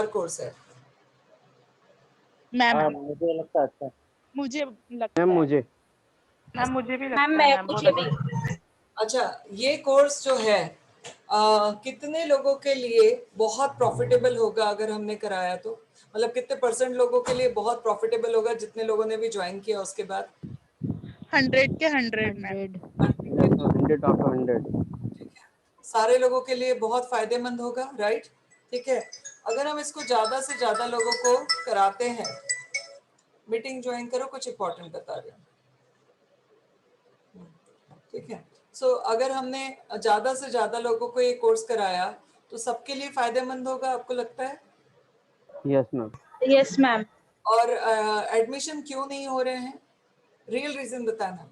Course है? Ma'am मुझे लगता है अच्छा। मुझे लगता मैम है मुझे मैम मुझे भी लगता है मैं मैम मुझे बहुत भी। अच्छा, ये कोर्स जो है कितने लोगों के लिए बहुत प्रॉफिटेबल होगा अगर हमने कराया तो? मतलब कितने % लोगों के लिए बहुत प्रॉफिटेबल होगा जितने लोगों ने भी ज्वाइन किया उसके बाद? 100 के 100 मैम। 100 out of 100। ठीक है, सारे लोगों के लिए बहुत फायदेमंद होगा, राइट? ठीक है, अगर हम इसको ज्यादा से ज्यादा लोगों को कराते हैं, मीटिंग ज्वाइन करो, कुछ इंपॉर्टेंट बता रहे हैं, ठीक है। सो अगर हमने ज्यादा से ज्यादा लोगों को ये कोर्स कराया तो सबके लिए फायदेमंद होगा, आपको लगता है? Yes ma'am. Yes ma'am. और एडमिशन क्यों नहीं हो रहे हैं? रियल रीजन बताना।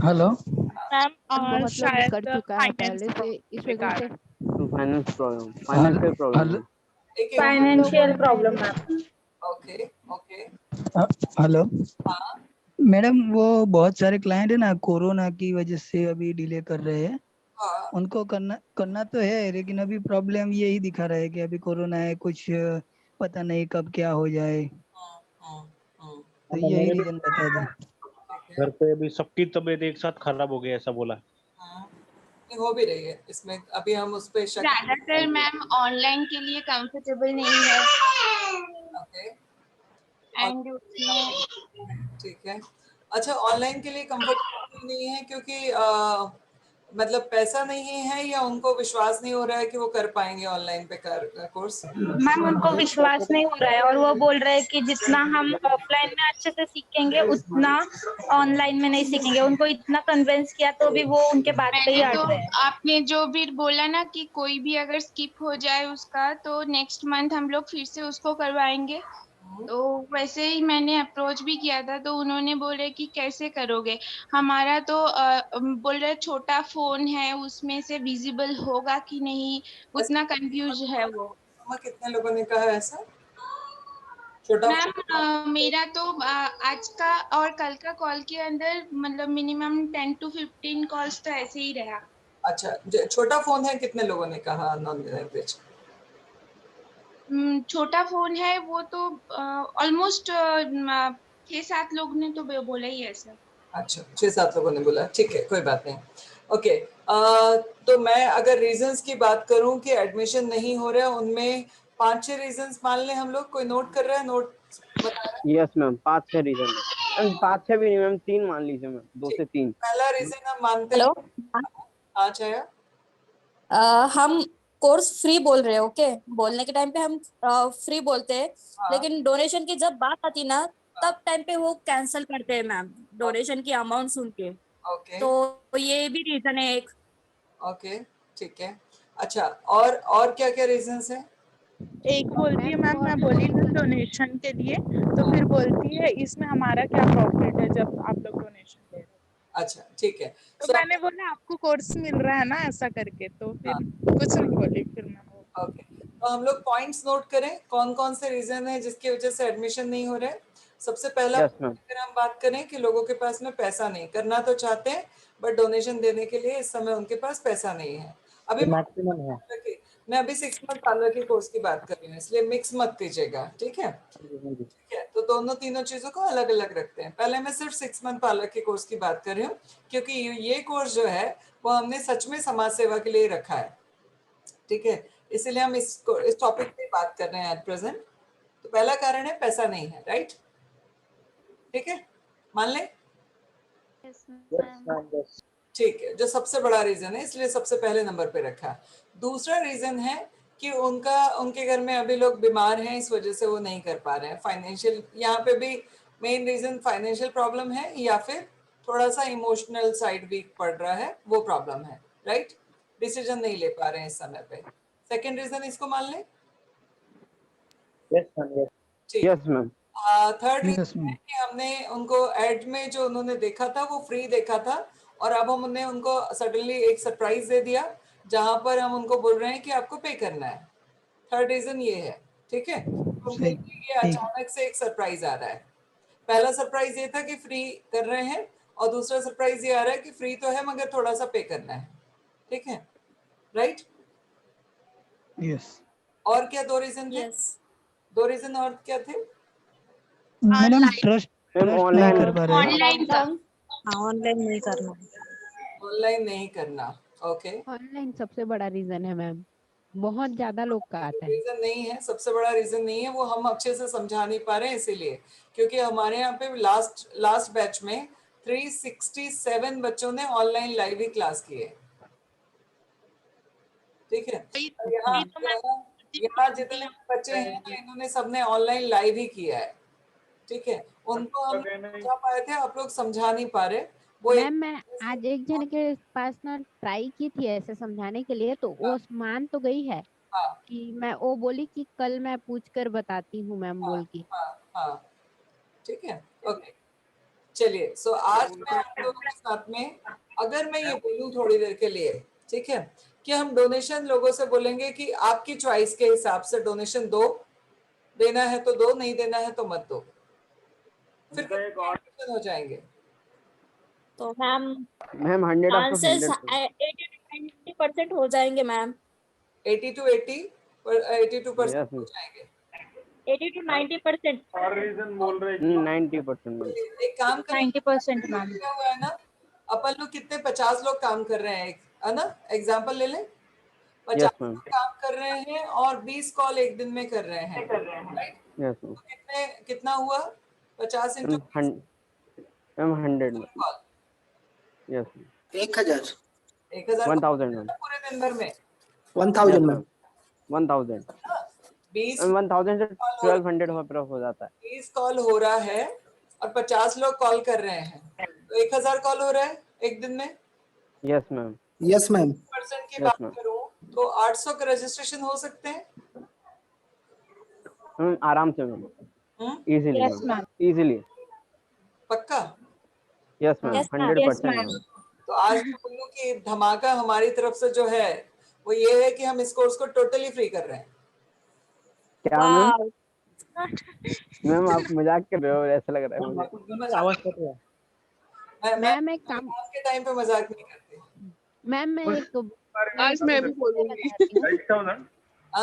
हेलो मैम बहुत लोग शायद कर चुका है फाइनेंस पहले से, इस वजह से। फाइनेंशियल प्रॉब्लम है। एक financial problem ma'am. Okay okay. Hello हाँ मैडम, वो बहुत सारे क्लाइंट है ना, कोरोना की वजह से अभी डिले कर रहे हैं। हाँ उनको करना करना तो है, लेकिन अभी प्रॉब्लम यही दिखा रहा है कि अभी कोरोना है, कुछ पता नहीं कब क्या हो जाए। हाँ हाँ हाँ, तो यही मेरे भी रीजन बता दो। ठीक है। घर पे अभी सबकी तबीयत एक साथ खराब हो गई, ऐसा बोला। हाँ, नहीं, हो भी रही है इसमें, अभी हम उस पे शक। ज्यादातर मैम ऑनलाइन के लिए कंफर्टेबल नहीं है ओके एंड उसमें ठीक है। अच्छा, ऑनलाइन के लिए कंफर्टेबल नहीं है क्योंकि मतलब पैसा नहीं है या उनको विश्वास नहीं हो रहा है कि वो कर पाएंगे ऑनलाइन पे कोर्स? मैम उनको विश्वास नहीं हो रहा है और वो बोल रहे हैं कि जितना हम ऑफलाइन में अच्छे से सीखेंगे उतना ऑनलाइन में नहीं सीखेंगे। उनको इतना कन्विंस किया तो भी वो उनके बात पे ही मैंने अड़ तो रहे हैं। आपने जो भी बोला ना कि कोई भी अगर स्किप हो जाए उसका तो नेक्स्ट मंथ हम लोग फिर से उसको करवाएंगे, तो वैसे ही मैंने अप्रोच भी किया था तो उन्होंने बोले कि कैसे करोगे, हमारा तो बोल रहे छोटा फोन है उसमें से विजिबल होगा कि नहीं, उतना कंफ्यूज है वो। कितने लोगों ने कहा ऐसा? छोटा मैम मेरा तो आज का और कल का कॉल के अंदर मतलब मिनिमम 10 to 15 कॉल्स तो ऐसे ही रहा। अच्छा, छोटा फोन है कितने लोगों ने कहा नॉन लैंग्वेज? छोटा फोन है वो तो ऑलमोस्ट 6-7 लोग ने तो बोला ही है सर। अच्छा, 6-7 लोगों ने बोला, ठीक है, कोई बात नहीं। ओके, तो मैं अगर रीजंस की बात करूं कि एडमिशन नहीं हो रहा है, उनमें 5-6 रीजंस मान लें हम लोग। कोई नोट कर रहा है? नोट बता रहा है? यस मैम, 5-6 रीजन है। 5-6 भी नहीं मैम, 3 मान लीजिए मैम, 2 से 3। पहला रीजन हम मानते हेलो, हैं। हाँ छाया, हम कोर्स फ्री बोल रहे हैं। ओके, बोलने के टाइम पे हम फ्री बोलते हैं, हाँ लेकिन डोनेशन की जब बात आती ना तब टाइम पे वो कैंसिल करते हैं मैम, डोनेशन की अमाउंट सुन के। ओके तो ये भी रीजन है एक। ओके ठीक है। अच्छा, और क्या क्या रीजंस हैं? एक बोलती है मैम, मैं बोली ना डोनेशन के लिए, तो फिर बोलती है इसमें हमारा क्या प्रॉफिट है जब आप लोग डोनेशन दे रहे हो। अच्छा ठीक है। तो So, मैंने बोला आपको कोर्स मिल रहा है ना ऐसा करके, तो फिर कुछ नहीं बोली फिर मैं वो। ओके, तो हम लोग पॉइंट्स नोट करें, कौन कौन से रीजन है जिसकी वजह से एडमिशन नहीं हो रहा है। सबसे पहला, यस मैम। अगर हम बात करें कि लोगों के पास में पैसा नहीं, करना तो चाहते हैं बट डोनेशन देने के लिए इस समय उनके पास पैसा नहीं है। अभी मैक्सिमम है। मैं अभी 6 मंथ पार्लर के कोर्स की बात कर रही हूँ, इसलिए मिक्स मत कीजिएगा, ठीक है? ठीक है, तो दोनों तीनों चीजों को अलग अलग रखते हैं। पहले मैं सिर्फ 6 मंथ पार्लर के कोर्स की बात कर रही हूँ क्योंकि ये कोर्स जो है वो हमने सच में समाज सेवा के लिए रखा है, ठीक है? इसीलिए हम इस टॉपिक पे बात कर रहे हैं एट प्रेजेंट। तो पहला कारण है पैसा नहीं है, राइट? ठीक है, मान ले। ठीक है, जो सबसे बड़ा रीजन है इसलिए सबसे पहले नंबर पे रखा। दूसरा रीजन है कि उनके घर में अभी लोग बीमार हैं, इस वजह से वो नहीं कर पा रहे हैं। फाइनेंशियल, यहाँ पे भी मेन रीजन फाइनेंशियल प्रॉब्लम है या फिर थोड़ा सा इमोशनल साइड वीक पड़ रहा है, वो प्रॉब्लम है, राइट? डिसीजन नहीं ले पा रहे हैं इस समय पे। सेकेंड रीजन इसको मान लें। Yes ma'am. ठीक। Yes ma'am. Third yes reason है मैम। कि हमने उनको एड में जो उन्होंने देखा था वो फ्री देखा था और अब हमने उनको सडनली एक सरप्राइज दे दिया जहां पर हम उनको बोल रहे हैं कि आपको पे करना है। थर्ड रीजन ये है, ठीक है? उनके सही, लिए ये ठीक। अचानक से एक सरप्राइज आ रहा है। पहला सरप्राइज ये था कि फ्री कर रहे हैं और दूसरा सरप्राइज ये आ रहा है कि फ्री तो है मगर थोड़ा सा पे करना है, ठीक है? राइट? यस। और क्या 2 रीजन थे? यस 2 रीजन और क्या थे? मैडम ट्रस्ट मैम नहीं ऑनलाइन कर पा रहे हैं। ऑनलाइन का ऑनलाइन नहीं करना। ऑनलाइन नहीं करना, ओके। ऑनलाइन सबसे बड़ा रीजन है मैम, बहुत ज्यादा लोग का आता है। रीजन नहीं है, सबसे बड़ा रीजन नहीं है, वो हम अच्छे से समझा नहीं पा रहे हैं इसीलिए, क्योंकि हमारे यहाँ पे लास्ट बैच में 367 बच्चों ने ऑनलाइन लाइव ही क्लास की है, ठीक है। और यहाँ जितने बच्चे हैं ना, इन्होंने सबने ऑनलाइन लाइव ही किया है, ठीक है। उनको हम समझा पाए थे, आप लोग समझा नहीं पा रहे। वो मैम मैं आज एक जन के पास ना ट्राई की थी ऐसे समझाने के लिए, तो वो मान तो गई है हाँ कि मैं, वो बोली कि कल मैं पूछ कर बताती हूँ मैम बोल की। हाँ, ठीक है, ओके। चलिए, सो आज मैं आप लोगों के साथ में, अगर मैं ये बोलूं थोड़ी देर के लिए, ठीक है, कि हम डोनेशन लोगों से बोलेंगे कि आपकी चॉइस के हिसाब से डोनेशन दो, देना है तो दो, नहीं देना है तो मत दो, फिर हो जाएंगे। तो ma'am ma'am 100 after answers 100 80 to 90% हो जाएंगे मैम। 80 to 82% Yes, हो ma'am. जाएंगे। 80 to 90%। 90% मैम। एक काम करें, 90% मैम। क्या हुआ है ना, अपन लोग कितने 50 लोग काम कर रहे हैं, है ना, एग्जाम्पल ले लें, 50 Yes, ma'am. लोग काम कर रहे हैं और 20 कॉल एक दिन में कर रहे हैं, राइट? Yes, ma'am. तो कितना हुआ 50 into ma'am 100 ma'am. Call? Yes, ma'am. 1000 1000 ma'am. पूरे दिन भर में 1000 मैम। 1000 20 1000 से 1200 हो जाता है। 20 कॉल हो रहा है और 50 लोग कॉल कर रहे हैं, तो 1000 कॉल हो रहा है एक दिन में। Yes ma'am. Yes ma'am. Percent की Yes, बात ma'am. करूं तो 800 का रजिस्ट्रेशन हो सकते हैं। मैम आराम से ma'am, easily Yes, ma'am, ma'am. Easily. पक्का? Yes ma'am, Yes, ma'am. 100% Yes, ma'am. तो आज मैं बोलूं कि धमाका हमारी तरफ से जो है वो ये है कि हम इस कोर्स को टोटली फ्री कर रहे हैं। क्या मैम? वाओ। मैम आप मजाक कर रहे हो, ऐसा लग रहा है मुझे। आवाज कट रहा है। मैम एक काम, के टाइम पे मजाक नहीं करते। मैम मैं एक आज मैं भी बोलूंगी।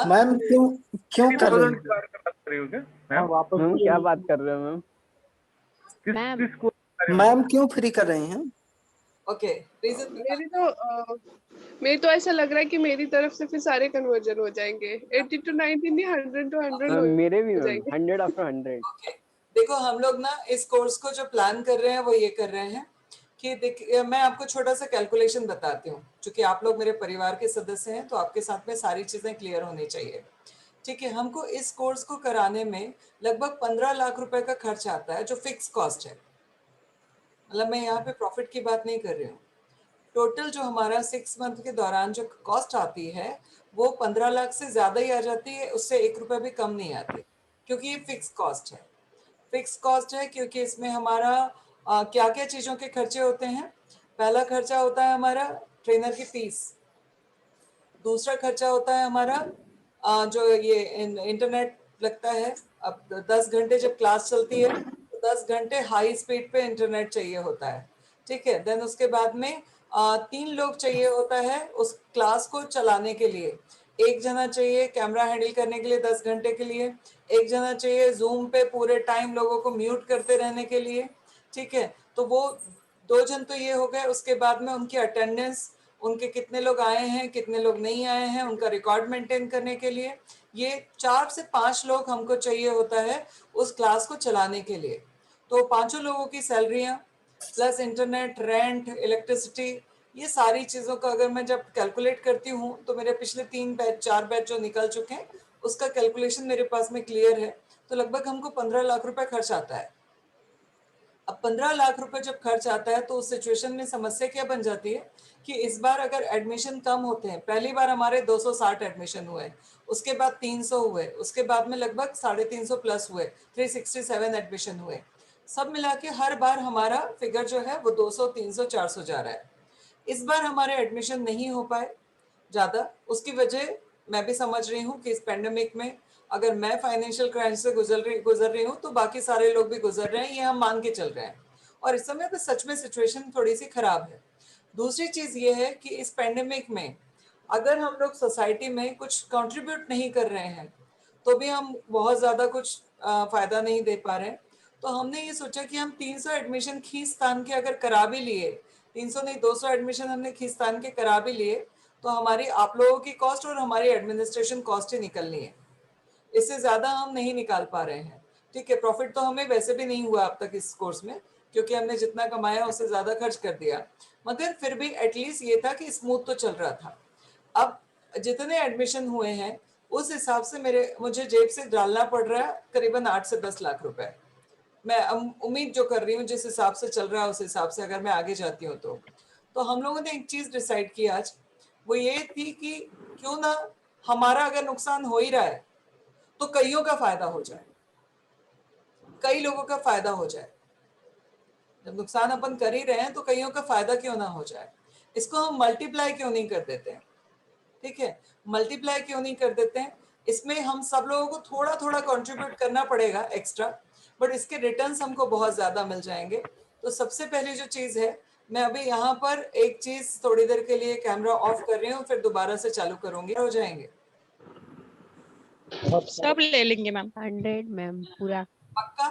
मैम क्यों कर रहे हैं? मैम क्या बात कर रहे हो मैम? मैम मैम क्यों फ्री कर रहे हैं? ओके, रीजन मेरी तो ऐसा लग रहा है कि मेरी तरफ से फिर सारे कन्वर्जन हो जाएंगे। 80 to 90 नहीं, 100 to 100 हो मेरे भी मैम जाएंगे। 100 आफ्टर 100। ओके, देखो हम लोग ना इस कोर्स को जो प्लान कर रहे हैं वो ये कर रहे हैं कि देखिए, मैं आपको छोटा सा कैलकुलेशन बताती हूँ, क्योंकि आप लोग मेरे परिवार के सदस्य हैं तो आपके साथ में सारी चीजें क्लियर होनी चाहिए, ठीक है। हमको इस कोर्स को कराने में लगभग 15 लाख रुपए का खर्च आता है, जो फिक्स कॉस्ट है, मतलब मैं यहाँ पे प्रॉफिट की बात नहीं कर रही हूँ। टोटल जो हमारा 6 मंथ के दौरान जो कॉस्ट आती है वो 15 लाख से ज्यादा ही आ जाती है, उससे 1 रुपया भी कम नहीं आती, क्योंकि ये फिक्स कॉस्ट है। फिक्स कॉस्ट है क्योंकि इसमें हमारा क्या क्या चीजों के खर्चे होते हैं। पहला खर्चा होता है हमारा ट्रेनर की फीस, दूसरा खर्चा होता है हमारा जो ये इंटरनेट लगता है। अब 10 घंटे जब क्लास चलती है तो 10 घंटे हाई स्पीड पे इंटरनेट चाहिए होता है, ठीक है। देन उसके बाद में 3 लोग चाहिए होता है उस क्लास को चलाने के लिए। एक जना चाहिए कैमरा हैंडल करने के लिए 10 घंटे के लिए, एक जना चाहिए जूम पे पूरे टाइम लोगों को म्यूट करते रहने के लिए, ठीक है। तो वो 2 जन तो ये हो गए। उसके बाद में उनकी अटेंडेंस, उनके कितने लोग आए हैं कितने लोग नहीं आए हैं, उनका रिकॉर्ड मेंटेन करने के लिए ये 4 से 5 लोग हमको चाहिए होता है उस क्लास को चलाने के लिए। तो 5 लोगों की सैलरियां प्लस इंटरनेट, रेंट, इलेक्ट्रिसिटी, ये सारी चीज़ों का अगर मैं जब कैलकुलेट करती हूँ तो मेरे पिछले 3 बैच 4 बैच जो निकल चुके हैं उसका कैलकुलेशन मेरे पास में क्लियर है, तो लगभग हमको 15 लाख रुपए खर्च आता है। अब 15 लाख रुपए जब खर्च आता है तो उस सिचुएशन में समस्या क्या बन जाती है कि इस बार अगर एडमिशन कम होते हैं, पहली बार हमारे 260 एडमिशन हुए, उसके बाद 300 हुए, उसके बाद में लगभग 350 प्लस हुए, 367 एडमिशन हुए, सब मिला के हर बार हमारा फिगर जो है वो 200, 300, 400 जा रहा है। इस बार हमारे एडमिशन नहीं हो पाए ज़्यादा, उसकी वजह मैं भी समझ रही हूँ कि इस पेंडेमिक में अगर मैं फाइनेंशियल क्राइसिस से गुजर रही हूँ तो बाकी सारे लोग भी गुजर रहे हैं, ये हम मान के चल रहे हैं। और इस समय पे सच में सिचुएशन थोड़ी सी खराब है। दूसरी चीज़ ये है कि इस पेंडेमिक में अगर हम लोग सोसाइटी में कुछ कंट्रीब्यूट नहीं कर रहे हैं तो भी हम बहुत ज्यादा कुछ फायदा नहीं दे पा रहे हैं। तो हमने ये सोचा कि हम 300 एडमिशन खींचतान के अगर करा भी लिए, 300 नहीं 200 एडमिशन हमने खींचतान के करा भी लिए, तो हमारी आप लोगों की कॉस्ट और हमारी एडमिनिस्ट्रेशन कॉस्ट ही निकलनी है, इससे ज्यादा हम नहीं निकाल पा रहे हैं। ठीक है, प्रॉफिट तो हमें वैसे भी नहीं हुआ अब तक इस कोर्स में, क्योंकि हमने जितना कमाया उससे ज्यादा खर्च कर दिया, मगर फिर भी एटलीस्ट ये था कि स्मूथ तो चल रहा था। अब जितने एडमिशन हुए हैं उस हिसाब से मुझे जेब से डालना पड़ रहा है करीबन 8 से 10 लाख रुपए। मैं उम्मीद जो कर रही हूँ जिस हिसाब से चल रहा है उस हिसाब से अगर मैं आगे जाती हूँ तो हम लोगों ने एक चीज डिसाइड की आज, वो ये थी कि क्यों ना हमारा अगर नुकसान हो ही रहा है तो कईयों का फायदा हो जाए, कई लोगों का फायदा हो जाए। जब नुकसान अपन कर ही रहे हैं तो कईयों का फायदा क्यों ना हो जाए, इसको हम मल्टीप्लाई क्यों नहीं कर देते हैं। ठीक है, मल्टीप्लाई क्यों नहीं कर देते हैं, इसमें हम सब लोगों को थोड़ा थोड़ा कंट्रीब्यूट करना पड़ेगा एक्स्ट्रा, बट इसके रिटर्न्स हमको बहुत ज्यादा मिल जाएंगे। तो सबसे पहली जो चीज है, मैं अभी यहाँ पर एक चीज थोड़ी देर के लिए कैमरा ऑफ कर रही हूँ, फिर दोबारा से चालू करूंगी, हो जाएंगे सब ले लेंगे मैम। 100 मैम पूरा पक्का?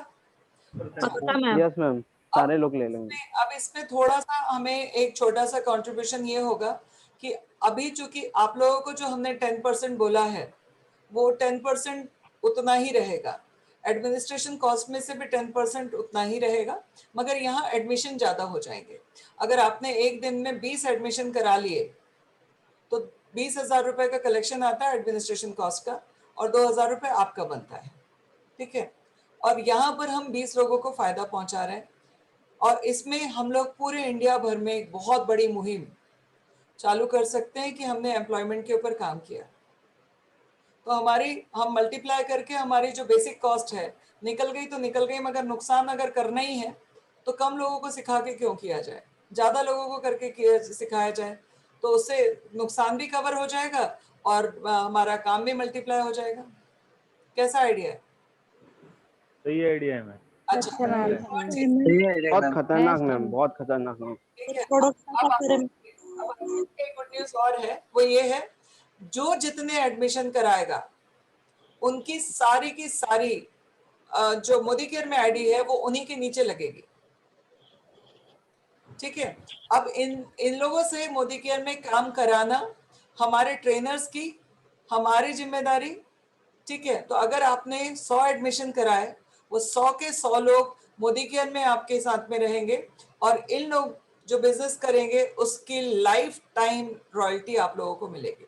पक्का मैम। यस मैम, सारे लोग ले लेंगे। अब इसमें थोड़ा सा हमें एक छोटा सा कंट्रीब्यूशन ये होगा कि अभी चूंकि आप लोगों को जो हमने 10% बोला है वो 10% उतना ही रहेगा, एडमिनिस्ट्रेशन कॉस्ट में से भी 10% उतना ही रहेगा, मगर यहाँ एडमिशन ज्यादा हो जाएंगे। अगर आपने एक दिन में 20 एडमिशन करा लिए तो 20,000 रुपए का कलेक्शन आता है एडमिनिस्ट्रेशन कॉस्ट का, और 2,000 रुपए आपका बनता है। ठीक है, और यहाँ पर हम 20 लोगों को फायदा पहुंचा रहे हैं, और इसमें हम लोग पूरे इंडिया भर में एक बहुत बड़ी मुहिम चालू कर सकते हैं कि हमने एम्प्लॉयमेंट के ऊपर काम किया। तो हम मल्टीप्लाई करके हमारी जो बेसिक कॉस्ट है निकल गई तो निकल गई, मगर नुकसान अगर करना ही है तो कम लोगों को सिखा के क्यों किया जाए, ज्यादा लोगों को करके सिखाया जाए, तो उससे नुकसान भी कवर हो जाएगा और हमारा काम भी मल्टीप्लाई हो जाएगा। कैसा आइडिया है? सही आइडिया है मैम। अच्छा, बहुत खतरनाक मैम, बहुत खतरनाक मैम। ठीक है, अब एक गुड न्यूज और है, वो ये है जो जितने एडमिशन कराएगा उनकी सारी की सारी जो मोदी केयर में आईडी है वो उन्हीं के नीचे लगेगी। ठीक है, अब इन लोगों से मोदी केयर में काम कराना हमारे ट्रेनर्स की, हमारी जिम्मेदारी। ठीक है, तो अगर आपने 100 एडमिशन कराए, वो 100 के 100 लोग मोदी केयर में आपके साथ में रहेंगे, और इन लोग जो बिजनेस करेंगे उसकी लाइफ टाइम रॉयल्टी आप लोगों को मिलेगी।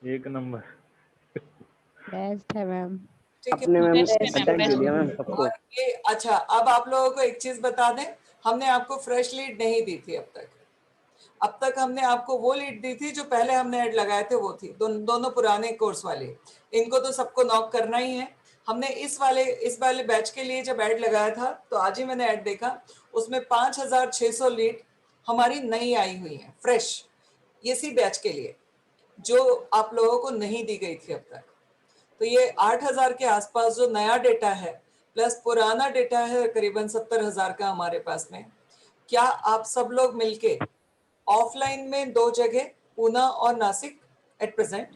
एक नंबर, बेस्ट है मैम। आपने मैम अटैक दे दिया मैम सबको। अच्छा, अब आप लोगों को एक चीज बता दें, हमने आपको फ्रेश लीड नहीं दी थी अब तक हमने आपको वो लीड दी थी जो पहले हमने ऐड लगाए थे, वो थी दोनों पुराने कोर्स वाले। इनको तो सबको नॉक करना ही है। हमने इस वाले बैच के लिए जब ऐड लगाया था तो आज ही मैंने ऐड देखा, उसमें 5,600 लीड हमारी नई आई हुई है, फ्रेश, इसी बैच के लिए, जो आप लोगों को नहीं दी गई थी अब तक। तो ये 8,000 के आसपास जो नया डेटा है प्लस पुराना डेटा है करीबन 70,000 का हमारे पास में। क्या आप सब लोग मिलके ऑफलाइन में 2 जगह, पूना और नासिक एट प्रेजेंट,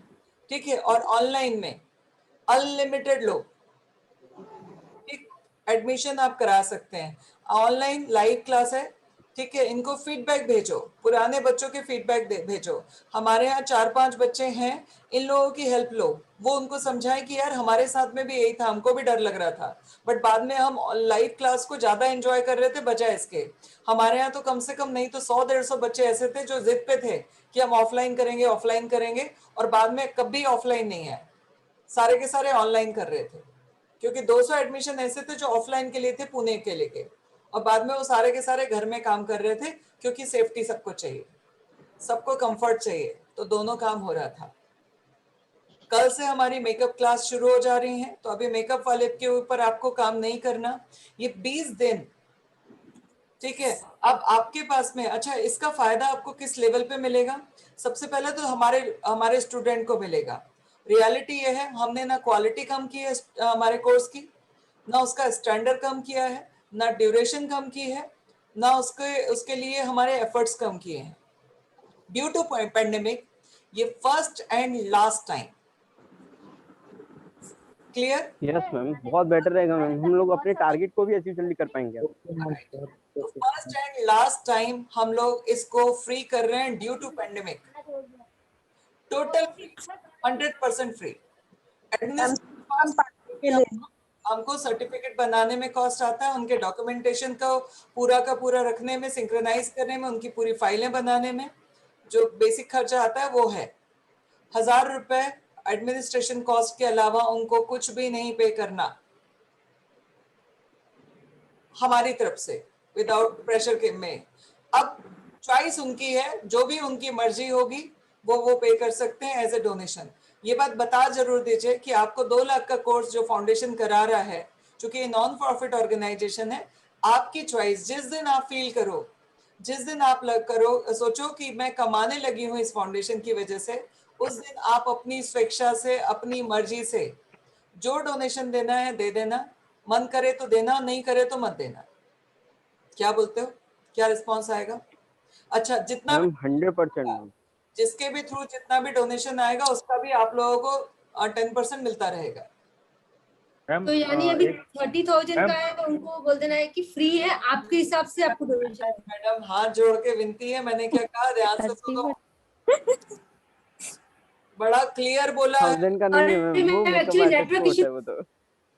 ठीक है, और ऑनलाइन में अनलिमिटेड लोग, ठीक, एडमिशन आप करा सकते हैं। ऑनलाइन लाइव क्लास है, ठीक है, इनको फीडबैक भेजो, पुराने बच्चों के फीडबैक भेजो। हमारे यहाँ 4-5 बच्चे हैं, इन लोगों की हेल्प लो, वो उनको समझाएं कि यार हमारे साथ में भी यही था, हमको भी डर लग रहा था, बट बाद में हम लाइव क्लास को ज्यादा एंजॉय कर रहे थे बजाय इसके। हमारे यहाँ तो कम से कम नहीं तो 100-150 बच्चे ऐसे थे जो जिद पे थे कि हम ऑफलाइन करेंगे, और बाद में कभी ऑफलाइन नहीं है, सारे के सारे ऑनलाइन कर रहे थे, क्योंकि 200 एडमिशन ऐसे थे जो ऑफलाइन के लिए थे, पुणे के लिए, और बाद में वो सारे के सारे घर में काम कर रहे थे, क्योंकि सेफ्टी सबको चाहिए, सबको कंफर्ट चाहिए, तो दोनों काम हो रहा था। कल से हमारी मेकअप क्लास शुरू हो जा रही है, तो अभी मेकअप वाले के ऊपर आपको काम नहीं करना, ये 20 दिन, ठीक है। अब आपके पास में, अच्छा, इसका फायदा आपको किस लेवल पे मिलेगा? सबसे पहले तो हमारे स्टूडेंट को मिलेगा। रियलिटी ये है, हमने ना क्वालिटी कम की है हमारे कोर्स की, ना उसका स्टैंडर्ड कम किया है, ना ड्यूरेशन कम की है, ना उसके लिए हमारे एफर्ट्स कम किए हैं। ड्यू टू पेंडेमिक ये first and last time. Clear? Yes ma'am, बहुत बेटर रहेगा मैम, हम लोग अपने टारगेट को भी अचीव जल्दी कर पाएंगे। तो फर्स्ट एंड लास्ट टाइम हम लोग इसको फ्री कर रहे हैं due to pandemic, total free, 100% free. हमको सर्टिफिकेट बनाने में कॉस्ट आता है, उनके डॉक्यूमेंटेशन का पूरा रखने में, सिंक्रोनाइज करने में, उनकी पूरी फाइलें बनाने में जो बेसिक खर्चा आता है वो है 1000 रुपए। एडमिनिस्ट्रेशन कॉस्ट के अलावा उनको कुछ भी नहीं पे करना हमारी तरफ से, विदाउट प्रेशर के में। अब चॉइस उनकी है, जो भी उनकी मर्जी होगी वो पे कर सकते हैं एज ए डोनेशन। ये बात बता जरूर दीजिए कि आपको 2 लाख का कोर्स जो फाउंडेशन करा रहा है, चूंकि ये नॉन प्रॉफिट ऑर्गेनाइजेशन है, आपकी चॉइस, जिस दिन आप फील करो, जिस दिन आप करो, सोचो कि मैं कमाने लगी हूँ इस फाउंडेशन की वजह से, उस दिन आप अपनी स्वेच्छा से, अपनी मर्जी से जो डोनेशन देना है दे देना, मन करे तो देना, नहीं करे तो मत देना। क्या बोलते हो, क्या रिस्पॉन्स आएगा? अच्छा, जितना 100% जिसके भी थ्रू जितना भी डोनेशन आएगा उसका भी आप लोगों को 10% मिलता रहेगा। तो यानी अभी 30,000 का है तो उनको बोल देना है कि फ्री है, आपके हिसाब से आपको डोनेशन। मैडम हाथ जोड़ के विनती है, मैंने क्या कहा, ध्यान से सुनो। बड़ा क्लियर बोला है। 1000 का नहीं है मैम, वो एक्चुअली नेटवर्क इशू, वो तो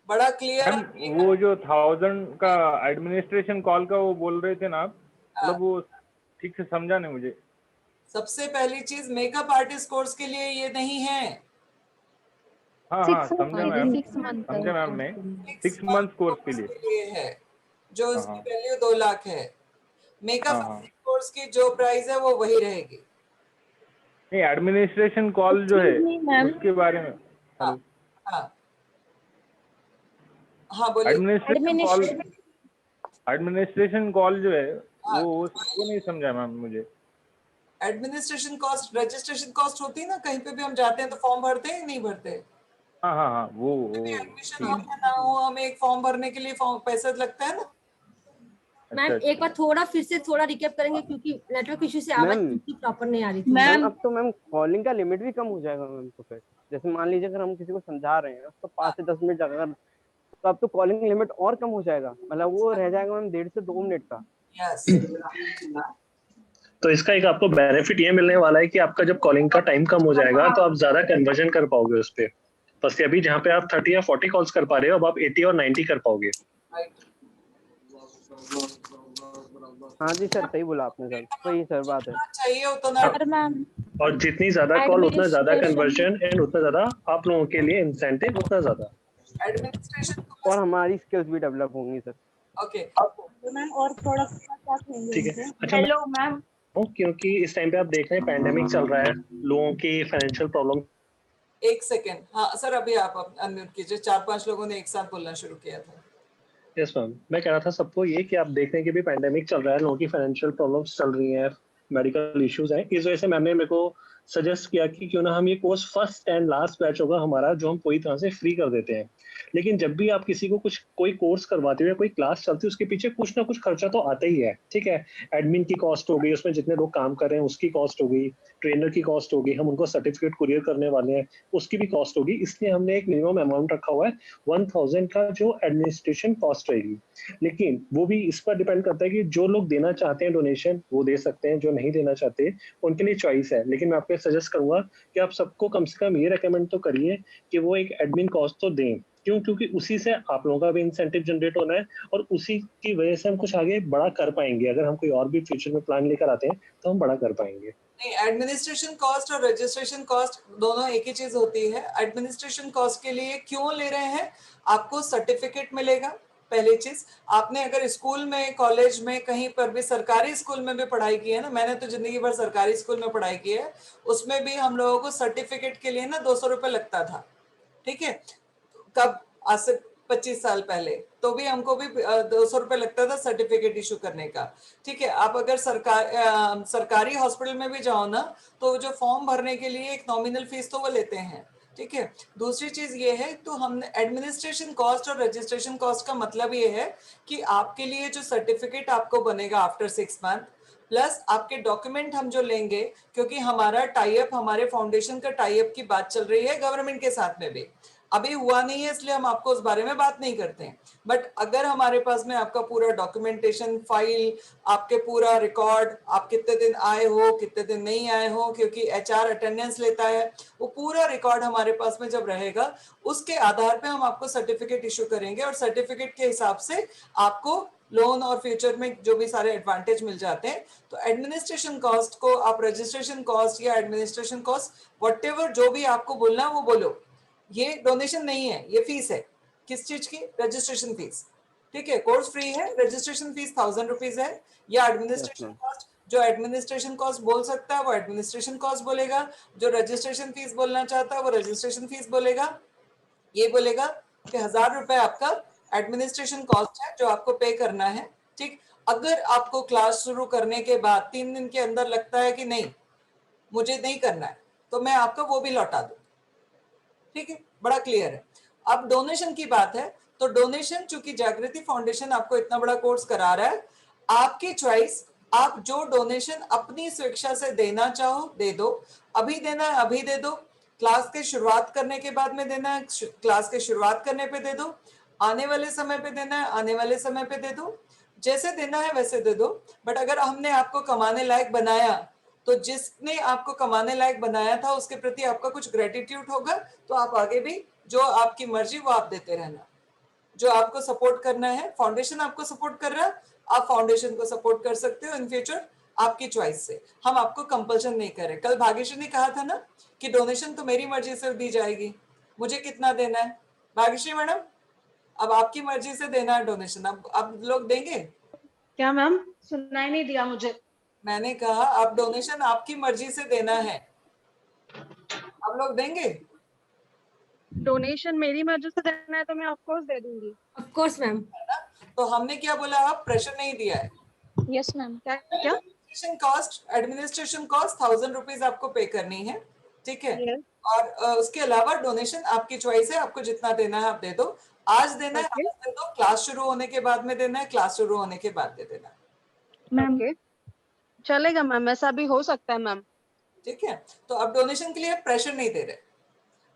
बड़ा क्लियर। वो जो 1000 का एडमिनिस्ट्रेशन कॉल का वो बोल रहे थे ना आप, मतलब वो ठीक से समझा नहीं मुझे। सबसे पहली चीज, मेकअप आर्टिस्ट कोर्स के लिए ये नहीं है। हाँ समझा मैम, समझा मैम, मैं 6 मंथ कोर्स के लिए है, जो उसकी वैल्यू 2 लाख है। मेकअप आर्टिस्ट कोर्स की जो प्राइस है वो वही रहेगी। नहीं, एडमिनिस्ट्रेशन कॉल जो है उसके बारे में। हाँ बोलिए। एडमिनिस्ट्रेशन कॉल जो है वो उसको नहीं समझा मैम मुझे। एडमिनिस्ट्रेशन कॉस्ट, रजिस्ट्रेशन कॉस्ट होती है ना, कहीं पे भी हम जाते हैं तो फॉर्म भरते हैं नहीं भरते? हाँ वो एडमिशन हो या ना हो, हमें एक फॉर्म भरने के लिए पैसा लगता है ना। मैम एक बार थोड़ा फिर से थोड़ा रिकैप करेंगे क्योंकि नेटवर्क इशू से आवाज प्रॉपर नहीं आ रही थी। मैम अब तो मैम कॉलिंग का लिमिट भी कम हो जाएगा मैम। तो फिर जैसे मान लीजिए अगर हम किसी को समझा रहे हैं तो 5 से 10 मिनट अगर, तो अब तो कॉलिंग लिमिट और कम हो जाएगा, मतलब वो रह जाएगा मैम 1.5 से 2 मिनट का। तो इसका एक आपको बेनिफिट ये मिलने वाला है कि आपका जब कॉलिंग का टाइम कम हो जाएगा तो आप ज्यादा कन्वर्जन कर पाओगे उस पे। बस अभी जहाँ पे आप 30 या 40 कॉल्स कर पा रहे हो, अब आप 80 और 90 कर पाओगे। हाँ जी सर, सही बोला आपने सर, सही सर बात है। चाहिए उतना, और जितनी ज्यादा कॉल उतना ज्यादा कन्वर्जन एंड उतना ज्यादा आप लोगों के लिए इंसेंटिव उतना ज्यादा। एडमिनिस्ट्रेशन और हमारी स्किल्स भी डेवलप होंगी सर। ओके मैम और प्रोडक्ट का क्या कहेंगे? ठीक है, अच्छा हेलो मैम। क्योंकि इस टाइम पे आप देख रहे हैं पैंडेमिक चल रहा है, लोगों की फाइनेंशियल प्रॉब्लम। 1 सेकेंड, हाँ सर अभी आप अनम्यूट कीजिए। 4-5 लोगों ने एक साथ बोलना शुरू किया था। यस मैम, मैं कह रहा था सबको ये कि आप देख रहे हैं कि भी पैंडेमिक चल रहा है, लोगों की फाइनेंशियल प्रॉब्लम्स चल रही हैं, मेडिकल इश्यूज हैं। इस वजह से मैम ने मेरे को सजेस्ट किया कि क्यों ना हम ये course first and last batch होगा हमारा जो हम पूरी तरह से फ्री कर देते हैं। लेकिन जब भी आप किसी को कोई कोर्स करवाते हो या कोई क्लास चलती है, उसके पीछे कुछ ना कुछ खर्चा तो आता ही है। ठीक है, एडमिन की कॉस्ट हो गई, उसमें जितने लोग काम कर रहे हैं उसकी कॉस्ट हो गई, ट्रेनर की कॉस्ट होगी, हम उनको सर्टिफिकेट कुरियर करने वाले हैं उसकी भी कॉस्ट होगी। इसलिए हमने एक मिनिमम अमाउंट रखा हुआ है 1000 का जो एडमिनिस्ट्रेशन कॉस्ट रहेगी। लेकिन वो भी इस पर डिपेंड करता है कि जो लोग देना चाहते हैं डोनेशन वो दे सकते हैं, जो नहीं देना चाहते उनके लिए चॉइस है। लेकिन मैं आपको सजेस्ट करूंगा कि आप सबको कम से कम ये रेकमेंड तो करिए कि वो एक एडमिन कॉस्ट तो दें। क्यों? क्योंकि उसी से आप लोगों का भी इंसेंटिव जनरेट होना है और उसी की वजह से हम कुछ आगे बड़ा कर पाएंगे। अगर हम कोई और भी फ्यूचर में प्लान लेकर आते हैं तो हम बड़ा कर पाएंगे। नहीं, एडमिनिस्ट्रेशन कॉस्ट और रजिस्ट्रेशन कॉस्ट दोनों एक ही चीज होती है। एडमिनिस्ट्रेशन कॉस्ट के लिए क्यों ले रहे हैं? आपको सर्टिफिकेट मिलेगा। पहली चीज, आपने अगर स्कूल में, कॉलेज में, कहीं पर भी, सरकारी स्कूल में भी पढ़ाई की है ना, मैंने तो जिंदगी भर सरकारी स्कूल में पढ़ाई की है, उसमें भी हम लोगों को सर्टिफिकेट के लिए ना 200 रुपये लगता था। ठीक है, कब? आज से 25 साल पहले तो भी हमको भी 200 रुपये लगता था सर्टिफिकेट इशू करने का। ठीक है, आप अगर सरकारी हॉस्पिटल में भी जाओ ना तो जो फॉर्म भरने के लिए एक नॉमिनल फीस तो वो लेते हैं। ठीक है, दूसरी चीज ये है, तो हमने एडमिनिस्ट्रेशन कॉस्ट और रजिस्ट्रेशन कॉस्ट का मतलब ये है कि आपके लिए जो सर्टिफिकेट आपको बनेगा आफ्टर 6 मंथ, प्लस आपके डॉक्यूमेंट हम जो लेंगे, क्योंकि हमारा टाई अप, हमारे फाउंडेशन का टाई अप की बात चल रही है गवर्नमेंट के साथ में भी, अभी हुआ नहीं है इसलिए हम आपको उस बारे में बात नहीं करते हैं। बट अगर हमारे पास में आपका पूरा डॉक्यूमेंटेशन फाइल, आपके पूरा रिकॉर्ड, आप कितने दिन आए हो, कितने दिन नहीं आए हो, क्योंकि एचआर अटेंडेंस लेता है, वो पूरा रिकॉर्ड हमारे पास में जब रहेगा, उसके आधार पे हम आपको सर्टिफिकेट इशू करेंगे और सर्टिफिकेट के हिसाब से आपको लोन और फ्यूचर में जो भी सारे एडवांटेज मिल जाते हैं। तो एडमिनिस्ट्रेशन कॉस्ट को आप रजिस्ट्रेशन कॉस्ट या एडमिनिस्ट्रेशन कॉस्ट व्हाटएवर जो भी आपको बोलना है वो बोलो, ये डोनेशन नहीं है, ये फीस है। किस चीज की? Registration fees. ठीक है, कोर्स फ्री है, रजिस्ट्रेशन फीस 1000 रुपीज है, या एडमिनिस्ट्रेशन कॉस्ट, जो एडमिनिस्ट्रेशन कॉस्ट बोल सकता है वो एडमिनिस्ट्रेशन कॉस्ट बोलेगा, जो रजिस्ट्रेशन फीस बोलना चाहता है वो रजिस्ट्रेशन फीस बोलेगा। ये बोलेगा कि 1000 रुपए आपका एडमिनिस्ट्रेशन कॉस्ट है जो आपको पे करना है। ठीक, अगर आपको क्लास शुरू करने के बाद 3 दिन के अंदर लगता है कि नहीं मुझे नहीं करना है, तो मैं आपको वो भी लौटा दूं। ठीक है, बड़ा क्लियर है। अब डोनेशन की बात है, तो डोनेशन चूंकि जागृति फाउंडेशन आपको इतना बड़ा कोर्स करा रहा है, आपकी चॉइस, आप जो डोनेशन अपनी स्वेच्छा से देना चाहो दे दो, अभी देना है अभी दे दो, क्लास के शुरुआत करने के बाद में देना है क्लास के शुरुआत करने पे दे दो, आने वाले समय पे देना है आने वाले समय पे दे दो, जैसे देना है वैसे दे दो। बट अगर हमने आपको कमाने लायक बनाया, तो जिसने आपको कमाने लायक बनाया था उसके प्रति आपका कुछ ग्रेटिट्यूड होगा, तो आप आगे भी जो आपकी मर्जी वो आप देते रहना। जो आपको सपोर्ट करना है, फाउंडेशन आपको सपोर्ट कर रहा है, आप फाउंडेशन को सपोर्ट कर सकते हो इन फ्यूचर, आपकी चॉइस से, हम आपको कंपल्शन नहीं कर रहे। कल भाग्यश्री ने कहा था ना कि डोनेशन तो मेरी मर्जी से दी जाएगी, मुझे कितना देना है। भाग्यश्री मैडम, अब आपकी मर्जी से देना है डोनेशन, अब लोग देंगे क्या मैम? सुनाई नहीं दिया मुझे। मैंने कहा अब डोनेशन आपकी मर्जी से देना है, अब लोग देंगे? डोनेशन मेरी मर्जी से देना है तो मैं ऑफ कोर्स दे दूंगी। Of course ma'am. तो हमने क्या बोला, आप प्रेशर नहीं दिया है। Yes ma'am. क्या? एडमिनिस्ट्रेशन कॉस्ट 1000 रुपीज आपको पे करनी है। ठीक है, Yes. और उसके अलावा डोनेशन आपकी चॉइस है, आपको जितना देना है आप दे दो, आज देना है आज दे दो, क्लास शुरू होने के बाद में देना है क्लास शुरू होने के बाद दे देना। मैम चलेगा मैम, ऐसा भी हो सकता है मैम। ठीक है, तो अब डोनेशन के लिए प्रेशर नहीं दे रहे,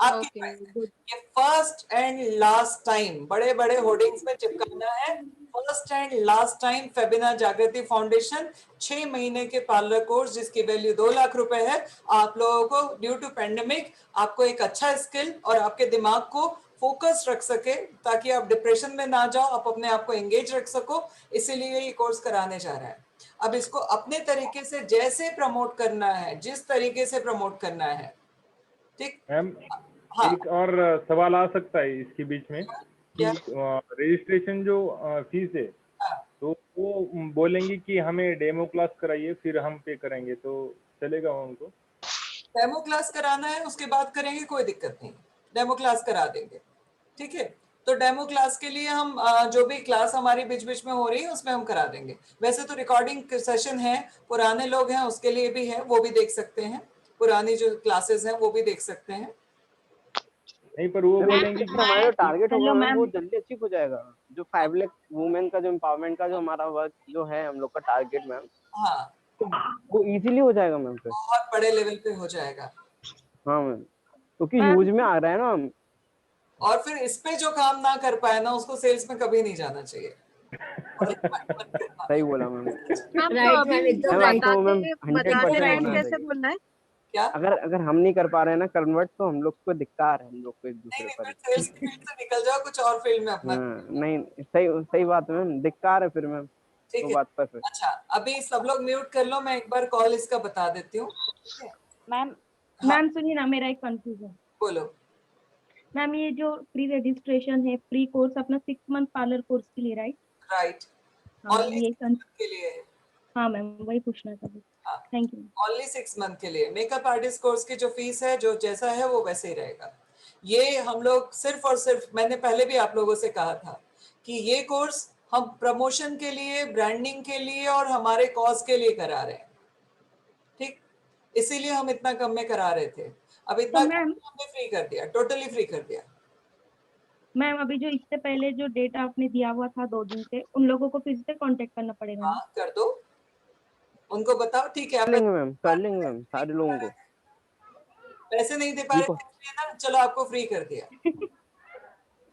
आपकी ये फर्स्ट एंड लास्ट टाइम बड़े बड़े होर्डिंग्स में चिपकाना है, first and last time Febina जागृति फाउंडेशन 6 महीने के पार्लर कोर्स जिसकी वैल्यू 2 लाख रुपए है, आप लोगों को ड्यू टू पैंडेमिक आपको एक अच्छा स्किल और आपके दिमाग को फोकस रख सके, ताकि आप डिप्रेशन में ना जाओ, आप अपने आप को एंगेज रख सको, इसीलिए ये कोर्स कराने जा रहा है। अब इसको अपने तरीके से जैसे प्रमोट करना है, जिस तरीके से प्रमोट करना है। ठीक मैम, हाँ। एक और सवाल आ सकता है इसके बीच में कि रजिस्ट्रेशन जो फीस है, तो वो बोलेंगे कि हमें डेमो क्लास कराइए फिर हम पे करेंगे, तो चलेगा उनको? डेमो क्लास कराना है उसके बाद करेंगे, कोई दिक्कत नहीं, डेमो क्लास करा देंगे। ठीक है, तो डेमो क्लास के लिए हम जो भी क्लास हमारी बीच बीच में हो रही है उसमें हम करा देंगे। वैसे तो रिकॉर्डिंग सेशन है, पुराने लोग हैं उसके लिए भी है, वो भी देख सकते हैं, पुरानी जो क्लासेस हैं वो भी देख सकते हैं। नहीं, पर वो बोलेंगे कि हमारा जो टारगेट होगा मैम वो जल्दी अचीव हो जाएगा। जो 5 लाख वुमेन का जो एम्पावरमेंट का जो हमारा वर्क जो है हम लोग का टारगेट मैम, हाँ, तो वो इजीली हो जाएगा मैम, फिर बहुत बड़े लेवल पे हो जाएगा। हाँ मैम, क्योंकि यूज में आ रहा है ना हम। और फिर इस पे जो काम ना कर पाए ना उसको सेल्स में कभी नहीं जाना चाहिए। सही बोला मैम। राइट मैम, एकदम राइट। कैसे बोलना है क्या? अगर हम नहीं कर पा रहे हैं ना कन्वर्ट, तो हम लोग को दिक्कत है, हम लोग को एक दूसरे पर। सेल्स की फील्ड से निकल जाओ, कुछ और फील्ड में अपना। नहीं, सही बात है मैम, दिक्कत है फिर मैम। ठीक है, बात पर फिर अच्छा अभी सब लोग म्यूट कर लो, मैं एक बार कॉल इसका बता देती हूँ। मैम सुनिए ना, मेरा एक कंफ्यूजन। बोलो मैम, ये जो फ्री रजिस्ट्रेशन है, फ्री कोर्स अपना 6 मंथ पार्लर कोर्स के लिए, राइट? राइट, ये के लिए है। हाँ मैम, वही पूछना था। Thank you. ओनली 6 मंथ के लिए। मेकअप आर्टिस्ट कोर्स की जो फीस है, जो जैसा है वो वैसे ही रहेगा। ये हम लोग सिर्फ और सिर्फ, मैंने पहले भी आप लोगों से कहा था कि ये कोर्स हम प्रमोशन के लिए, ब्रांडिंग के लिए और हमारे कॉज के लिए करा रहे हैं। ठीक, इसीलिए हम इतना कम में करा रहे थे, अब इतना हमने फ्री कर दिया, टोटली फ्री कर दिया। मैम, अभी जो इससे पहले जो डेट आपने दिया हुआ था 2 दिन से, उन लोगों को फिर से कांटेक्ट करना पड़ेगा? हाँ, कर दो, उनको बताओ, ठीक है आप कर लेंगे मैम सारे लोगों को। पैसे नहीं दे पा रहे थे ना, चलो आपको फ्री कर दिया।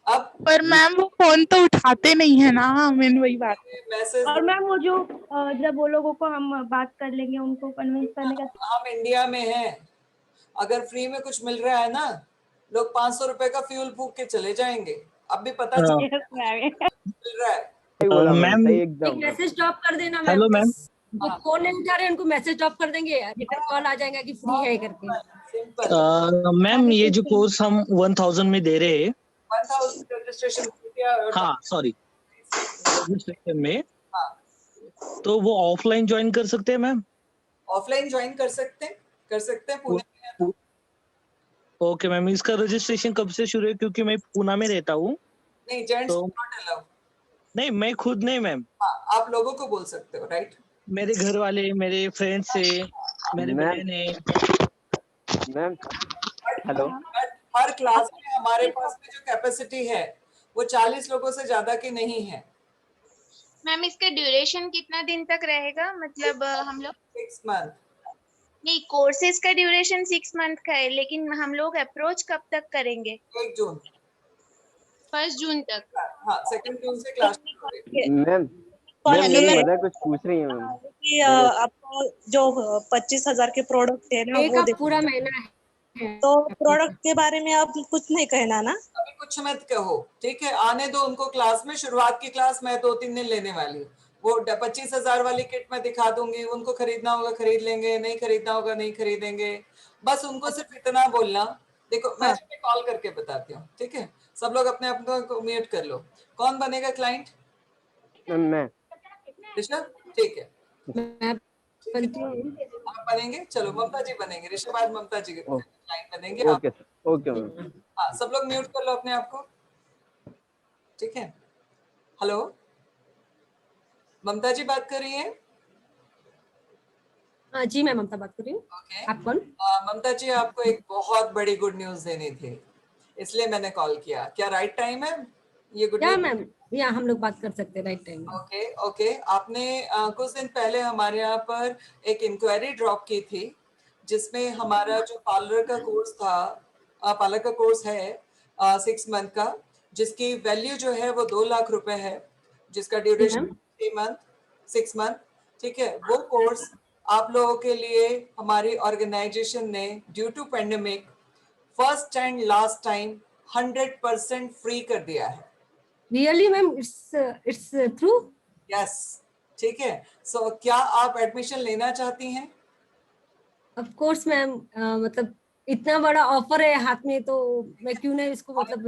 अब पर मैम वो फोन तो उठाते नहीं है ना, मैंने वही बात। मैसेज और मैम वो जो जब वो लोगों को हम बात कर लेंगे उनको कन्विंस करने का। हम इंडिया में हैं, अगर फ्री में कुछ मिल रहा है ना, लोग 500 रुपए का फ्यूल फूक के चले जाएंगे। अब भी पता चल मिल रहा है। मैम एक मैसेज ड्रॉप कर देना मैम। हेलो मैम, जो फोन नहीं उठा रहे उनको मैसेज ड्रॉप कर देंगे, रिटर्न कॉल आ जाएगा कि फ्री है करके। मैम ये जो कोर्स हम 1000 में दे रहे हैं, 1000 रजिस्ट्रेशन, हाँ सॉरी रजिस्ट्रेशन में, तो वो ऑफलाइन ज्वाइन कर सकते हैं मैम? ऑफलाइन ज्वाइन कर सकते हैं पुणे में। ओके मैम, इसका रजिस्ट्रेशन कब से शुरू है? क्योंकि मैं पुणे में रहता हूँ। नहीं, जेंट्स तो नॉट अलाउड। नहीं, मैं खुद नहीं मैम। हाँ, आप लोगों को बोल सकते हो, राइट? मेरे घर वाले, मेरे फ्रेंड्स से, मेरे बहन है मैम। हेलो, हर क्लास में हमारे पास में जो कैपेसिटी है वो 40 लोगों से ज्यादा की नहीं है। मैम इसका ड्यूरेशन कितना दिन तक रहेगा? मतलब हम लोग 6 मंथ। नहीं, कोर्सेज का ड्यूरेशन 6 मंथ का है, लेकिन हम लोग अप्रोच कब तक करेंगे? 1 जून, 1 जून तक। हाँ 2 जून से क्लास। मैम कुछ पूछ रही है मैम कि आपका जो 25,000 के प्रोडक्ट है ना, वो पूरा महीना है, तो प्रोडक्ट के बारे में आप कुछ नहीं कहना ना? अभी कुछ मत कहो, ठीक है, आने दो उनको क्लास में। शुरुआत की क्लास मैं 2-3 दिन लेने वाली हूँ। वो 25,000 वाली किट मैं दिखा दूंगी, उनको खरीदना होगा खरीद लेंगे, नहीं खरीदना होगा नहीं खरीदेंगे। बस उनको सिर्फ इतना बोलना। देखो मैं कॉल करके बताती हूँ, ठीक है? सब लोग अपने अपने को म्यूट कर लो। कौन बनेगा क्लाइंट? मैं। ऋषभ, ठीक है, आप बनेंगे? चलो ममता जी बनेंगे। ऋषभ आज ममता जी के क्लाइंट बनेंगे। Okay sir, okay ma'am. हाँ, सब लोग म्यूट कर लो अपने आप को, ठीक है? हेलो, ममता जी बात कर रही है? हाँ जी, मैं ममता बात कर रही हूँ। आप कौन? ममता जी, आपको एक बहुत बड़ी गुड न्यूज देनी थी, इसलिए मैंने कॉल किया। क्या राइट टाइम है ये गुड न्यूज? मैम, या हम लोग बात कर सकते हैं राइट टाइम में। ओके। आपने कुछ दिन पहले हमारे यहाँ पर एक इंक्वायरी ड्रॉप की थी, जिसमें हमारा जो पार्लर का कोर्स था, पार्लर का कोर्स है 6 मंथ का, जिसकी वैल्यू जो है वो 2 लाख रुपए है, जिसका ड्यूरेशन 6 मंथ, ठीक है? वो कोर्स आप लोगों के लिए हमारी ऑर्गेनाइजेशन ने due to pandemic first and last time 100% free कर दिया है। Really ma'am, it's true? Yes, ठीक है। सो क्या आप एडमिशन लेना चाहती हैं? ऑफ कोर्स मैम, मतलब इतना बड़ा ऑफर है हाथ में, तो मैं क्यों नहीं इसको मतलब।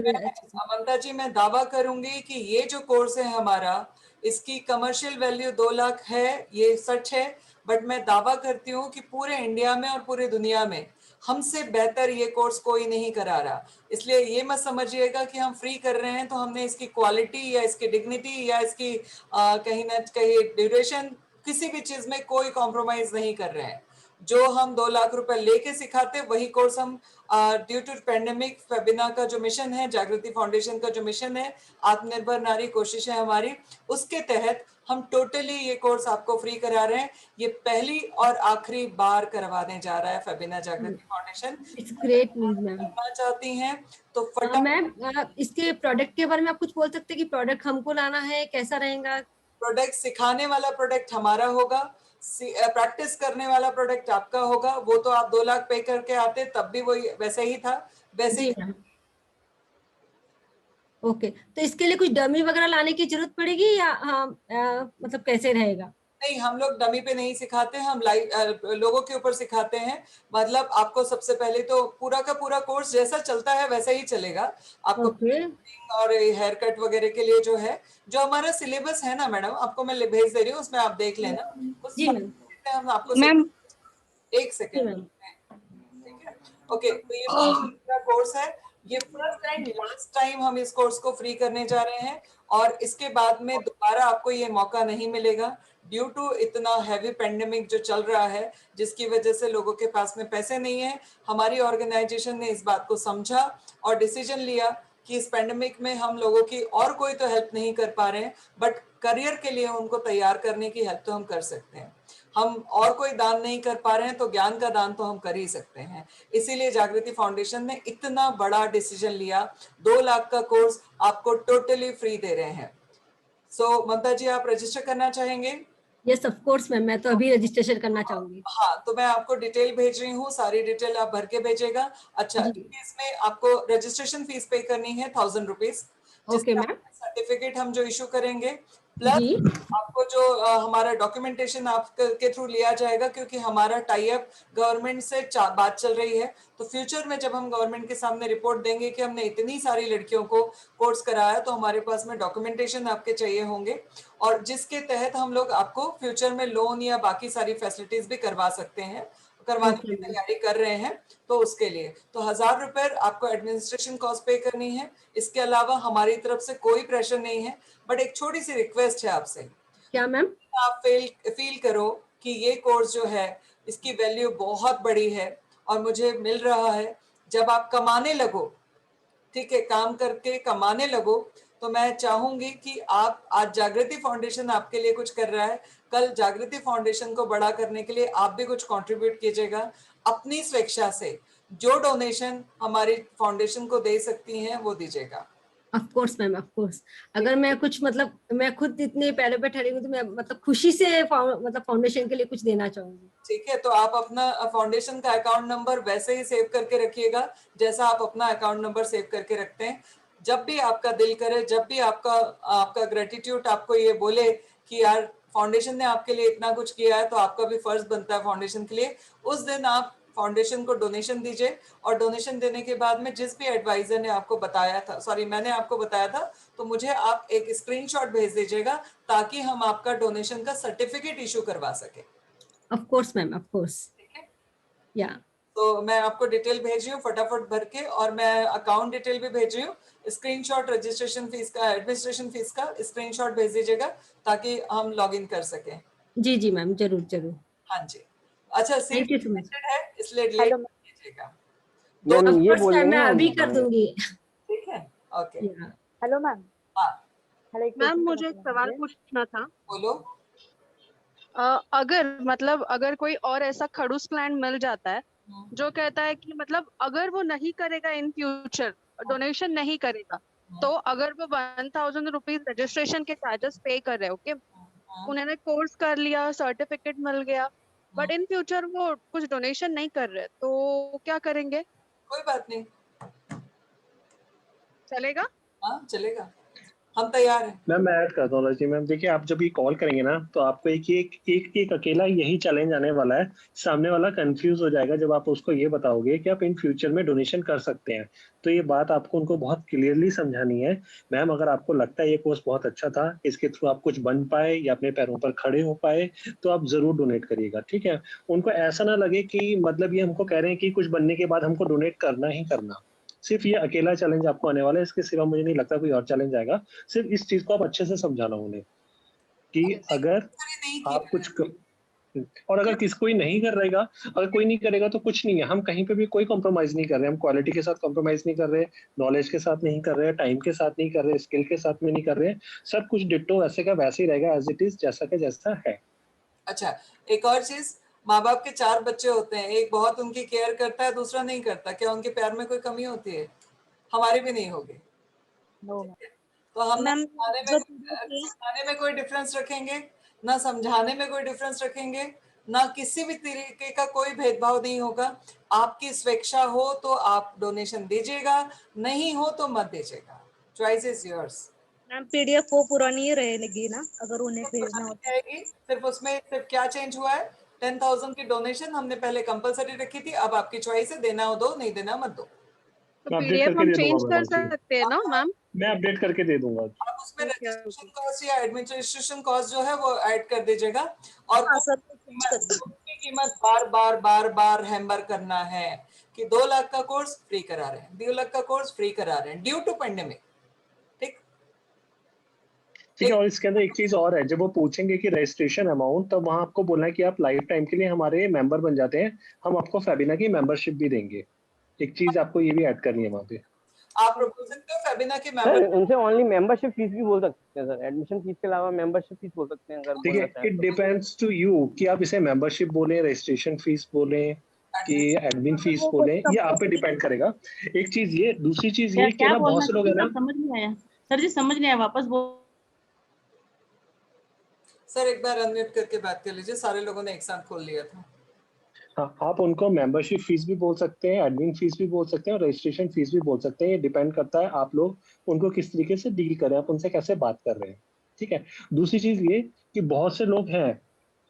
ममता जी, मैं दावा करूंगी कि ये जो कोर्स है हमारा, इसकी कमर्शियल वैल्यू 2 लाख है, ये सच है। बट मैं दावा करती हूँ कि पूरे इंडिया में और पूरी दुनिया में हमसे बेहतर ये कोर्स कोई नहीं करा रहा। इसलिए ये मत समझिएगा कि हम फ्री कर रहे हैं तो हमने इसकी क्वालिटी या इसकी डिग्निटी या इसकी कहीं ना कहीं ड्यूरेशन, किसी भी चीज में कोई कॉम्प्रोमाइज नहीं कर रहे हैं। जो हम 2 लाख रुपए लेके सिखाते वही कोर्स हम ड्यू टू पेंडेमिक फेबिना का जो मिशन है, जागृति फाउंडेशन का जो मिशन है, आत्मनिर्भर नारी कोशिश है हमारी, उसके तहत हम टोटली ये कोर्स आपको फ्री करा रहे हैं। ये पहली और आखिरी बार करवाने जा रहा है फेबिना जागृति foundation. It's great news ma'am. करना चाहती हैं तो फटाफट। मैम, इसके प्रोडक्ट के बारे में आप कुछ बोल सकते हैं कि प्रोडक्ट हमको लाना है, कैसा रहेगा? प्रोडक्ट सिखाने वाला प्रोडक्ट हमारा होगा, प्रैक्टिस करने वाला प्रोडक्ट आपका होगा। वो तो आप 2 लाख पे करके आते तब भी वही वैसे ही था, वैसे ही। ओके, तो इसके लिए कुछ डमी वगैरह लाने की जरूरत पड़ेगी या मतलब कैसे रहेगा? नहीं, हम लोग डमी पे नहीं सिखाते, हम लाइव लोगों के ऊपर सिखाते हैं। मतलब आपको सबसे पहले तो पूरा का पूरा कोर्स जैसा चलता है वैसा ही चलेगा। आपको और हेयर कट वगैरह के लिए जो है, जो हमारा सिलेबस है ना मैडम, आपको मैं भेज दे रही हूँ, उसमें आप देख लेना। जी मैम। हम आपको मैम, एक सेकेंड, ठीक है? ओके, तो ये पूरा कोर्स है, ये फर्स्ट एंड लास्ट टाइम हम इस कोर्स को फ्री करने जा रहे हैं, और इसके बाद में दोबारा आपको ये मौका नहीं मिलेगा ड्यू टू इतना हैवी पेंडेमिक जो चल रहा है, जिसकी वजह से लोगों के पास में पैसे नहीं है। हमारी ऑर्गेनाइजेशन ने इस बात को समझा और डिसीजन लिया कि इस पेंडेमिक में हम लोगों की और कोई तो हेल्प नहीं कर पा रहे हैं, बट करियर के लिए उनको तैयार करने की हेल्प तो हम कर सकते हैं। हम और कोई दान नहीं कर पा रहे हैं तो ज्ञान का दान तो हम कर ही सकते हैं। इसीलिए जागृति फाउंडेशन ने इतना बड़ा डिसीजन लिया, 2 लाख का कोर्स आपको टोटली फ्री दे रहे हैं। सो ममता जी, आप रजिस्टर करना चाहेंगे? यस ऑफ कोर्स मैम, मैं तो अभी रजिस्ट्रेशन करना चाहूंगी। हाँ, तो मैं आपको डिटेल भेज रही हूँ, सारी डिटेल आप भर के भेजेगा। अच्छा, इसमें आपको रजिस्ट्रेशन फीस पे करनी है 1000 रुपीज। Okay ma'am. सर्टिफिकेट हम जो इशू करेंगे, प्लस आपको जो हमारा डॉक्यूमेंटेशन आपके थ्रू लिया जाएगा, क्योंकि हमारा टाई अप गवर्नमेंट से बात चल रही है। तो फ्यूचर में जब हम गवर्नमेंट के सामने रिपोर्ट देंगे कि हमने इतनी सारी लड़कियों को कोर्स कराया, तो हमारे पास में डॉक्यूमेंटेशन आपके चाहिए होंगे, और जिसके तहत हम लोग आपको फ्यूचर में लोन या बाकी सारी फैसिलिटीज भी करवा सकते हैं, करवाने की तैयारी कर रहे हैं। तो उसके लिए तो 1000 रुपए आपको एडमिनिस्ट्रेशन कॉस्ट पे करनी है। इसके अलावा हमारी तरफ से कोई प्रेशर नहीं है, बट एक छोटी सी रिक्वेस्ट है आपसे। क्या मैम? आप फील करो कि ये कोर्स जो है इसकी वैल्यू बहुत बड़ी है और मुझे मिल रहा है, जब आप कमाने लगो, ठीक है, काम करके कमाने लगो, तो मैं चाहूंगी कि आप, आज जागृति फाउंडेशन आपके लिए कुछ कर रहा है, कल जागृति फाउंडेशन को बड़ा करने के लिए आप भी कुछ कंट्रीब्यूट कीजिएगा अपनी स्वेच्छा से। जो डोनेशन हमारी फाउंडेशन को दे सकती हैं वो दीजिएगा। Of course ma'am, of course. अगर मैं कुछ मतलब मैं खुद इतने पैरों पे ठहरी हूँ तो मैं मतलब खुशी से मतलब फाउंडेशन के लिए कुछ देना चाहूंगी। ठीक है, तो आप अपना फाउंडेशन का अकाउंट नंबर वैसे ही सेव करके रखिएगा जैसा आप अपना अकाउंट नंबर सेव करके रखते हैं। जब भी आपका दिल करे, जब भी आपका ग्रेटिट्यूड आपको ये बोले कि यार फाउंडेशन ने आपके लिए इतना कुछ किया है, तो आपका भी फर्ज बनता है फाउंडेशन के लिए, उस दिन आप फाउंडेशन को डोनेशन दीजिए। और डोनेशन देने के बाद में जिस भी एडवाइजर ने आपको बताया था, मैंने आपको बताया था, तो मुझे आप एक स्क्रीनशॉट भेज दीजिएगा ताकि हम आपका डोनेशन का सर्टिफिकेट इशू करवा सके। Of course ma'am, of course. या तो मैं आपको डिटेल भेज रही हूँ फटाफट भर के, और मैं अकाउंट डिटेल भी भेज रही हूँ। स्क्रीनशॉट रजिस्ट्रेशन फीस का, एडमिनिस्ट्रेशन फीस का स्क्रीनशॉट भेज दीजिएगा ताकि हम लॉगिन कर सकें। जी जी मैम, जरूर जरूर। हाँ जी। अच्छा, सीट लिमिटेड है इसलिए मैम ये बोल रहे हैं, मैं अभी कर दूंगी। ठीक है, ओके। Hello ma'am. हाँ मैम, मुझे एक सवाल पूछना था। बोलो। अगर कोई और ऐसा खड़ूस क्लाइंट मिल जाता है जो कहता है कि मतलब अगर वो नहीं करेगा इन फ्यूचर, डोनेशन नहीं करेगा, तो अगर वो 1000 रुपीज रजिस्ट्रेशन के चार्जेस पे कर रहे, ओके, उन्होंने कोर्स कर लिया, सर्टिफिकेट मिल गया, बट इन फ्यूचर वो कुछ डोनेशन नहीं कर रहे, तो क्या करेंगे? कोई बात नहीं, चलेगा? हाँ चलेगा, हम तैयार हैं। मैम मैं ऐड करता हूँ जी। मैम देखिए, आप जब ये कॉल करेंगे ना, तो आपको एक अकेला यही चैलेंज आने वाला है। सामने वाला कंफ्यूज हो जाएगा जब आप उसको ये बताओगे कि आप इन फ्यूचर में डोनेशन कर सकते हैं। तो ये बात आपको उनको बहुत क्लियरली समझानी है। मैम, अगर आपको लगता है ये कोर्स बहुत अच्छा था, इसके थ्रू आप कुछ बन पाए या अपने पैरों पर खड़े हो पाए, तो आप जरूर डोनेट करिएगा, ठीक है। उनको ऐसा ना लगे कि मतलब ये हमको कह रहे हैं कि कुछ बनने के बाद हमको डोनेट करना ही करना। सिर्फ ये अकेला चैलेंज आपको आने वाला है, इसके सिवा मुझे नहीं लगता कोई और चैलेंज आएगा। सिर्फ इस चीज को आप अच्छे से समझाना उन्हें कि अगर आप कुछ और अगर कोई नहीं कर रहेगा, अगर कोई नहीं करेगा तो कुछ नहीं है। हम कहीं पे भी कोई कॉम्प्रोमाइज नहीं कर रहे, हम क्वालिटी के साथ कॉम्प्रोमाइज नहीं कर रहे, नॉलेज के साथ नहीं कर रहे, टाइम के साथ नहीं कर रहे, स्किल के साथ में नहीं कर रहे। सब कुछ डिट्टो वैसे का वैसे ही रहेगा, एज इट इज, जैसा का जैसा है। अच्छा, एक और चीज, माँ बाप के 4 बच्चे होते हैं, एक बहुत उनकी केयर करता है, दूसरा नहीं करता। क्या उनके प्यार में कोई कमी होती है? हमारी भी नहीं होगी। तो हम ना सिखाने में कोई डिफरेंस रखेंगे, ना समझाने में कोई डिफरेंस रखेंगे, ना किसी भी तरीके का कोई भेदभाव नहीं होगा। आपकी स्वेच्छा हो तो आप डोनेशन दीजिएगा, नहीं हो तो मत दीजिएगा। Choice is yours. Ma'am, PDF वो पुरानी ही रहेगी ना अगर उन्हें भेजना हो? सिर्फ उसमें सिर्फ क्या चेंज हुआ है, 10,000 की डोनेशन हमने पहले कंपलसरी रखी थी, अब आपकी चॉइस है, देना हो दो, नहीं देना मत दो। तो पीडीएफ हम चेंज कर सकते हैं ना मैम? मैं अपडेट करके दे दूंगा। आप उसमें रजिस्ट्रेशन कॉस्ट या एडमिनिस्ट्रेशन कॉस्ट जो है वो ऐड कर दीजिएगा। और की कीमत बार हैम्बर करना है कि 2 लाख का कोर्स फ्री करा रहे हैं, 2 लाख का कोर्स फ्री करा रहे हैं ड्यू टू पेंडेमिक। ठीक है। और इसके अंदर एक चीज और है, जब वो पूछेंगे कि रजिस्ट्रेशन अमाउंट, तब वहां आपको बोलना है कि आप लाइफ टाइम के लिए हमारे मेंबर बन जाते हैं, हम आपको फेबिना की मेंबरशिप भी देंगे। एक चीज आपको ये भी ऐड करनी है वहां पे। आप बोल सकते हो फेबिना की सर मेंबर उनसे ओनली मेंबरशिप फीस भी बोल सकते हैं सर, एडमिशन फीस के अलावा मेंबरशिप फीस बोल सकते हैं अगर बोलना देखिए, चाहें इट तो। डिपेंड्स टू यू कि आप इसे मेंबरशिप बोलें, रजिस्ट्रेशन फीस बोलें कि एडमिन फीस बोलें, ये आप पे डिपेंड करेगा। एक चीज ये, दूसरी चीज ये कि ना बहुत से लोग है ना, समझ नहीं आया सर जी, समझ नहीं आया, वापस बोल। सर एक बार अनम्यूट करके बात कर लीजिए, सारे लोगों ने एक साथ खोल लिया था। हाँ, आप उनको मेंबरशिप फीस भी बोल सकते हैं, एडमिन फीस भी बोल सकते हैं और रजिस्ट्रेशन फीस भी बोल सकते हैं। ये डिपेंड करता है आप लोग उनको किस तरीके से डील करें, आप उनसे कैसे बात कर रहे हैं, ठीक है। दूसरी चीज ये कि बहुत से लोग हैं,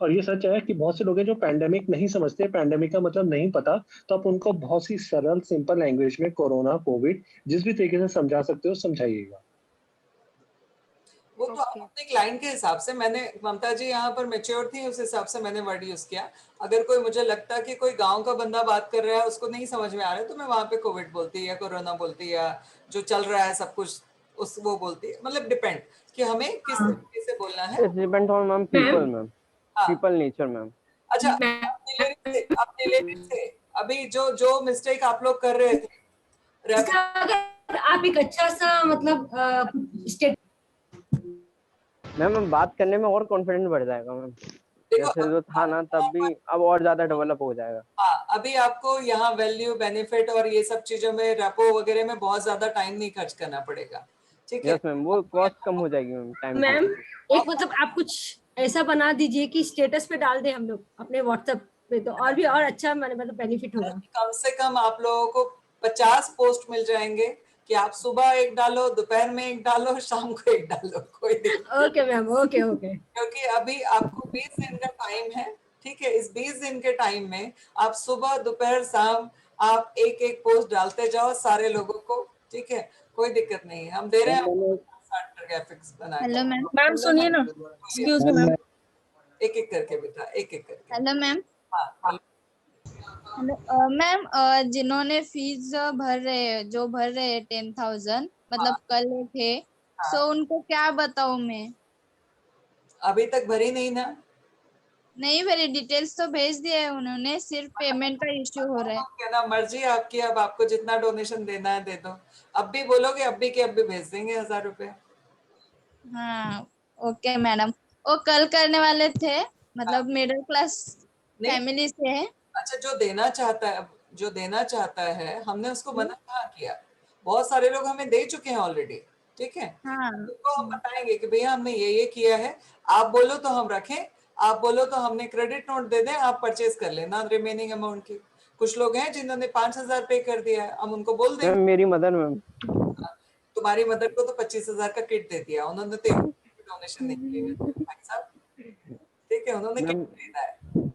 और ये सच है कि बहुत से लोग हैं जो पैंडेमिक नहीं समझते, पैंडेमिक का मतलब नहीं पता, तो आप उनको बहुत सी सरल सिंपल लैंग्वेज में कोरोना, कोविड जिस भी तरीके से समझा सकते हो समझाइएगा। वो तो आप अपने क्लाइंट के हिसाब से, मैंने ममता जी यहाँ पर मैच्योर थी, उस हिसाब से मैंने वर्ड यूज किया। अगर कोई मुझे लगता है कि कोई गांव का बंदा बात कर रहा है, उसको नहीं समझ में आ रहा है, तो मैं वहां पे कोविड बोलती या कोरोना बोलती या जो चल रहा है सब कुछ उस वो बोलती है। मतलब डिपेंड कि हमें किस तरीके से बोलना है। It depends on ma'am people, ma'am people nature ma'am. अच्छा, आप से अभी जो मिस्टेक आप लोग कर रहे थे, अगर आप एक अच्छा सा मतलब स्टेट मैम बात करने में और कॉन्फिडेंस बढ़ जाएगा मैम, जैसे जो था ना तब भी अब और ज्यादा डेवलप हो जाएगा। हाँ, अभी आपको यहाँ वैल्यू, बेनिफिट और ये सब चीजों में, रेपो वगैरह में बहुत ज्यादा टाइम नहीं खर्च करना पड़ेगा, ठीक है। यस मैम, वो कॉस्ट कम हो जाएगी मैम टाइम। मैम एक मतलब आप कुछ ऐसा बना दीजिए कि स्टेटस पे डाल दें हम लोग अपने व्हाट्सएप पे, तो और भी और अच्छा मतलब बेनिफिट होगा। कम से कम आप लोगों को 50 पोस्ट मिल जाएंगे कि आप सुबह एक डालो, दोपहर में एक डालो, शाम को एक डालो, कोई दिक्कत। Okay ma'am, okay okay. क्योंकि अभी आपको 20 दिन का टाइम है, ठीक है। इस 20 दिन के टाइम में आप सुबह, दोपहर, शाम आप एक एक पोस्ट डालते जाओ सारे लोगों को, ठीक है। कोई दिक्कत नहीं है, हम दे रहे हैं ग्राफिक्स बना के। Hello ma'am. मैम सुनिए ना, एक्सक्यूज मी मैम, एक एक करके बेटा, एक एक करके। Hello ma'am. हाँ मैम, जिन्होंने फीस भर रहे हैं 10,000 मतलब कल थे, सो उनको क्या बताऊं मैं? अभी तक भरी नहीं ना? नहीं भरी, डिटेल्स तो भेज दिया है उन्होंने, सिर्फ पेमेंट का इश्यू हो रहा है। क्या ना, मर्जी आपकी, अब आपको जितना डोनेशन देना है दे दो। अब भी बोलोगे अब भी के अब भी भेज देंगे 1000 रुपए। हाँ ओके मैडम। वो कल करने वाले थे, मतलब मिडिल क्लास फैमिली से है। अच्छा, जो देना चाहता है हमने उसको मना कहाँ किया। बहुत सारे लोग हमें दे चुके हैं ऑलरेडी, ठीक है। तो हम बताएंगे कि भैया हमने ये किया है, आप बोलो तो हम रखें, आप बोलो तो हमने क्रेडिट नोट दे दें, आप परचेज कर लेना रिमेनिंग अमाउंट की। कुछ लोग हैं जिन्होंने 5000 पे कर दिया है, हम उनको बोल देंगे। मेरी मदर मैम, तुम्हारी मदर को तो 25,000 का किट दे दिया उन्होंने, तो डोनेशन नहीं किया भाई साहब, ठीक है। उन्होंने किट देना है।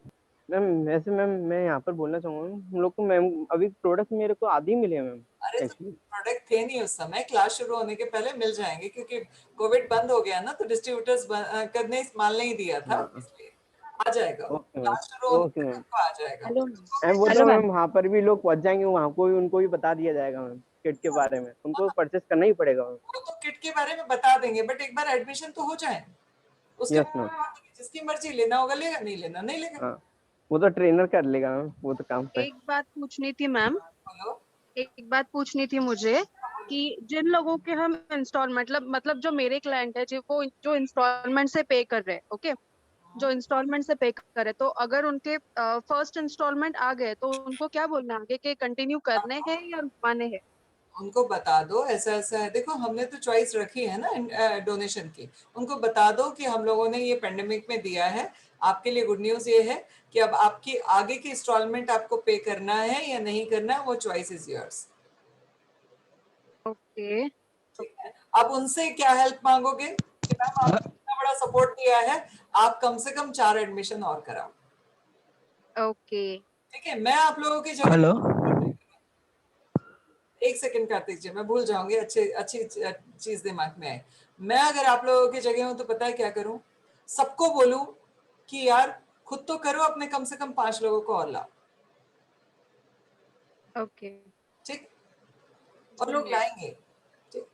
मैम वैसे मैम मैं यहाँ पर बोलना चाहूंगा, हम लोग को मैम अभी प्रोडक्ट मेरे को आधी मिले मैम। अरे तो प्रोडक्ट थे नहीं उस समय, क्लास शुरू होने के पहले मिल जाएंगे, क्योंकि कोविड बंद हो गया ना, तो डिस्ट्रीब्यूटर्स करने माल नहीं दिया था, इसलिए आ जाएगा। क्लास शुरू होने के आ जाएगा। वो तो मैम वहाँ पर भी लोग पहुँच जाएंगे, वहाँ को भी उनको भी बता दिया जाएगा मैम किट के बारे में, उनको परचेस करना ही पड़ेगा मैम। वो तो किट के बारे में बता देंगे, बट एक बार एडमिशन तो हो जाए, उसके बाद जिसकी मर्जी, लेना होगा लेगा, नहीं लेना नहीं लेगा। वो तो ट्रेनर कर लेगा मैम, वो तो काम पे। एक बात पूछनी थी मैम, एक बात पूछनी थी मुझे कि जिन लोगों के हम इंस्टॉलमेंट मतलब जो मेरे क्लाइंट है वो जो इंस्टॉलमेंट से पे कर रहे हैं, ओके, जो इंस्टॉलमेंट से पे करे, तो अगर उनके फर्स्ट इंस्टॉलमेंट आ गए तो उनको क्या बोलना है आगे, के कंटिन्यू करने हैं या रुकवाने हैं? उनको बता दो ऐसा ऐसा है, देखो हमने तो चॉइस रखी है ना डोनेशन की, उनको बता दो कि हम लोगों ने ये पेंडेमिक में दिया है, आपके लिए गुड न्यूज ये है कि अब आपकी आगे की इंस्टॉलमेंट आपको पे करना है या नहीं करना है, वो चॉइस इज योर्स। ओके, अब उनसे क्या हेल्प मांगोगे कि मैम आपने इतना बड़ा सपोर्ट दिया है, आप कम से कम 4 एडमिशन और कराओ। ओके, ठीक है। मैं आप लोगों की जगह, हेलो, एक सेकंड कार्तिक जी, मैं भूल जाऊंगी, अच्छी चीज दिमाग में आए। मैं अगर आप लोगों की जगह हूं तो पता है क्या करूं, सबको बोलूं कि यार खुद तो करो, अपने कम से कम 5 लोगों को और लाओ। ओके, ठीक, और लोग लाएंगे। ठीक,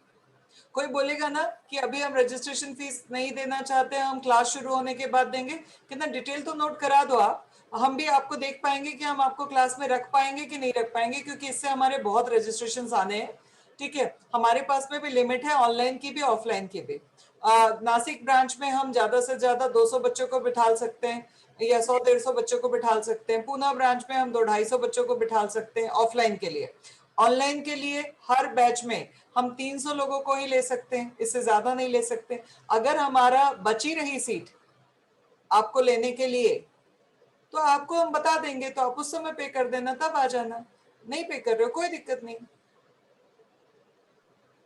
कोई बोलेगा ना कि अभी हम रजिस्ट्रेशन फीस नहीं देना चाहते हैं, हम क्लास शुरू होने के बाद देंगे, कितना डिटेल तो नोट करा दो आप, हम भी आपको देख पाएंगे कि हम आपको क्लास में रख पाएंगे कि नहीं रख पाएंगे, क्योंकि इससे हमारे बहुत रजिस्ट्रेशन आने हैं, ठीक है, हमारे पास में भी लिमिट है, ऑनलाइन की भी ऑफलाइन की भी। नासिक ब्रांच में हम ज्यादा से ज्यादा 200 बच्चों को बिठा सकते हैं या 100-150 बच्चों को बिठा सकते हैं। पूना ब्रांच में हम 200-250 बच्चों को बिठा सकते हैं ऑफलाइन के लिए। ऑनलाइन के लिए हर बैच में हम 300 लोगों को ही ले सकते हैं, इससे ज्यादा नहीं ले सकते। अगर हमारा बची रही सीट आपको लेने के लिए तो आपको हम बता देंगे, तो आप उस समय पे कर देना, तब आ जाना। नहीं पे कर रहे हो कोई दिक्कत नहीं।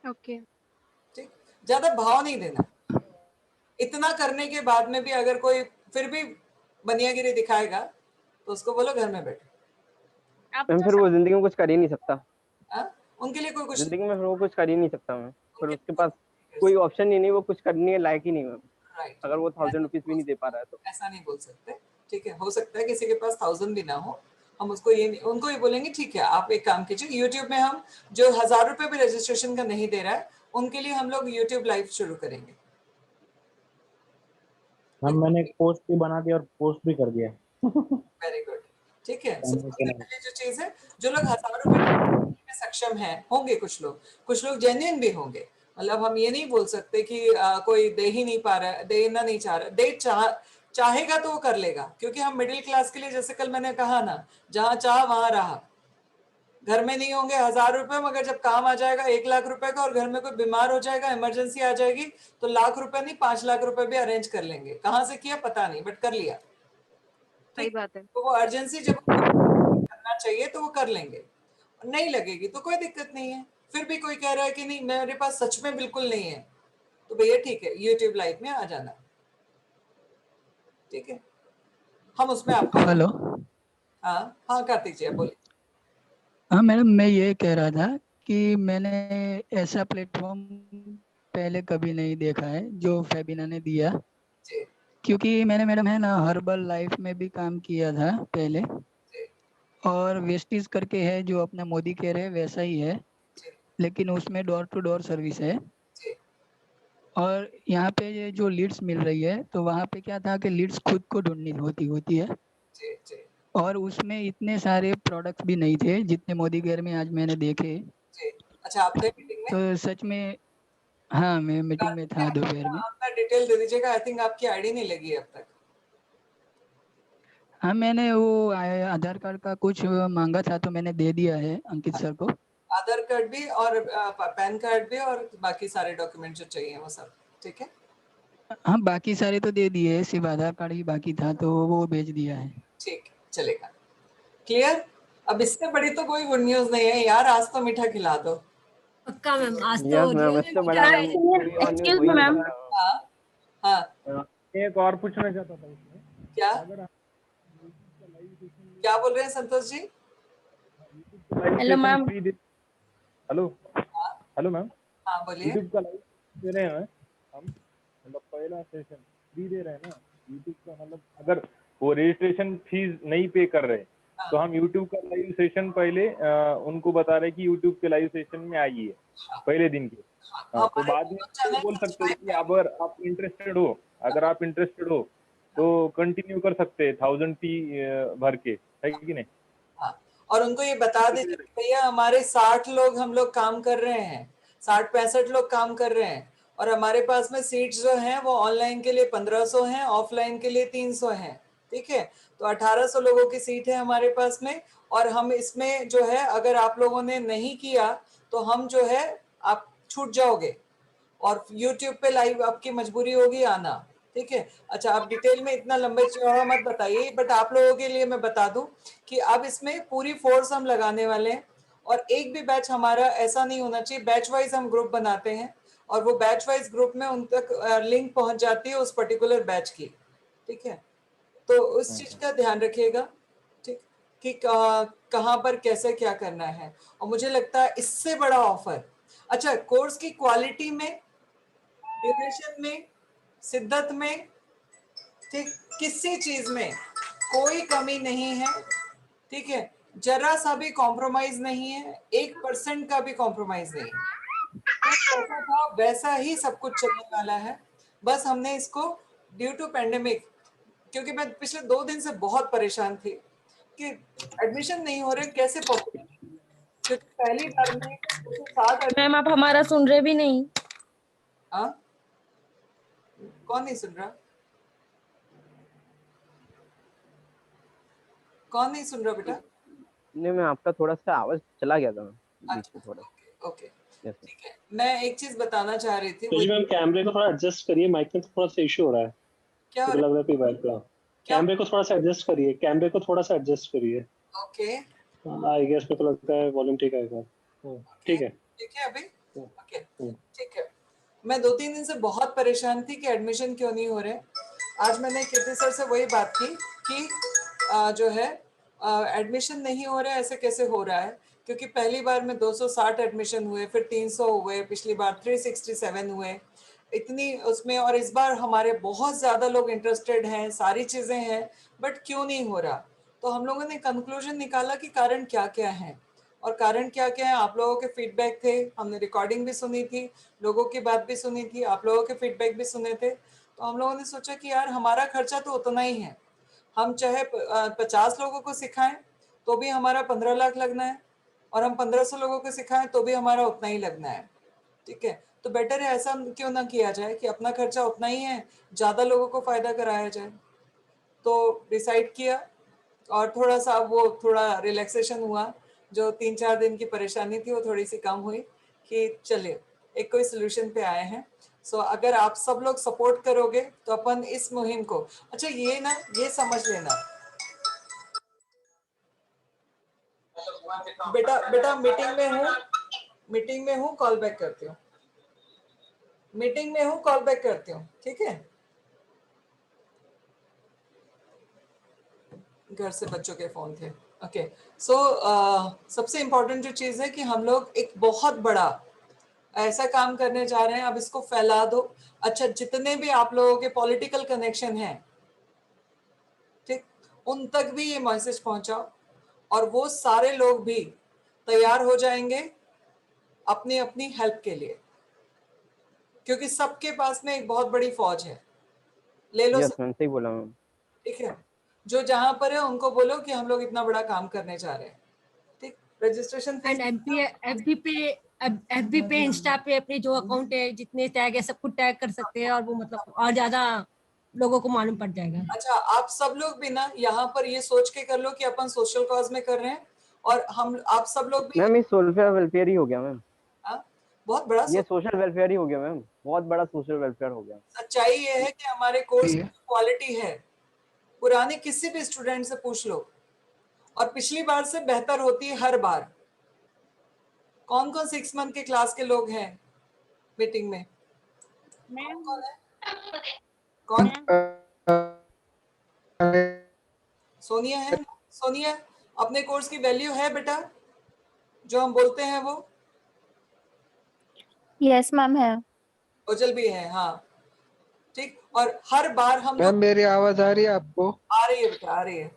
ओके ठीक, ज्यादा भाव नहीं देना। इतना करने के बाद में भी अगर कोई फिर भी बनियागिरी दिखाएगा तो उसको बोलो घर में बैठो। मैम फिर वो जिंदगी में कुछ कर ही नहीं सकता। उनके लिए कोई कुछ जिंदगी में फिर वो कुछ कर ही नहीं सकता मैम, फिर उसके पास कोई ऑप्शन ही नहीं, वो कुछ करने के लायक ही नहीं मैम। अगर वो 1000 रुपीज भी नहीं दे पा रहा है तो ऐसा नहीं बोल सकते। ठीक है, हो सकता है किसी के पास 1000 भी ना हो, हम उसको ये नहीं, उनको ये बोलेंगे ठीक है आप एक काम कीजिए, यूट्यूब में हम जो 1000 रुपए भी रजिस्ट्रेशन का नहीं दे रहा है उनके लिए हम लोग यूट्यूब लाइव शुरू करेंगे। हम मैंने एक पोस्ट भी बना दिया और पोस्ट भी कर दिया। वेरी गुड, ठीक है। सबसे पहले जो चीज है, जो लोग 1000 रुपए में सक्षम हैं होंगे, कुछ लोग जेन्युइन भी होंगे। मतलब हम ये नहीं बोल सकते कि कोई दे ही नहीं पा रहा है, देना नहीं चाह रहा, चाहेगा तो वो कर लेगा, क्योंकि हम मिडिल क्लास के लिए, जैसे कल मैंने कहा ना, जहां चाह वहां रहा। घर में नहीं होंगे 1000 रुपए, मगर जब काम आ जाएगा 1 लाख रुपए का और घर में कोई बीमार हो जाएगा, इमरजेंसी आ जाएगी, तो लाख रुपए नहीं 5 लाख रुपए भी अरेंज कर लेंगे। कहाँ से किया पता नहीं, बट कर लिया। सही बात है। तो वो अर्जेंसी जब करना चाहिए तो वो कर लेंगे, नहीं लगेगी तो कोई दिक्कत नहीं है। फिर भी कोई कह रहा है कि नहीं मेरे पास सच में बिल्कुल नहीं है, तो भैया ठीक है, यूट्यूब लाइव में आ जाना। ठीक है, हम उसमें आपको। हेलो, हाँ कार्तिक जी बोलिए। हाँ मैडम, मैं ये कह रहा था कि मैंने ऐसा प्लेटफॉर्म पहले कभी नहीं देखा है जो फेबिना ने दिया, क्योंकि मैंने मैडम है ना हर्बल लाइफ में भी काम किया था पहले, और वेस्टीज करके है जो अपना मोदी कह रहे हैं वैसा ही है, लेकिन उसमें डोर टू डोर सर्विस है। और यहाँ पे ये जो लीड्स मिल रही है, तो वहाँ पे क्या था कि लीड्स खुद को ढूंढनी होती है, और उसमें इतने सारे प्रोडक्ट्स भी नहीं थे जितने मोदी केयर में आज मैंने देखे। अच्छा, आप थे मीटिंग में? तो सच में हाँ, मैं मीटिंग में था दोपहर में। अपना डिटेल दे दीजिएगा। आई थिंक आपकी आईडी नहीं लगी है अब तक। हाँ, मैंने वो आधार कार्ड का कुछ मांगा था तो मैंने दे दिया है अंकित सर को। आधार कार्ड भी और पैन कार्ड भी और बाकी सारे डॉक्यूमेंट जो चाहिए वो सब। ठीक है, हाँ बाकी सारे तो दे दिए, सिर्फ आधार कार्ड ही बाकी था तो वो भेज दिया है। ठीक, चलेगा। क्लियर? अब इससे बड़ी तो कोई गुड न्यूज नहीं है यार, आज तो मीठा खिला दो। पक्का मैम, आज तो यस मैम, इससे बड़ा एक्सक्यूज मी मैम। हाँ एक और पूछना चाहता था इसमें। क्या क्या बोल रहे हैं Santosh ji? Hello ma'am. Hello ma'am. हाँ बोलिए। यूट्यूब का लाइव दे रहे हैं हम, मतलब पहला सेशन फ्री दे रहे हैं ना यूट्यूब का, मतलब अगर वो रजिस्ट्रेशन फीस नहीं पे कर रहे तो हम यूट्यूब का लाइव सेशन पहले उनको बता रहे कि यूट्यूब के लाइव सेशन में आइए पहले दिन के। तो बाद में बोल सकते हैं कि अगर आप इंटरेस्टेड हो, तो कंटिन्यू कर सकते हैं 1000 फी भर के, है कि नहीं? और उनको ये बता दीजिए भैया हमारे 60 लोग हम लोग काम कर रहे हैं, 60-65 लोग काम कर रहे हैं, और हमारे पास में सीट्स जो हैं वो ऑनलाइन के लिए 1500 हैं, ऑफलाइन के लिए 300 हैं। ठीक है, तो 1800 लोगों की सीट है हमारे पास में, और हम इसमें जो है अगर आप लोगों ने नहीं किया तो हम जो है आप छूट जाओगे, और यूट्यूब पे लाइव आपकी मजबूरी होगी आना। ठीक है, अच्छा आप डिटेल में इतना लंबे चौड़ा मत बताइए, बट आप लोगों के लिए मैं बता दूं कि अब इसमें पूरी फोर्स हम लगाने वाले हैं, और एक भी बैच हमारा ऐसा नहीं होना चाहिए, बैच वाइज हम ग्रुप बनाते हैं और वो बैच वाइज ग्रुप में उन तक लिंक पहुंच जाती है उस पर्टिकुलर बैच की। ठीक है, तो उस चीज का ध्यान रखिएगा, ठीक, कि कहाँ पर कैसे क्या करना है। और मुझे लगता है इससे बड़ा ऑफर, अच्छा कोर्स की क्वालिटी में, ड्यूरेशन में, शिद्दत में, ठीक, किसी चीज में कोई कमी नहीं है। ठीक है, जरा सा भी कॉम्प्रोमाइज नहीं है, 1% का भी कॉम्प्रोमाइज नहीं है। जैसा था वैसा ही सब कुछ चलने वाला है। बस हमने इसको ड्यू टू पेंडेमिक, क्योंकि मैं पिछले 2 दिन से बहुत परेशान थी कि एडमिशन नहीं हो रहे कैसे पॉसिबल, क्योंकि पहली बार में मैम आप हमारा सुन रहे भी नहीं। हाँ, कौन नहीं सुन रहा? कौन नहीं सुन रहा बेटा? नहीं मैं आपका थोड़ा सा आवाज चला गया था बीच में थोड़ा। ओके ठीक है, मैं एक चीज बताना चाह रही थी। मैम कैमरे को थोड़ा एडजस्ट करिए, माइक में थोड़ा सा इशू हो रहा है। क्या मुझे लग रहा है कि बैक का कैमरे को थोड़ा सा एडजस्ट करिए, कैमरे को थोड़ा सा एडजस्ट करिए। ओके आई गेस मेरे को लगता है वॉल्यूम ठीक आएगा। ठीक है ठीक है अभी। ओके ठीक है। मैं 2-3 दिन से बहुत परेशान थी कि एडमिशन क्यों नहीं हो रहे। आज मैंने कीर्ति सर से वही बात की कि जो है एडमिशन नहीं हो रहा है, ऐसे कैसे हो रहा है, क्योंकि पहली बार में 260 एडमिशन हुए, फिर 300 हुए, पिछली बार 367 हुए इतनी उसमें, और इस बार हमारे बहुत ज्यादा लोग इंटरेस्टेड हैं, सारी चीजें हैं, बट क्यों नहीं हो रहा। तो हम लोगों ने कंक्लूजन निकाला कि कारण क्या क्या है, और कारण क्या क्या है आप लोगों के फीडबैक थे, हमने रिकॉर्डिंग भी सुनी थी, लोगों की बात भी सुनी थी, आप लोगों के फीडबैक भी सुने थे। तो हम लोगों ने सोचा कि यार हमारा खर्चा तो उतना ही है, हम चाहे 50 लोगों को सिखाएं तो भी हमारा 15 लाख लगना है, और हम 1500 लोगों को सिखाएं तो भी हमारा उतना ही लगना है। ठीक है, तो बेटर है ऐसा क्यों ना किया जाए कि अपना खर्चा उतना ही है, ज्यादा लोगों को फायदा कराया जाए। तो डिसाइड किया, और थोड़ा सा वो थोड़ा रिलैक्सेशन हुआ, जो 3-4 दिन की परेशानी थी वो थोड़ी सी कम हुई कि चलिए एक कोई सोल्यूशन पे आए हैं। सो अगर आप सब लोग सपोर्ट करोगे तो अपन इस मुहिम को, अच्छा ये ना ये समझ लेना बेटा मीटिंग में हूँ कॉल बैक करती हूँ, मीटिंग में हूँ कॉल बैक करती हूँ, ठीक है। घर से बच्चों के फोन थे। ओके सो सबसे इम्पोर्टेंट जो चीज है कि हम लोग एक बहुत बड़ा ऐसा काम करने जा रहे हैं, अब इसको फैला दो। अच्छा जितने भी आप लोगों के पॉलिटिकल कनेक्शन हैं, ठीक, उन तक भी ये मैसेज पहुंचाओ, और वो सारे लोग भी तैयार हो जाएंगे अपनी अपनी हेल्प के लिए, क्योंकि सबके पास में एक बहुत बड़ी फौज है। ले लो सही बोला मैम। ठीक है, जो जहां पर है उनको बोलो कि हम लोग इतना बड़ा काम करने जा रहे हैं। ठीक, रजिस्ट्रेशन एंड एफबी पे इंस्टा पे अपने जो अकाउंट है जितने टैग है सब कुछ टैग कर सकते हैं, और वो मतलब और ज्यादा लोगों को मालूम पड़ जाएगा। अच्छा आप सब लोग भी ना यहाँ पर ये सोच के कर लो कि अपन सोशल कॉज में कर रहे हैं, और हम आप सब लोग भी मैम ये सोशल वेलफेयर ही हो गया मैम। बहुत बड़ा ये सोशल वेलफेयर ही हो गया मैम, बहुत बड़ा सोशल वेलफेयर हो गया। सच्चाई ये है कि हमारे कोर्स की क्वालिटी है, पुराने किसी भी स्टूडेंट से पूछ लो, और पिछली बार से बेहतर होती है हर बार। कौन कौन 6 मंथ के क्लास के लोग हैं मीटिंग में? कौन है? कौन? सोनिया है? सोनिया, अपने कोर्स की वैल्यू है बेटा जो हम बोलते हैं वो? यस मैम है। ओजल भी है, हाँ ठीक। और हर बार हम मैम मेरी आवाज आ रही है आपको? आ रही है बेटा, आ रही है।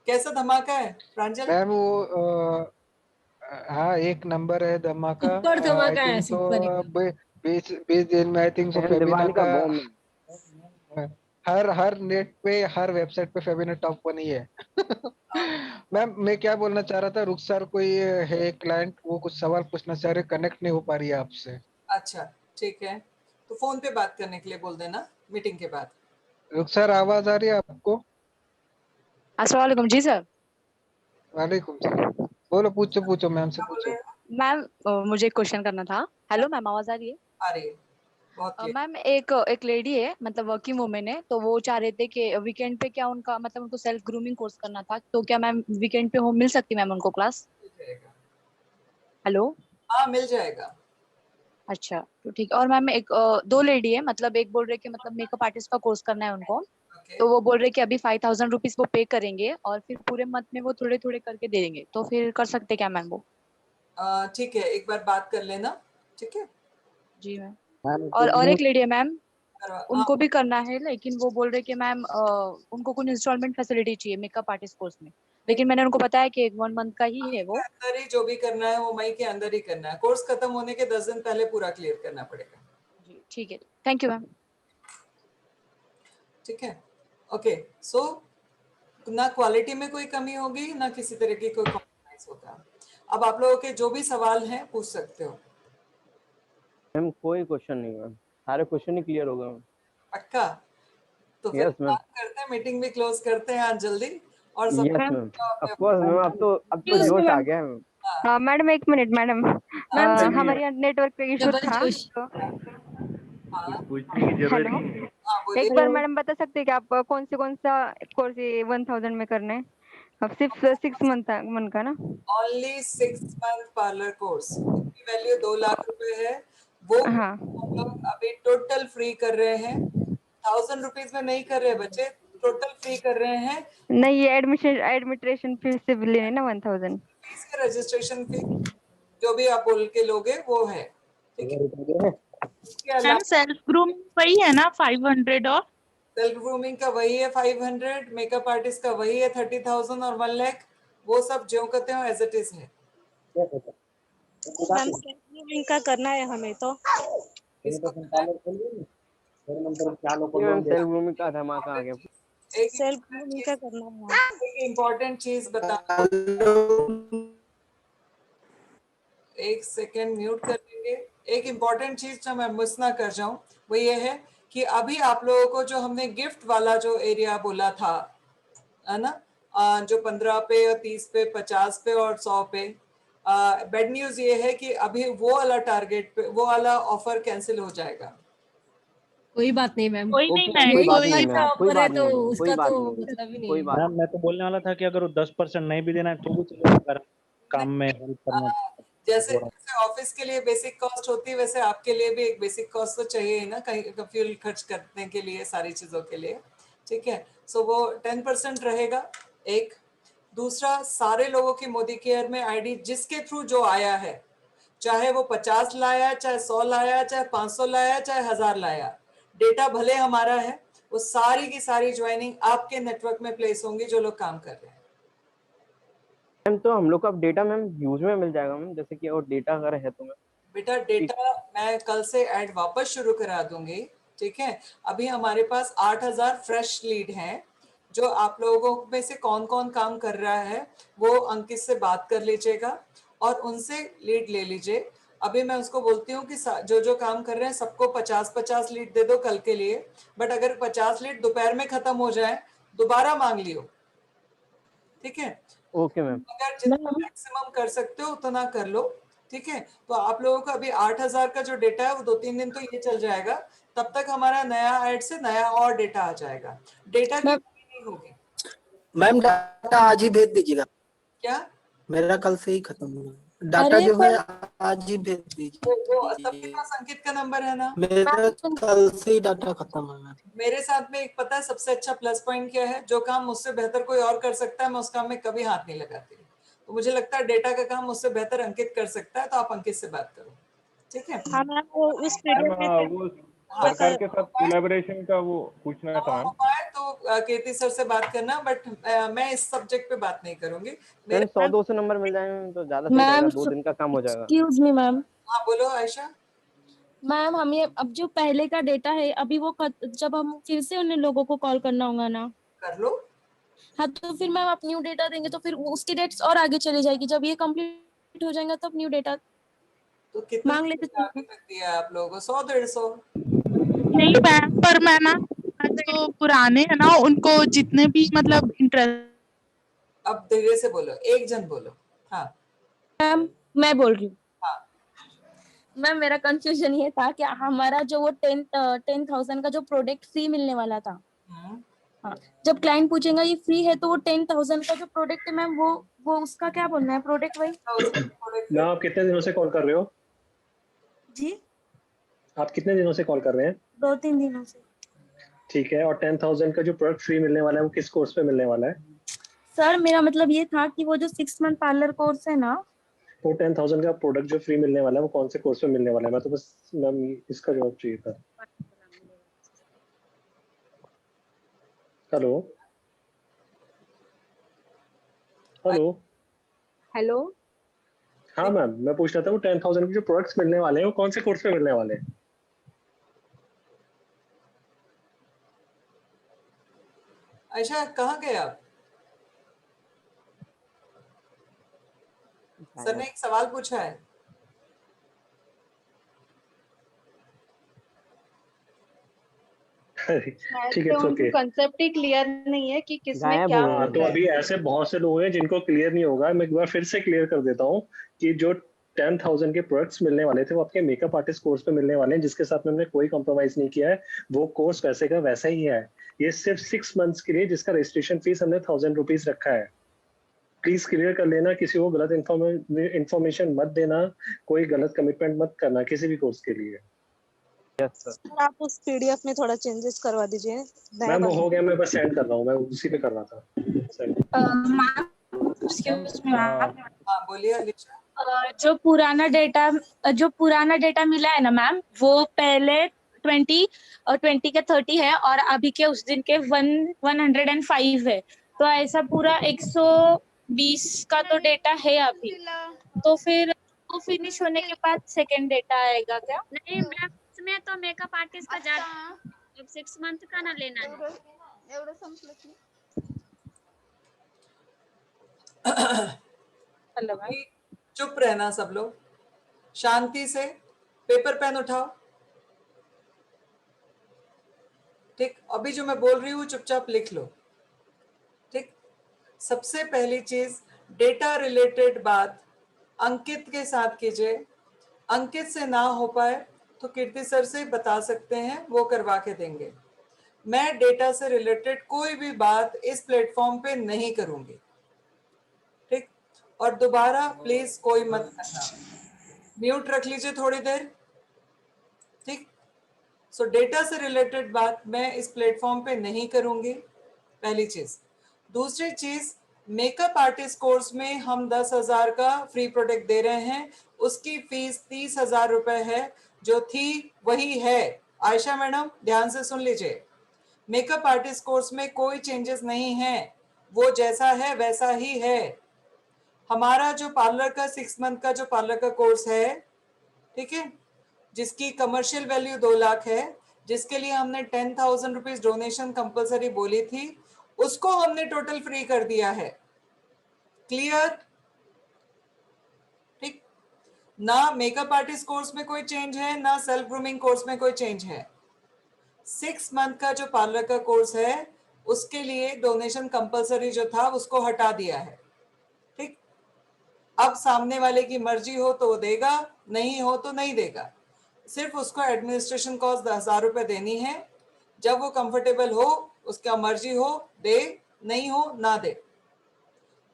कैसा धमाका है प्रांजल? मैम वो हाँ एक नंबर है धमाका। सुपर धमाका है, तो सुपर 20 दिन में आई थिंक सो फेबिना का हर नेट पे हर वेबसाइट पे फेबिना टॉप 1 ही है। मैम मैं क्या बोलना चाह रहा था, रुखसार कोई है क्लाइंट, वो कुछ सवाल पूछना चाह रहे, कनेक्ट नहीं हो पा रही है आपसे। अच्छा ठीक है, तो फोन पे बात करने के लिए बोल देना मीटिंग के बाद। रुखसार आवाज आ रही है आपको? अस्सलाम वालेकुम जी सर। वालेकुम सलाम, बोलो पूछो मैम से पूछो। मैम मुझे एक क्वेश्चन करना था। हेलो मैम आवाज आ रही है? आ रही है बहुत क्लियर। मैम एक लेडी है, मतलब वर्किंग वुमेन है, तो वो चाह रहे थे कि वीकेंड पे क्या उनका मतलब उनको सेल्फ ग्रूमिंग कोर्स करना था, तो क्या मैम वीकेंड पे हो मिल सकती मैम उनको क्लास? हेलो हाँ मिल जाएगा। अच्छा तो ठीक है। और मैम एक 2 लेडी है, मतलब एक बोल रहे कि मतलब मेकअप आर्टिस्ट का कोर्स करना है उनको, तो वो बोल रहे कि अभी 5000 रुपीज वो पे करेंगे और फिर पूरे मंथ में वो थोड़े थोड़े करके दे देंगे, तो फिर कर सकते क्या मैम वो? ठीक है, एक बार बात कर लेना, ठीक है जी मैम। और एक लेडी है मैम, उनको भी करना है, लेकिन वो बोल रहे कि मैम उनको कुछ इंस्टॉलमेंट फैसिलिटी चाहिए मेकअप आर्टिस्ट कोर्स में, लेकिन मैंने उनको बताया कि 1 मंथ का ही है वो। अंदर ही जो भी करना है वो मई के अंदर ही करना है, कोर्स खत्म होने के 10 दिन पहले पूरा क्लियर करना पड़ेगा। जी ठीक है, थैंक यू मैम। ठीक है ओके। सो ना क्वालिटी में कोई कमी होगी ना किसी तरह की कोई कॉम्प्रोमाइज होगा। अब आप लोगों के जो भी सवाल हैं पूछ सकते हो। मैम कोई क्वेश्चन नहीं मैम, सारे क्वेश्चन ही क्लियर हो गए मैम। पक्का? तो फिर यस मैम। करते हैं, मीटिंग भी क्लोज करते हैं आज जल्दी। और सब yes ma'am, of course ma'am, अब तो जोश आ गया है मैम। हाँ मैडम, एक मिनट मैडम, हमारे यहाँ नेटवर्क पे इशू था तो पूछने की जरूरत नहीं है। एक बार मैडम बता सकते हैं कि आप कौन सा कोर्स 1000 में करना है? अब सिर्फ 6 मंथ का ना? ओनली 6 मंथ पार्लर कोर्स, इसकी वैल्यू 2 लाख रुपए है। वो हाँ। हम लोग अभी टोटल फ्री कर रहे हैं, 1000 रुपीज में नहीं कर रहे बच्चे, टोटल फ्री कर रहे हैं। नहीं, ये एडमिशन फीस से भी लेने ना 1000 फीस का रजिस्ट्रेशन फी जो भी आप बोल के लोगे वो है, ठीक है। मैम सेल्फ ग्रूमिंग वही है ना 500 और सेल्फ ग्रूमिंग का वही है 500, मेकअप आर्टिस्ट का वही है 30,000 और 1 लाख, वो सब जो कहते हो एज इट इज है। मैम सेल्फ ग्रूमिंग का करना है हमें तो। सेल्फ ग्रूमिंग का धमाका आ गया। सेल्फ ग्रूमिंग का करना है। एक इम्पोर्टेंट चीज बता, एक सेकेंड म्यूट कर देंगे। एक इम्पोर्टेंट चीज जो मैं मिस ना कर जाऊं वो ये है कि अभी आप लोगों को जो हमने गिफ्ट वाला जो एरिया बोला था, है ना, जो 15 पे और 30 पे 50 पे और 100 पे, बैड न्यूज ये है कि अभी वो वाला टारगेट पे वो वाला ऑफर कैंसिल हो जाएगा। कोई बात नहीं मैम, कोई नहीं मैम, कोई बात कोई नहीं मैम, कोई बात तो नहीं, उसका कोई बात तो नहीं, मतलब ही नहीं कोई है। बात मैम मैं तो बोलने वाला था कि अगर वो 10% नहीं भी देना है तो भी चलेगा, अगर काम में हेल्प करना। जैसे ऑफिस के लिए बेसिक कॉस्ट होती है वैसे आपके लिए भी एक बेसिक कॉस्ट तो चाहिए ही ना, कहीं फ्यूल खर्च करने के लिए, सारी चीजों के लिए, ठीक है। सो वो 10% रहेगा। एक दूसरा, सारे लोगों की मोदी केयर में आईडी जिसके थ्रू जो आया है, चाहे वो 50 लाया, चाहे 100 लाया, चाहे 500 लाया, चाहे 1000 लाया, डेटा भले हमारा है, वो सारी की सारी ज्वाइनिंग आपके नेटवर्क में प्लेस होंगी जो लोग काम कर रहे हैं। मैम तो हम लोग का डेटा मैम यूज में मिल जाएगा मैम, जैसे कि और डेटा अगर है तो मैम। बेटा डेटा मैं कल से ऐड वापस शुरू करा दूंगी, ठीक है। अभी हमारे पास 8000 फ्रेश लीड हैं, जो आप लोगों में से कौन कौन काम कर रहा है वो अंकित से बात कर लीजिएगा और उनसे लीड ले लीजिए। अभी मैं उसको बोलती हूँ कि जो जो काम कर रहे हैं सबको 50-50 लीड दे दो कल के लिए, बट अगर 50 लीड दोपहर में खत्म हो जाए दोबारा मांग लियो, ठीक है। Okay ma'am. अगर जितना मैक्सिमम कर सकते हो उतना कर लो, ठीक है। तो आप लोगों का अभी 8000 का जो डेटा है वो 2-3 दिन तो ये चल जाएगा, तब तक हमारा नया ऐड से नया और डेटा आ जाएगा। डेटा की कमी नहीं होगी। मैम डाटा आज ही भेज दीजिएगा। क्या? मेरा कल से ही खत्म हुआ, डाटा जो है आज ही भेज दीजिए। वो सबके पास अंकित का नंबर है ना? मेरा कल से ही डाटा खत्म हुआ। मेरे साथ में एक पता है सबसे अच्छा प्लस पॉइंट क्या है, जो काम मुझसे बेहतर कोई और कर सकता है मैं उस काम में कभी हाथ नहीं लगाती। तो मुझे लगता है डेटा का काम मुझसे बेहतर अंकित कर सकता है, तो आप अंकित से बात करो, ठीक है। हाँ मैम, वो उस पीरियड में वो सरकार के साथ कोलैबोरेशन का वो पूछना था मैम। तो कीर्ति सर से बात करना, बट मैं इस सब्जेक्ट पे बात नहीं करूंगी। मैम 100-200 नंबर मिल जाएंगे तो ज्यादा सही रहेगा, 2 दिन का काम हो जाएगा। Excuse me ma'am. हाँ बोलो आयशा। मैम हम ये अब जो पहले का डेटा है अभी वो जब हम फिर से उन लोगों को कॉल करना होगा ना? कर लो। हाँ तो फिर मैम आप न्यू डेटा देंगे तो फिर उसकी डेट्स और आगे चली जाएगी, जब ये कंप्लीट हो जाएगा तब न्यू डेटा तो कितना मांग लेते दिया आप लोगों को? 100-150? नहीं मैम, पर मैं ना जो पुराने है ना उनको जितने भी मतलब इंटरेस्ट। अब धीरे से बोलो, एक जन बोलो। हाँ मैम मैं बोल रही हूँ। हाँ मैम मेरा कंफ्यूजन ये था कि हमारा जो वो 10,000 का जो प्रोडक्ट फ्री मिलने वाला था, हाँ, जब क्लाइंट पूछेगा ये फ्री है तो वो 10,000 का जो प्रोडक्ट है मैम वो उसका क्या बोलना है? प्रोडक्ट वही ना। आप कितने दिनों से कॉल कर रहे हो? जी आप कितने दिनों से कॉल कर रहे हैं? 2-3 दिनों से। ठीक है, और 10,000 का जो प्रोडक्ट फ्री मिलने वाला है वो किस कोर्स पे मिलने वाला है? सर मेरा मतलब ये था कि वो जो 6 मंथ पार्लर कोर्स है ना, वो 10,000 का प्रोडक्ट जो फ्री मिलने वाला है वो कौन से कोर्स पे मिलने वाला है? मैं तो बस मैम इसका जवाब चाहिए था। Hello hello hello. हाँ मैम, मैं पूछ रहा था वो 10,000 के जो प्रोडक्ट्स मिलने वाले हैं वो कौन से कोर्स पे मिलने वाले हैं? आयशा कहाँ गए आप? सर ने एक सवाल पूछा है। ठीक है, ओके। कंसेप्ट ही क्लियर नहीं है कि किसमें क्या हाँ, तो अभी ऐसे बहुत से लोग हैं जिनको क्लियर नहीं होगा। मैं एक बार फिर से क्लियर कर देता हूँ कि जो 10,000 के प्रोडक्ट्स मिलने वाले थे वो आपके मेकअप आर्टिस्ट कोर्स पे मिलने वाले हैं, जिसके साथ में हमने कोई कॉम्प्रोमाइज नहीं किया है। वो कोर्स वैसे का वैसा ही है। ये सिर्फ 6 मंथ्स के लिए, जिसका रजिस्ट्रेशन फीस हमने 1000 रुपीज रखा है। प्लीज क्लियर कर लेना, किसी को गलत इन्फॉर्मेशन मत देना, कोई गलत कमिटमेंट मत करना किसी भी कोर्स के लिए। सर आप उस पीडीएफ में थोड़ा चेंजेस करवा दीजिए। मैम वो हो गया, मैं बस सेंड कर रहा हूँ, मैं उसी पे कर रहा था। हाँ बोलिए अलीशा। जो पुराना डेटा मिला है ना मैम, वो पहले 20 के 30 है और अभी के उस दिन के 105 है। तो ऐसा पूरा 120 का तो डेटा है अभी। तो फिर वो फिनिश होने के बाद सेकंड डेटा आएगा क्या? नहीं मैम, इसमें तो मेकअप आर्टिस्ट का ज्यादा 6 मंथ का ना लेना है। चुप रहना सब लोग, शांति से पेपर पेन उठाओ। ठीक, अभी जो मैं बोल रही हूँ चुपचाप लिख लो। ठीक, सबसे पहली चीज डेटा रिलेटेड बात अंकित के साथ कीजिए। अंकित से ना हो पाए तो कीर्ति सर से बता सकते हैं, वो करवा के देंगे। मैं डेटा से रिलेटेड कोई भी बात इस प्लेटफॉर्म पे नहीं करूंगी। ठीक, और दोबारा प्लीज कोई मत करना, म्यूट रख लीजिए थोड़ी देर। ठीक, सो डेटा से रिलेटेड बात मैं इस प्लेटफॉर्म पे नहीं करूंगी, पहली चीज। दूसरी चीज, मेकअप आर्टिस्ट कोर्स में हम 10,000 का फ्री प्रोडक्ट दे रहे हैं, उसकी फीस 30,000 रुपए है, जो थी वही है। आयशा मैडम ध्यान से सुन लीजिए, मेकअप आर्टिस्ट कोर्स में कोई चेंजेस नहीं है, वो जैसा है वैसा ही है। हमारा जो पार्लर का 6 मंथ का जो पार्लर का कोर्स है, ठीक है, जिसकी कमर्शियल वैल्यू 2 लाख है, जिसके लिए हमने 10,000 रुपीज डोनेशन कंपलसरी बोली थी, उसको हमने टोटल फ्री कर दिया है। क्लियर? ठीक, ना मेकअप आर्टिस्ट कोर्स में कोई चेंज है, ना सेल्फ ग्रूमिंग कोर्स में कोई चेंज है। 6 मंथ का जो पार्लर का कोर्स है, उसके लिए डोनेशन कंपलसरी जो था उसको हटा दिया है। ठीक, अब सामने वाले की मर्जी हो तो वो देगा, नहीं हो तो नहीं देगा। सिर्फ उसको एडमिनिस्ट्रेशन कॉस्ट 10,000 रुपए देनी है। जब वो कंफर्टेबल हो, उसका मर्जी हो दे, नहीं हो ना दे।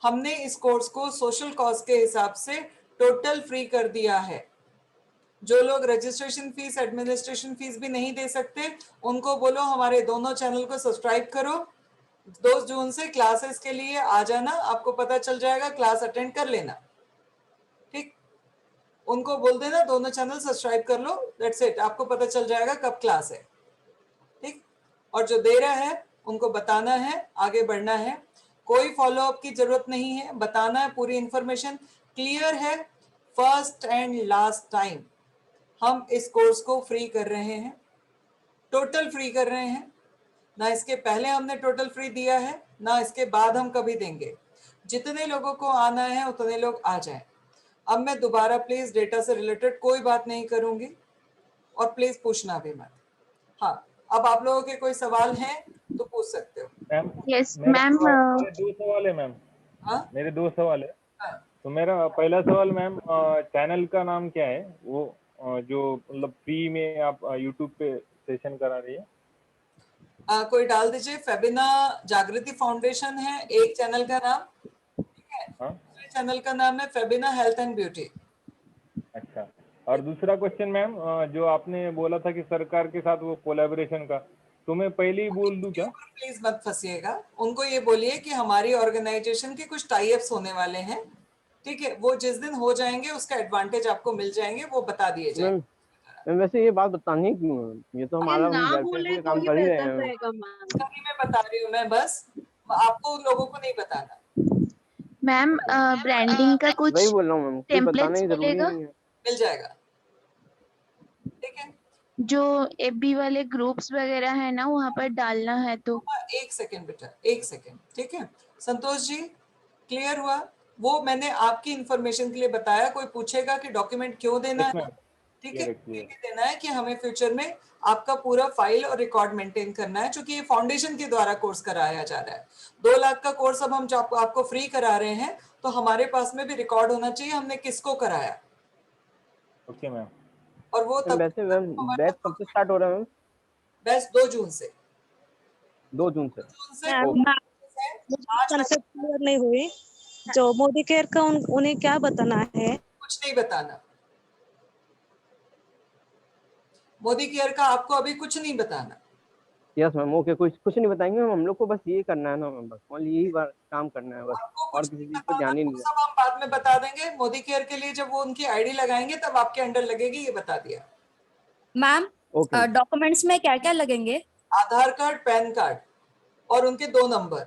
हमने इस कोर्स को सोशल कॉस्ट के हिसाब से टोटल फ्री कर दिया है। जो लोग रजिस्ट्रेशन फीस, एडमिनिस्ट्रेशन फीस भी नहीं दे सकते, उनको बोलो हमारे दोनों चैनल को सब्सक्राइब करो। 2 जून से क्लासेस के लिए आ जाना, आपको पता चल जाएगा, क्लास अटेंड कर लेना। ठीक, उनको बोल देना दोनों चैनल सब्सक्राइब कर लो, दैट्स इट, आपको पता चल जाएगा कब क्लास है। ठीक, और जो दे रहा है उनको बताना है, आगे बढ़ना है, कोई फॉलो अप की जरूरत नहीं है, बताना है पूरी इंफॉर्मेशन। क्लियर है? फर्स्ट एंड लास्ट टाइम हम इस कोर्स को फ्री कर रहे हैं, टोटल फ्री कर रहे हैं। ना इसके पहले हमने टोटल फ्री दिया है, ना इसके बाद हम कभी देंगे। जितने लोगों को आना है उतने लोग आ जाएं। अब मैं दोबारा प्लीज डेटा से रिलेटेड कोई बात नहीं करूंगी, और प्लीज पूछना भी मत। हाँ, अब आप लोगों के कोई सवाल हैं तो पूछ सकते हो। यस मैम, मेरे 2 सवाल है मैम। हाँ, मेरे 2 सवाल है। तो मेरा पहला सवाल मैम, चैनल का नाम क्या है, वो जो मतलब फ्री में आप यूट्यूब पे सेशन करा रही है? कोई डाल दीजिए, फेबिना जागृति फाउंडेशन है एक चैनल का नाम, ठीक है। दूसरे चैनल का नाम है फेबिना हेल्थ एंड ब्यूटी। अच्छा, और दूसरा क्वेश्चन मैम, जो आपने बोला था कि सरकार के साथ वो कोलैबोरेशन का, तो मैं पहले ही बोल दूं क्या? प्लीज मत फंसिएगा, उनको ये बोलिए कि हमारी ऑर्गेनाइजेशन के कुछ टाई अप्स होने वाले हैं, ठीक है, वो जिस दिन हो जाएंगे उसका एडवांटेज आपको मिल जाएंगे, वो बता दिए जाएंगे। मैम वैसे ये बात बतानी क्यों है? ये तो हमारा वेलफेयर के काम कर ही रहे हैं। मैं बता रही हूँ, मैं बस आपको लोगों को नहीं बताना। मैम ब्रांडिंग का कुछ वही बोल रहा हूँ मैम, कोई बताना ही जरूरी नहीं है। मिल जाएगा, ठीक है। जो एफबी वाले ग्रुप्स वगैरह है ना, वहाँ पर डालना है तो। एक सेकंड बेटा, एक सेकंड, ठीक है। संतोष जी क्लियर हुआ? वो मैंने आपकी इंफॉर्मेशन के लिए बताया। कोई पूछेगा कि डॉक्यूमेंट क्यों देना है, ठीक है, देना है कि हमें फ्यूचर में आपका पूरा फाइल और रिकॉर्ड मेंटेन करना है, क्योंकि ये फाउंडेशन के द्वारा कोर्स कराया जा रहा है। 2 लाख का कोर्स अब हम आपको फ्री करा रहे हैं, तो हमारे पास में भी रिकॉर्ड होना चाहिए हमने किसको कराया। Okay ma'am. और वो तब वैसे मैम बैच कब से स्टार्ट हो रहा है मैम? बैच 2 जून से। 2 जून से। कंसेप्ट क्लियर नहीं हुई। जो मोदी केयर का उन्हें क्या बताना है? कुछ नहीं बताना। मोदी केयर का आपको अभी कुछ नहीं बताना। यस मैम, ओके, कुछ नहीं बताएंगे मैम, हम लोग को बस ये करना है ना मैम, बस ओनली यही काम करना है बस, और किसी चीज पे ध्यान ही नहीं सब हम बाद में बता देंगे। मोदी केयर के लिए जब वो उनकी आईडी लगाएंगे तब आपके अंडर लगेगी, ये बता दिया। मैम डॉक्यूमेंट्स में क्या क्या लगेंगे? आधार कार्ड, पैन कार्ड और उनके 2 नंबर।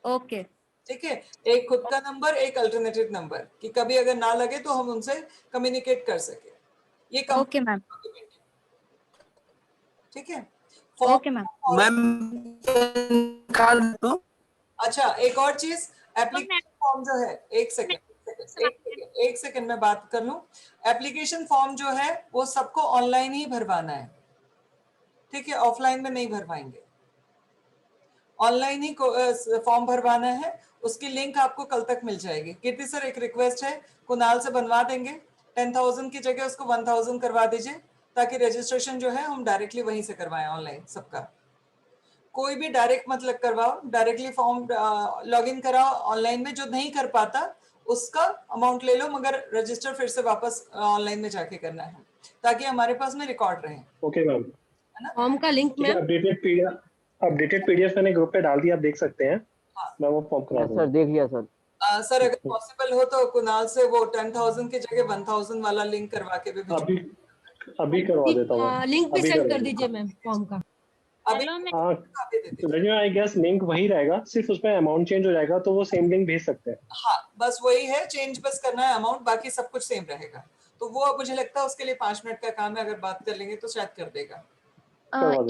ओके, ठीक है, एक खुद का नंबर, एक अल्टरनेटिव नंबर, कि कभी अगर ना लगे तो हम उनसे कम्युनिकेट कर सके। ये ओके मैम, ठीक है। Okay ma'am. अच्छा, एक और चीज, एप्लीकेशन फॉर्म जो है, एक सेकंड में बात कर लूं। एप्लीकेशन फॉर्म जो है वो सबको ऑनलाइन ही भरवाना है, ठीक है, ऑफलाइन में नहीं भरवाएंगे। ऑनलाइन ही फॉर्म भरवाना है। उसकी लिंक आपको कल तक मिल जाएगी। कीर्ति सर, एक रिक्वेस्ट है, कुणाल से बनवा देंगे। 10,000 की जगह उसको 1,000 करवा दीजिए, ताकि रजिस्ट्रेशन जो है हम डायरेक्टली वहीं से करवाएं ऑनलाइन सबका। कोई भी डायरेक्ट मतलब करवाओ, डायरेक्टली फॉर्म लॉगिन कराओ ऑनलाइन में। जो नहीं कर पाता उसका अमाउंट ले लो, मगर रजिस्टर फिर से वापस ऑनलाइन में जाके करना है, ताकि हमारे पास में रिकॉर्ड रहे। Okay ma'am. फॉर्म का लिंक में अपडेटेड पीडीएफ मैंने ग्रुप पे डाल दिया, आप देख सकते हैं। मैं वो फॉर्म करा दूंगा। सर देख लिया सर। सर अगर पॉसिबल हो तो कुणाल से वो 10,000 की जगह 1,000 वाला लिंक करवा के भी अभी करवा देता हूँ। लिंक भी सेंड कर दीजिए मैम फॉर्म का। रजनी, आई गेस लिंक वही रहेगा, सिर्फ उसमें अमाउंट चेंज हो जाएगा, तो वो सेम लिंक भेज सकते हैं। हाँ, बस वही है, चेंज बस करना है अमाउंट, बाकी सब कुछ सेम रहेगा। तो वो अब मुझे लगता है उसके लिए 5 मिनट का काम है, अगर बात कर लेंगे तो शायद कर देगा।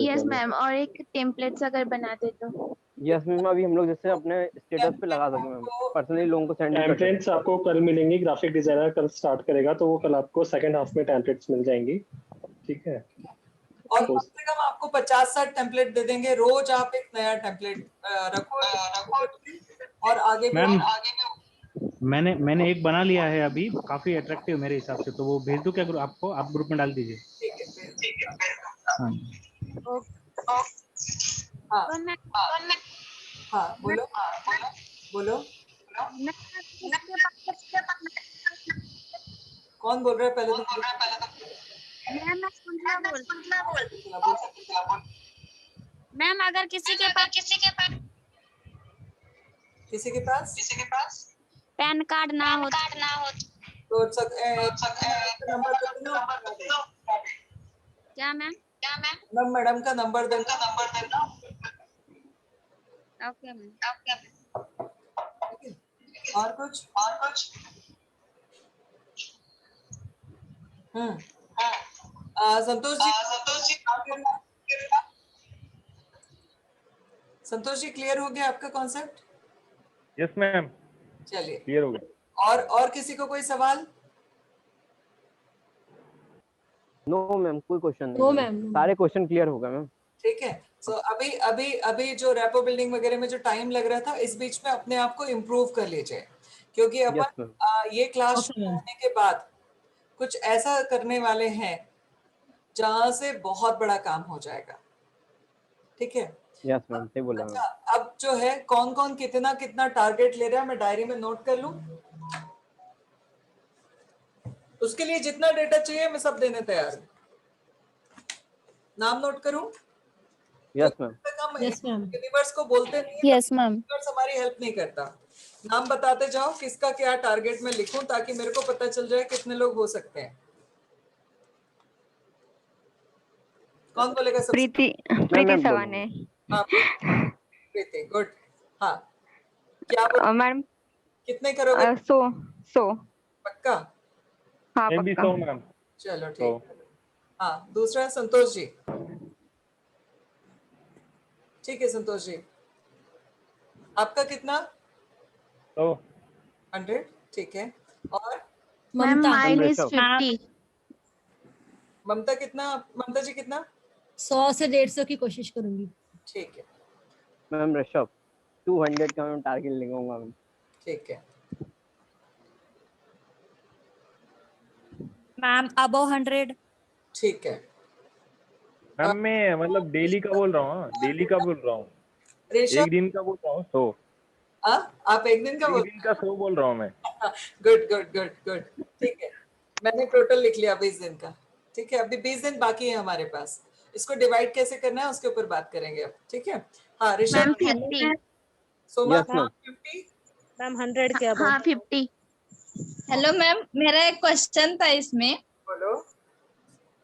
यस मैम, और एक टेम्पलेट्स अगर बना दे तो। यस मैम, अभी हम लोग जैसे अपने स्टेटस पे लगा सके मैम, पर्सनली लोगों को सेंड कर सकते हैं। टेम्पलेट्स आपको कल मिलेंगी, ग्राफिक डिजाइनर कल स्टार्ट करेगा, तो वो कल आपको सेकंड हाफ में टेम्पलेट्स मिल जाएंगी, ठीक है। और कम से कम आपको 50-60 टेम्पलेट दे देंगे। रोज आप एक नया टेम्पलेट रखो और आगे मैम मैंने एक बना लिया है अभी, काफी अट्रैक्टिव मेरे हिसाब से, तो वो भेज दूं क्या आपको? आप ग्रुप में डाल दीजिए। ठीक है। हाँ हाँ, बोलो। कौन बोल रहा है पहले तो? मैम अगर किसी के पास पैन कार्ड ना हो तो नंबर क्या मैम? मैडम का नंबर देना। Okay ma'am. और कुछ? संतोष जी क्लियर हो गया आपका कॉन्सेप्ट? यस मैम, चलिए क्लियर हो गया। और किसी को कोई सवाल? नो मैम, कोई क्वेश्चन नहीं। नो मैम, सारे क्वेश्चन क्लियर हो गए मैम। ठीक है। सो अभी जो रैपो बिल्डिंग वगैरह में जो टाइम लग रहा था, इस बीच में अपने आप को इम्प्रूव कर लीजिए, क्योंकि अपन ये क्लास होने के बाद कुछ ऐसा करने वाले हैं जहां से बहुत बड़ा काम हो जाएगा, ठीक है। यस मैम, सही बोला। अच्छा, अब जो है कौन कौन कितना टारगेट ले रहा है, मैं डायरी में नोट कर लूं। उसके लिए जितना डेटा चाहिए मैं सब देने तैयार हूं। नाम नोट करूं? Yes ma'am. यूनिवर्स को बोलते नहीं है। Yes ma'am. यूनिवर्स हमारी हेल्प नहीं करता। नाम बताते जाओ, किसका क्या टारगेट में लिखूं, ताकि मेरे को पता चल जाए कितने लोग हो सकते हैं। कौन बोलेगा सबसे? प्रीति सवाने। प्रीति, गुड। हाँ, क्या मैडम कितने करोगे? 100 पक्का? हाँ पक्का। मैम। चलो ठीक। हाँ, दूसरा संतोष जी। ठीक है संतोष जी, आपका कितना? 100 ठीक है। और मैम माइन इज ऋषभ। 50। ममता कितना, ममता जी कितना? 100 से 150 की कोशिश करूंगी। ठीक है मैम ऋषभ 200 का मैं टारगेट लगाऊंगा मैम। ठीक है। Ma'am above 100। ठीक है मैम मैं मतलब डेली का बोल रहा हूँ, डेली का बोल रहा हूँ, ऋषभ एक दिन का बोल रहा हूँ 100। आप एक दिन का एक दिन का 100 बोल रहा हूँ मैं। गुड गुड गुड गुड ठीक है, मैंने टोटल लिख लिया 20 दिन का। ठीक है, अभी 20 दिन बाकी है हमारे पास, इसको डिवाइड कैसे करना है उसके ऊपर बात करेंगे अब। ठीक है हाँ Rishabh. Ma'am 50। Soma yes ma'am. 50। Ma'am 100 के अबव। हाँ 50। हेलो मैम, मेरा एक क्वेश्चन था इसमें। बोलो।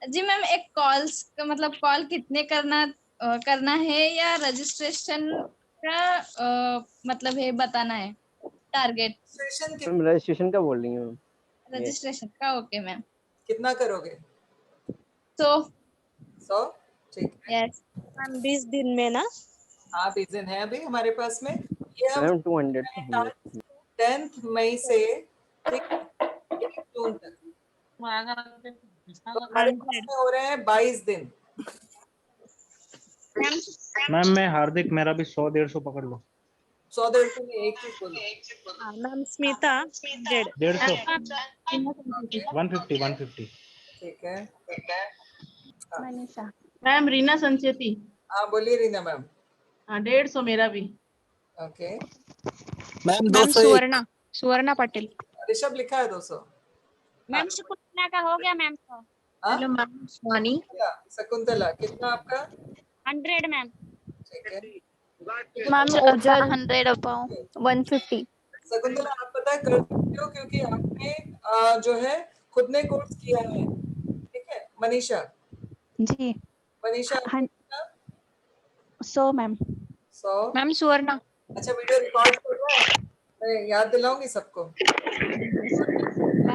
जी मैम, एक कॉल्स का मतलब कॉल कितने करना है या रजिस्ट्रेशन का मतलब है बताना है टारगेट? मैम रजिस्ट्रेशन का बोल रही हूँ। रजिस्ट्रेशन का ओके मैम। कितना करोगे? 100। ठीक है। यस मैम 20 दिन में ना? हाँ 20 दिन है अभी हमारे पास में। ये हम मैम 200 10 मई से ठीक 1 जून तक तो हमारे पास में हो रहे हैं 22 दिन। मैम मैं हार्दिक, मेरा भी 100-150 पकड़ लो। 100-150 में एक चीज बोलो। मैम स्मिता 100। 150 150 ठीक है। मनीषा। मैम रीना संचेती। हाँ बोलिए रीना मैम। हाँ 150 मेरा भी। ओके। Ma'am ma'am 201। सुवर्णा पाटिल। ऋषभ लिखा है 200। मैम शकुंतला का हो गया ma'am. Hello ma'am Swani. Shakuntala कितना आपका? 100 मैम। ठीक है। Ma'am Ojal 100 about 150। शकुंतला आप पता कर सकते हो क्योंकि आपने जो है खुद ने कोर्स किया है। ठीक है मनीषा। जी मनीषा 100 मैम। 100। मैम सुवर्णा। अच्छा वीडियो रिकॉर्ड कर रहा है, मैं याद दिलाऊंगी सबको।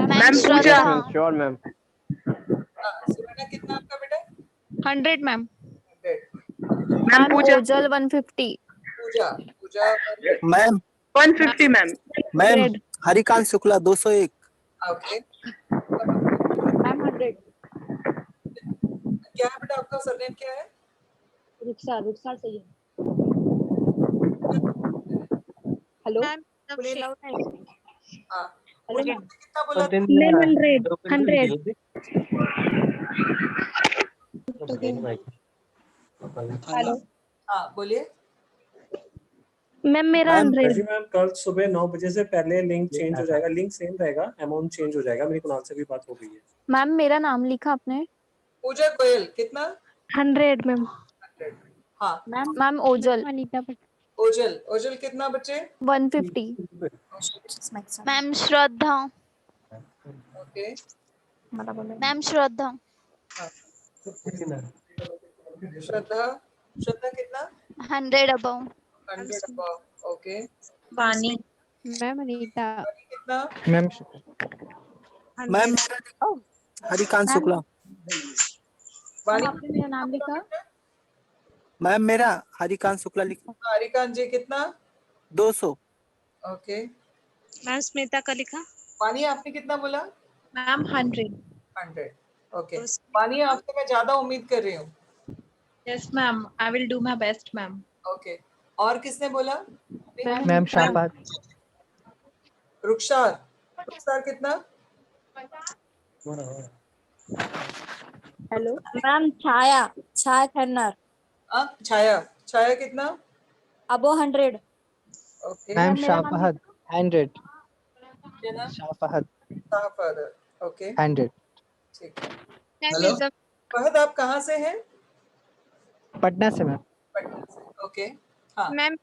Ma'am Shraddha. Sure ma'am. Suvarna कितना आपका बेटा? 100 ma'am. 100। Ma'am Ojal 150। Pooja Pooja ma'am 150 ma'am. Ma'am Harikant Shukla 201। Okay. Ma'am 100। क्या है बेटा आपका सरनेम क्या है? रुखसार सही है। हेलो हाँ हेलो मैम कितना बोला? 100। हेलो हाँ बोलिए। मैम मेरा 100। मैम कल सुबह 9 बजे से पहले लिंक चेंज हो जाएगा, लिंक सेम रहेगा, अमाउंट चेंज हो जाएगा। मेरी कुणाल से भी बात हो गई है। मैम मेरा नाम लिखा आपने? पूजा गोयल कितना? 100 मैम। 100। हाँ मैम ओजल। ओजल ओजल कितना बच्चे? 150। Ma'am Shraddha. Okay. Ma'am Shraddha. Shraddha Shraddha कितना? 100 above. 100 above। Okay. Vani. Ma'am Anita. कितना? Ma'am ma'am Harikant Shukla. वाणी आपने मेरा नाम लिखा? मैम मेरा हरिकांत शुक्ला लिखा। हरिकांत जी कितना? 200। ओके। मैम स्मिता का लिखा? वाणी आपने कितना बोला? मैम 100। 100। ओके वाणी आपसे मैं ज्यादा उम्मीद कर रही हूँ। Yes ma'am, I will do my best ma'am. Okay और किसने बोला? मैम शाबाद। रुखसार रुखसार कितना? हेलो मैम छाया खन्नार। छाया छाया कितना? अबव 100। ओके। मैम शाफहद 100। क्या नाम? शाफहद शाहफादर। ओके 100। ठीक है। हेलो फहद आप कहाँ से हैं? पटना से मैम। पटना से। ओके हाँ मैम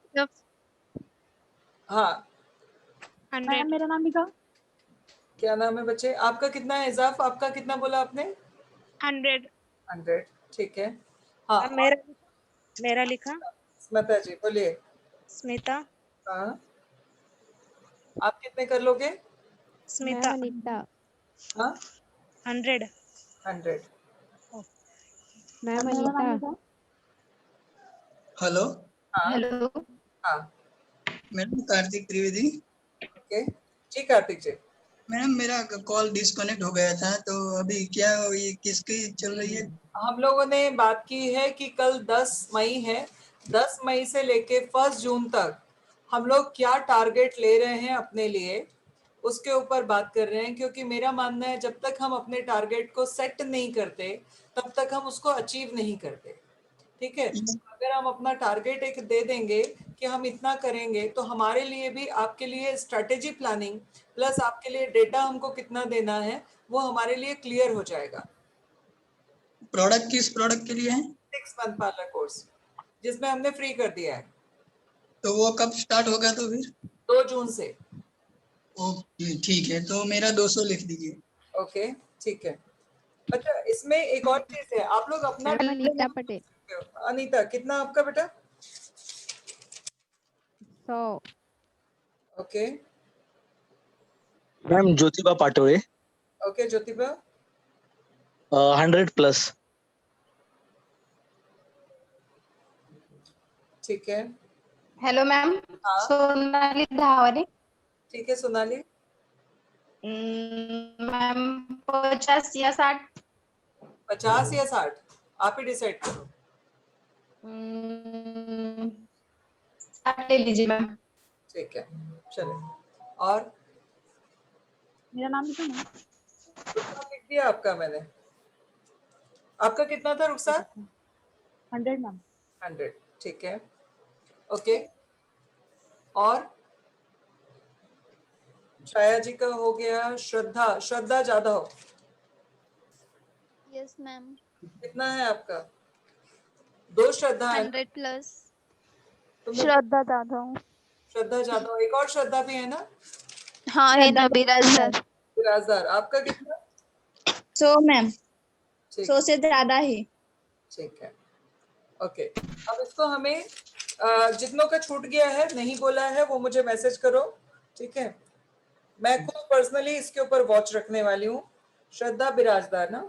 हाँ। मैम मेरा नाम लिखा? क्या नाम है बच्चे आपका? कितना है इजाफ? आपका कितना बोला आपने? 100। 100 ठीक है। हाँ मेरा लिखा? स्मिता जी बोलिए। स्मिता। हाँ आप कितने कर लोगे? स्मिता अनीता। हाँ 100। 100। मैम अनीता। हेलो हाँ हेलो हाँ मैडम कार्तिक त्रिवेदी। ओके जी कार्तिक जी। मैडम मेरा कॉल डिस्कनेक्ट हो गया था, तो अभी क्या ये किसकी चल रही है? हम लोगों ने बात की है कि कल 10 मई है, 10 मई से लेके 1 जून तक हम लोग क्या टारगेट ले रहे हैं अपने लिए, उसके ऊपर बात कर रहे हैं। क्योंकि मेरा मानना है जब तक हम अपने टारगेट को सेट नहीं करते तब तक हम उसको अचीव नहीं करते। ठीक है, अगर हम अपना टारगेट एक दे देंगे कि हम इतना करेंगे, तो हमारे लिए भी, आपके लिए स्ट्रेटेजी प्लानिंग प्लस आपके लिए डेटा हमको कितना देना है वो हमारे लिए क्लियर हो जाएगा। प्रोडक्ट किस प्रोडक्ट के लिए है? 6 मंथ पार्लर कोर्स जिसमें हमने फ्री कर दिया है। तो वो कब स्टार्ट होगा? तो फिर 2 जून से। ओके ठीक है, तो मेरा 200 लिख दीजिए। ओके ठीक है। अच्छा, इसमें एक और चीज है, आप लोग अपना अनीता पटेल। अनीता कितना आपका बेटा? 100। Okay ma'am Jyotiba Patole. Okay Jyotiba 100+। ठीक है। Hello ma'am. सोनाली धावरे। ठीक है सोनाली। मैम 50 या 60? 50 या 60 आप ही डिसाइड करो। 60 ले लीजिए मैम। ठीक है चलो। और मेरा नाम लिखो ना। रुखसार लिख दिया आपका मैंने। आपका कितना था रुखसार? 100 मैम। 100 ठीक है। ओके और छाया जी का हो गया। श्रद्धा जाधव यस मैम। कितना है आपका? 2 श्रद्धा है। 100+। श्रद्धा जाधव एक और श्रद्धा भी है ना? हाँ है ना, बिराजदार। आपका कितना? 100 मैम। ठीक 100 से ज्यादा ही। ठीक है ओके। अब इसको हमें जितनों का छूट गया है, नहीं बोला है, वो मुझे मैसेज करो। ठीक है, मैं खुद पर्सनली इसके ऊपर वॉच रखने वाली हूँ। श्रद्धा बिराजदार ना?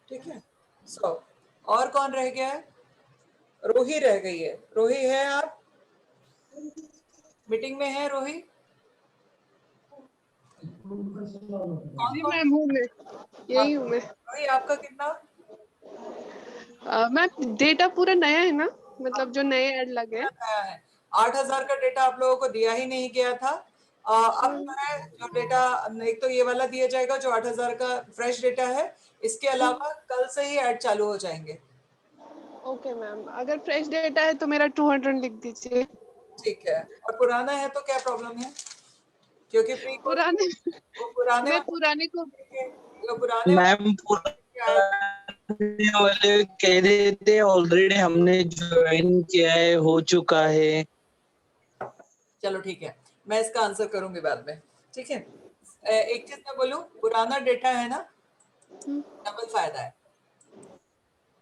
ठीक है। और कौन रह गया है? रोही रह गई है। रोही है आप मीटिंग में? है रोही? जी मैम हूँ मैं, यही हूँ मैं। रोही आपका कितना? मैम डेटा पूरा नया है ना, मतलब जो नए ऐड लगे हैं। 8,000 का डेटा आप लोगों को दिया ही नहीं गया था। अब है जो डेटा, एक तो ये वाला दिया जाएगा जो 8,000 का फ्रेश डेटा है। इसके अलावा कल से ही ऐड चालू हो जाएंगे। ओके मैम, अगर फ्रेश डेटा है तो मेरा 200 लिख दीजिए। ठीक है। और पुराना है तो क्या प्रॉब्लम है? क्योंकि फ्री पुराने मैं पुराने को मैम पुराने वाले कह रहे थे ऑलरेडी हमने ज्वाइन किया है, हो चुका है। चलो ठीक है, मैं इसका आंसर करूंगी बाद में। ठीक है, एक चीज मैं बोलूं, पुराना डेटा है ना, डबल फायदा है।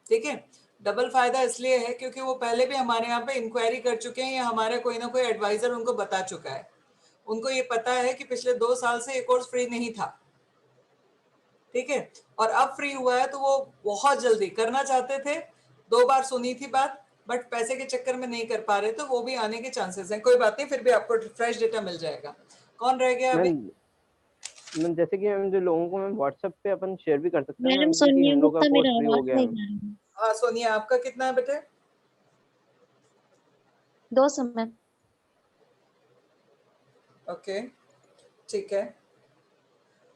ठीक है, डबल फायदा इसलिए है क्योंकि वो पहले भी हमारे यहाँ पे इंक्वायरी कर चुके हैं या हमारे कोई ना कोई एडवाइजर उनको बता चुका है। उनको ये पता है कि पिछले 2 साल से ये कोर्स फ्री नहीं था। ठीक है, और अब फ्री हुआ है तो वो बहुत जल्दी करना चाहते थे। 2 बार सुनी थी बात, बट पैसे के चक्कर में नहीं कर पा रहे, तो वो भी आने के चांसेस हैं। कोई बात नहीं, फिर भी आपको फ्रेश डेटा मिल जाएगा। कौन रह गया अभी? मैम जैसे कि हम जो लोगों को मैम व्हाट्सएप पे अपन शेयर भी कर सकते हैं। मैडम सोनिया गुप्ता, मेरा आवाज नहीं आ रहा। हाँ सोनिया, आपका कितना है बेटे? 200 मैम। ओके ठीक है।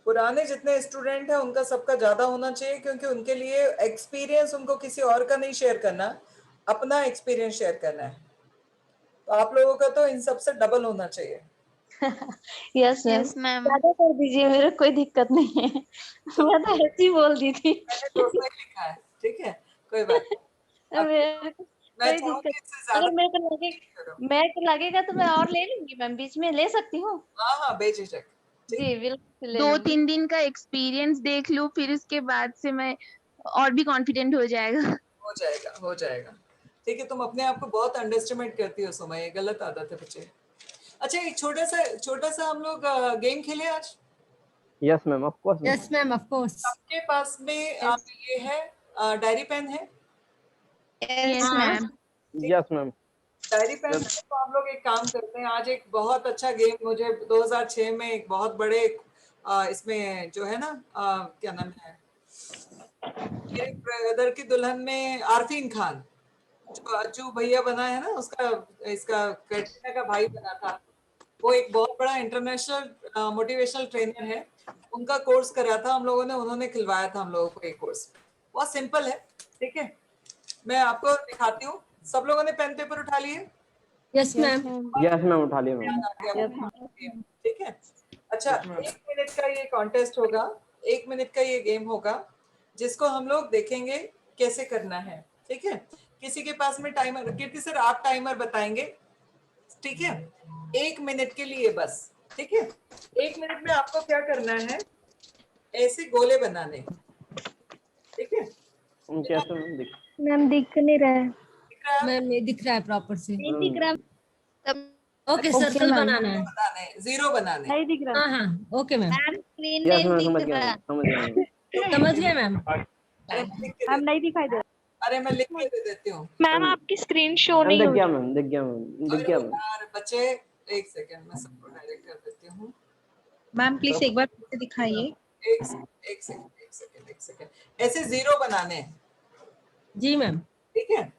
पुराने जितने स्टूडेंट हैं उनका सबका ज्यादा होना चाहिए, क्योंकि उनके लिए एक्सपीरियंस उनको किसी और का नहीं शेयर करना, अपना एक्सपीरियंस शेयर करना है। तो आप लोगों का तो इन सबसे डबल होना चाहिए। Yes ma'am. ज्यादा कर दीजिए, मेरे कोई दिक्कत नहीं है। मैं तो ऐसे ही बोल दी थी। मैंने 200 ही लिखा है। ठीक है, कोई बात नहीं। कोई दिक्कत, अगर मेरे को लगेगा तो मैं और ले लूंगी मैम, बीच में ले सकती हूँ। हाँ बेझिझक। जी बिल्कुल। 2-3 दिन का एक्सपीरियंस देख लूं, फिर उसके बाद से मैं और भी कॉन्फिडेंट हो जाएगा। हो जाएगा। ठीक है, तुम अपने आप को बहुत अंडरएस्टिमेट करती हो सुमा, ये गलत आदत है बच्चे। अच्छा, एक छोटा सा हम लोग गेम खेले आज। Yes ma'am of course. Yes ma'am of course. सबके पास में ये है डायरी पेन है? Yes ma'am. Yes ma'am. Diary pen तो हम लोग एक काम करते हैं, आज एक बहुत अच्छा गेम मुझे 2006 में एक बहुत बड़े इसमें जो है ना क्या नाम है, मेरे ब्रदर की दुल्हन में आरफीन खान जो अज्जू भैया बना है ना, उसका इसका कैटरीना का भाई बना था, वो एक बहुत बड़ा इंटरनेशनल मोटिवेशनल ट्रेनर है, उनका कोर्स करा था हम लोगों ने, उन्होंने खिलवाया था हम लोगों को एक कोर्स। बहुत सिंपल है, ठीक है, मैं आपको दिखाती हूँ। सब लोगों ने पेन पेपर उठा लिए? Yes ma'am. यस मैम, उठा लिया मैम। ठीक है, अच्छा 1 मिनट का ये कॉन्टेस्ट होगा, 1 मिनट का ये गेम होगा जिसको हम लोग देखेंगे कैसे करना है, ठीक है। किसी के पास में टाइमर, कीर्ति सर आप टाइमर बताएंगे, ठीक है, 1 मिनट के लिए बस, ठीक है। 1 मिनट में आपको क्या करना है, ऐसे गोले बनाने, ठीक है। मैम दिख नहीं रहा है। मैम नहीं दिख रहा है प्रॉपर से। नहीं दिख रहा। ओके, सर्कल बनाना है, जीरो बनाने। नहीं दिख रहा। हाँ हाँ, ओके मैम। स्क्रीन नहीं दिख रहा। समझ गए मैम। मैम नहीं दिखाई दे रहा। अरे मैं लिख के दे देती हूँ। मैम आपकी स्क्रीन शो नहीं हो रही। दिख गया मैम। यार बच्चे, एक सेकंड मैं सबको डायरेक्ट कर देती हूँ। मैम प्लीज एक बार फिर से दिखाइए। एक सेकंड, ऐसे जीरो बनाने हैं। जी मैम। ठीक है,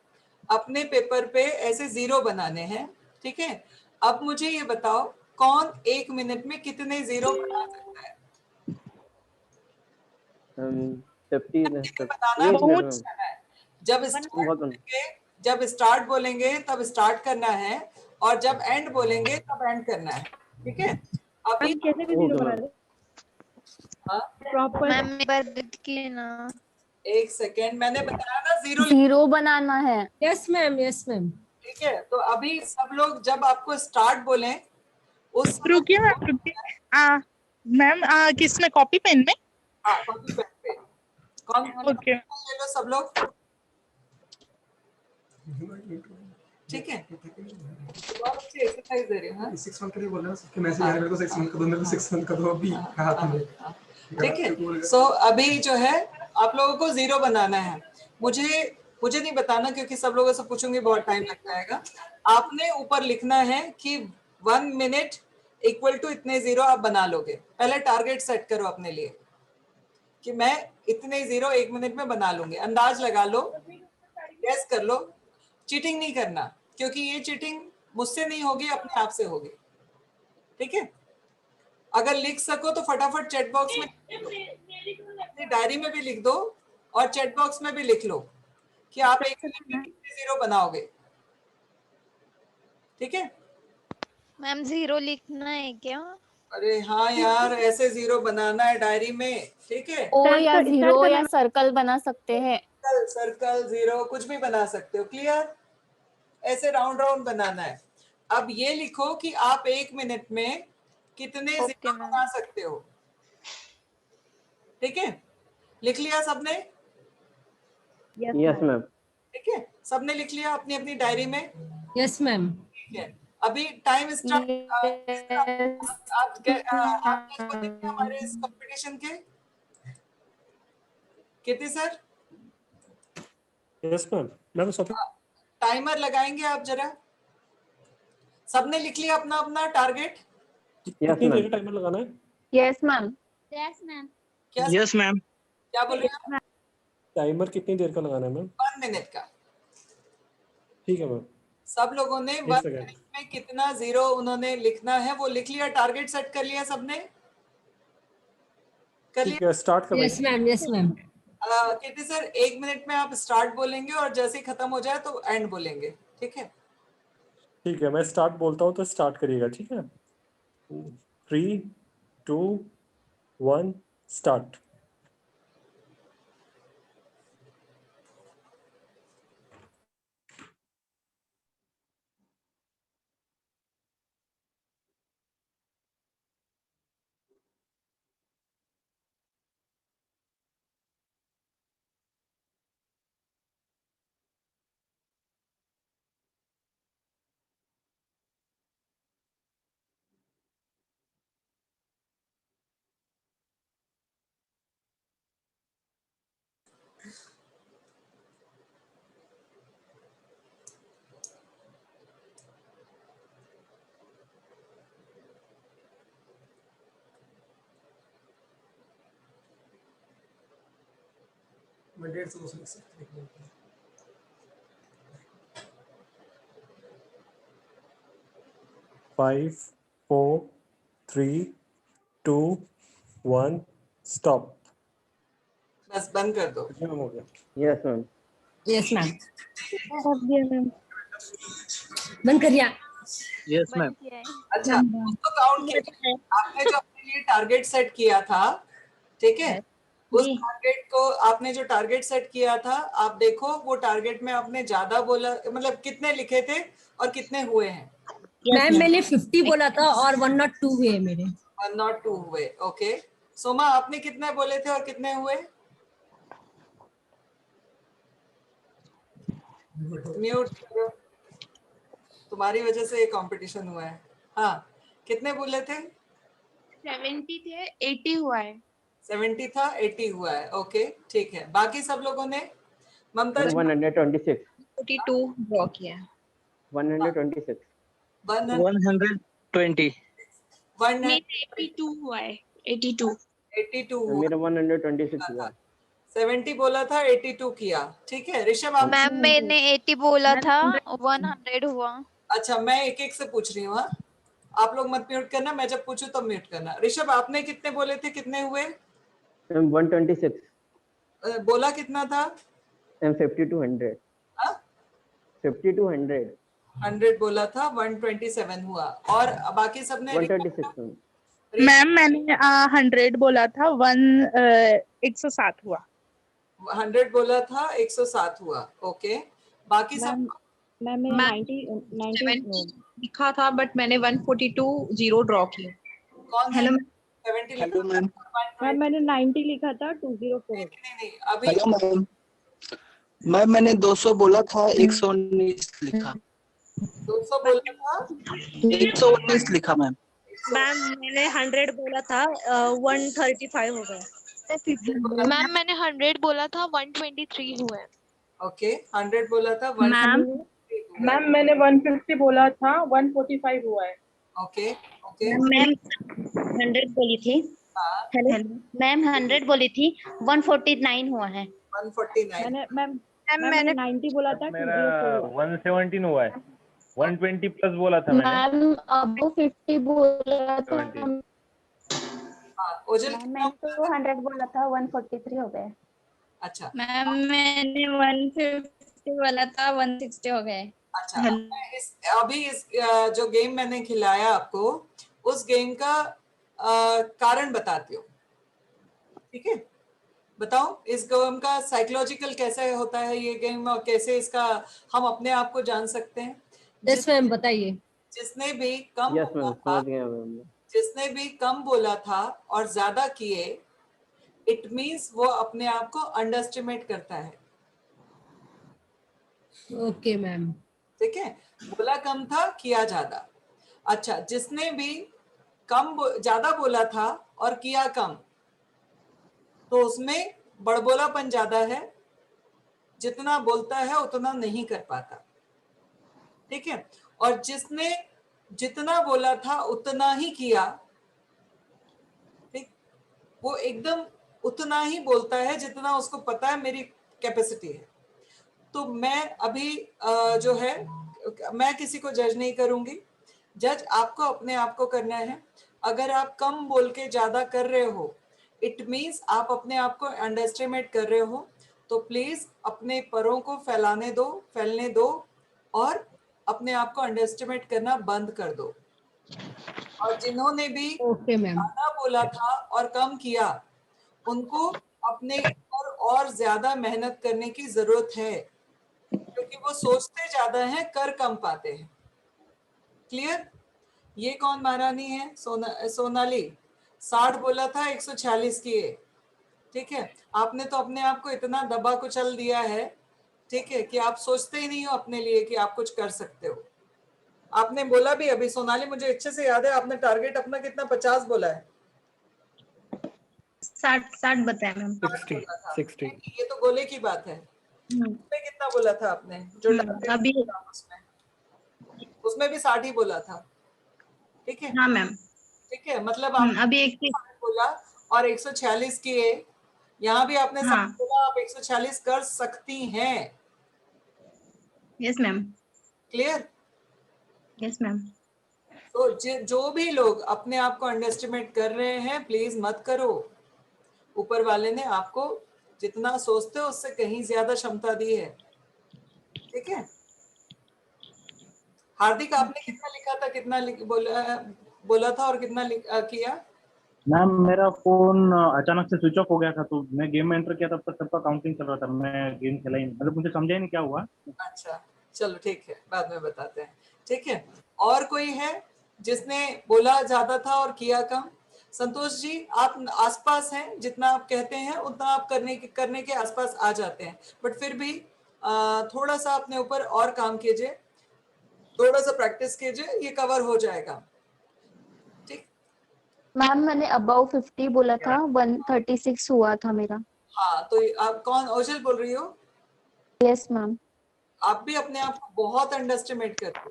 अपने पेपर पे ऐसे जीरो बनाने हैं, ठीक है। अब मुझे ये बताओ, कौन 1 मिनट में कितने जीरो बना सकता है? 50 जब स्टार्ट बोलेंगे तब स्टार्ट करना है, और जब एंड बोलेंगे तब एंड करना है, ठीक है। अभी कैसे भी जीरो बना दे प्रॉपर। मैम एक बार देखिए ना। एक सेकेंड, मैंने बताया ना जीरो बनाना है। Yes ma'am, yes ma'am. ठीक है, तो अभी सब लोग जब आपको स्टार्ट बोले उस रुकिए मैम, रुकिए। मैम किस में, कॉपी पेन में? हाँ, कॉपी पेन पे कौन ओके। ले लो सब लोग, ठीक है। बहुत अच्छी एक्सरसाइज दे रहे हो। हाँ 6 मंथ के लिए बोल रहा हूं कि मैसेज आया मेरे को 6 मंथ का दो, मेरे को 6 मंथ का दो अभी कहा था मैं, ठीक है। सो अभी जो है आप लोगों को जीरो बनाना है। मुझे नहीं बताना, क्योंकि सब लोगों से पूछूंगी बहुत टाइम लग जाएगा। आपने ऊपर लिखना है कि 1 मिनट इक्वल टू इतने जीरो आप बना लोगे। पहले टारगेट सेट करो अपने लिए कि मैं इतने जीरो 1 मिनट में बना लूंगी। अंदाज लगा लो, गैस कर लो, चीटिंग नहीं करना, क्योंकि ये चीटिंग मुझसे नहीं होगी, अपने आप से होगी, ठीक है। अगर लिख सको तो फटाफट चैट बॉक्स में, अपनी डायरी में भी लिख दो और चैट बॉक्स में भी लिख लो कि आप 1 मिनट में कितने जीरो बनाओगे, ठीक है। मैम जीरो लिखना है क्या? अरे हाँ यार, ऐसे जीरो बनाना है डायरी में, ठीक है। ओ या जीरो या सर्कल बना सकते हैं। सर्कल जीरो कुछ भी बना सकते हो, क्लियर। ऐसे राउंड राउंड बनाना है। अब ये लिखो कि आप 1 मिनट में कितने जीरो बना सकते हो, ठीक है। लिख लिया सबने? Yes ma'am. ठीक है, सबने लिख लिया अपनी अपनी डायरी में? Yes ma'am. ठीक है, अभी टाइम स्टार्ट। आप हमारे इस कंपटीशन के कितने सर? यस मैम, मैं तो सब टाइमर लगाएंगे आप जरा। सबने लिख लिया अपना अपना टारगेट? कितनी देर का टाइमर लगाना है? Yes ma'am. Yes ma'am. Yes ma'am. क्या बोल रहे हैं? टाइमर कितनी देर का लगाना है मैम? 1 मिनट का। ठीक है मैम। सब लोगों ने 1 मिनट में कितना जीरो उन्होंने लिखना है वो लिख लिया, टारगेट सेट कर लिया सबने? कर लिया? ठीक है, स्टार्ट करो। Yes ma'am, yes ma'am. Kirti sir 1 minute में आप स्टार्ट बोलेंगे और जैसे ही खत्म हो जाए तो एंड बोलेंगे, ठीक है। ठीक है, मैं स्टार्ट बोलता हूँ तो स्टार्ट करिएगा, ठीक है। 3 2 1 स्टार्ट। मैं 150 लिख सकता हूँ। 5 4 3 2 1 स्टॉप। बस बंद कर दो। हो गया। Yes ma'am. Yes ma'am. Ma'am बंद करिए। Yes ma'am. अच्छा उसको काउंट कीजिए। आपने जो अपने लिए टारगेट सेट किया था, ठीक है, उस टारगेट को आपने जो टारगेट सेट किया था, आप देखो वो टारगेट में आपने ज्यादा बोला, मतलब कितने लिखे थे और कितने हुए हैं? मैम मैंने 50 बोला था और 102 हुए मेरे। 102 हुए। ओके सोमा, आपने कितने बोले थे और कितने हुए? म्यूट करो, तुम्हारी वजह से ये कंपटीशन हुआ है। हाँ कितने बोले थे? 70 थे, 80 हुआ है। 70 था, 80 हुआ है। ओके ठीक है, बाकी सब लोगों ने? ममता जी 126 42 ड्रॉ किया है। 126 120 मेरा 82 हुआ है। 82 हुआ। मेरा 126 हुआ। 70 बोला था, 82 किया। ठीक है ऋषभ, आप? मैम मैंने 80 बोला था, 100 हुआ। अच्छा मैं एक एक से पूछ रही हूँ। हाँ आप लोग मत म्यूट करना, मैं जब पूछूं तब म्यूट करना। ऋषभ आपने कितने बोले थे, कितने हुए? 126। बोला कितना था? 50 to 100। 50 to 100। 100 बोला था, 127 हुआ। और बाकी सबने? 126। मैम मैंने 100 बोला था, 107 हुआ। 100 बोला था, 107 हुआ। ओके बाकी सब? मैम 90 लिखा था बट मैंने 142 जीरो ड्रॉ किया। कौन? Hello 70 hello ma'am. मैम मैंने 90 लिखा था, 204। नहीं अभी। Hello ma'am. मैम मैंने 200 बोला था, 119 लिखा। 200 बोला था, 119 लिखा मैम। मैम मैंने 100 बोला था, 135 हो गया। मैम मैंने 100 बोला था, 123 हुए। ओके 100 बोला था, मैम मैंने 150 बोला था, 145 हुआ है। ओके ओके मैम 100 बोली थी। हेलो मैम 100 बोली थी, 149 हुआ है। 149। मैंने 90 बोला था, मेरा 117 हुआ है। 120 प्लस बोला था मैंने। मैम अब 50 बोला था। ओजल मैंने तो 100 बोला था, 143 हो गए। अच्छा मैम मैंने 150 बोला था, 160 हो गए। अच्छा अभी इस जो गेम मैंने खिलाया आपको, उस गेम का कारण बताती हूँ। ठीक है, बताओ इस गेम का साइकोलॉजिकल कैसे होता है ये गेम, और कैसे इसका हम अपने आप को जान सकते हैं। यस मैम बताइए। जिसने भी कम यस बोला मैम था, समझ गया मैम। जिसने भी कम बोला था और ज्यादा किए, इट मींस वो अपने आप को अंडरएस्टिमेट करता है। Okay ma'am. ठीक है, बोला कम था, किया ज्यादा। अच्छा जिसने भी ज्यादा बोला था और किया कम, तो उसमें बड़बोलापन ज्यादा है, जितना बोलता है उतना नहीं कर पाता। ठीक है, और जिसने जितना बोला था उतना ही किया, ठीक, वो एकदम उतना ही बोलता है जितना उसको पता है मेरी कैपेसिटी है। तो मैं अभी जो है, मैं किसी को जज नहीं करूंगी, जज आपको अपने आप को करना है। अगर आप कम बोल के ज्यादा कर रहे हो, इट मीन्स आप अपने आप को अंडरएस्टिमेट कर रहे हो। तो प्लीज अपने परों को फैलने दो और अपने आप को अंडरएस्टिमेट करना बंद कर दो। और जिन्होंने भी ज्यादा बोला था और कम किया, उनको अपने और ज्यादा मेहनत करने की जरूरत है, क्योंकि वो सोचते ज्यादा हैं, कर कम पाते हैं। क्लियर? ये कौन महारानी है? सोनाली 60 बोला था, 146 किए। ठीक है, आपने तो अपने आप को इतना दबा कुचल दिया है, ठीक है, कि आप सोचते ही नहीं हो अपने लिए कि आप कुछ कर सकते हो। आपने बोला भी अभी, सोनाली मुझे अच्छे से याद है, आपने टारगेट अपना कितना 50 बोला है? 60 बताया मैम। 60। ये तो गोले की बात है। उसमें कितना बोला था आपने? जो अभी उसमें भी 60 ही बोला था। ठीक है, हाँ मैम। ठीक है, मतलब आपने अभी एक बोला और 146 किए, यहाँ भी आपने हाँ। बोला आप 146 कर सकती हैं। Yes ma'am. Clear? Yes ma'am. तो जो भी लोग अपने आप को अंडरएस्टिमेट कर रहे हैं प्लीज मत करो। ऊपर वाले ने आपको जितना सोचते हो उससे कहीं ज्यादा क्षमता दी है। ठीक है हार्दिक, आपने कितना लिखा था, कितना बोला था और कितना किया? मैम मेरा फोन अचानक से स्विच ऑफ हो गया था, तो मैं गेम में एंटर किया तब तक सबका काउंटिंग चल रहा था, मैं गेम खेला ही नहीं, मतलब मुझे समझा ही नहीं क्या हुआ। अच्छा चलो ठीक है, बाद में बताते हैं। ठीक है, और कोई है जिसने बोला ज्यादा था और किया कम? संतोष जी, आप आसपास हैं, जितना आप कहते हैं उतना आप करने के आसपास आ जाते हैं, बट फिर भी थोड़ा सा अपने ऊपर और काम कीजिए, थोड़ा सा प्रैक्टिस कीजिए, ये कवर हो जाएगा। ठीक मैम मैंने अबाउ 50 बोला था, 136 हुआ था मेरा। हाँ, तो आप कौन, ओजल बोल रही हो? Yes ma'am. आप भी अपने आप को बहुत अंडरएस्टिमेट करते हो।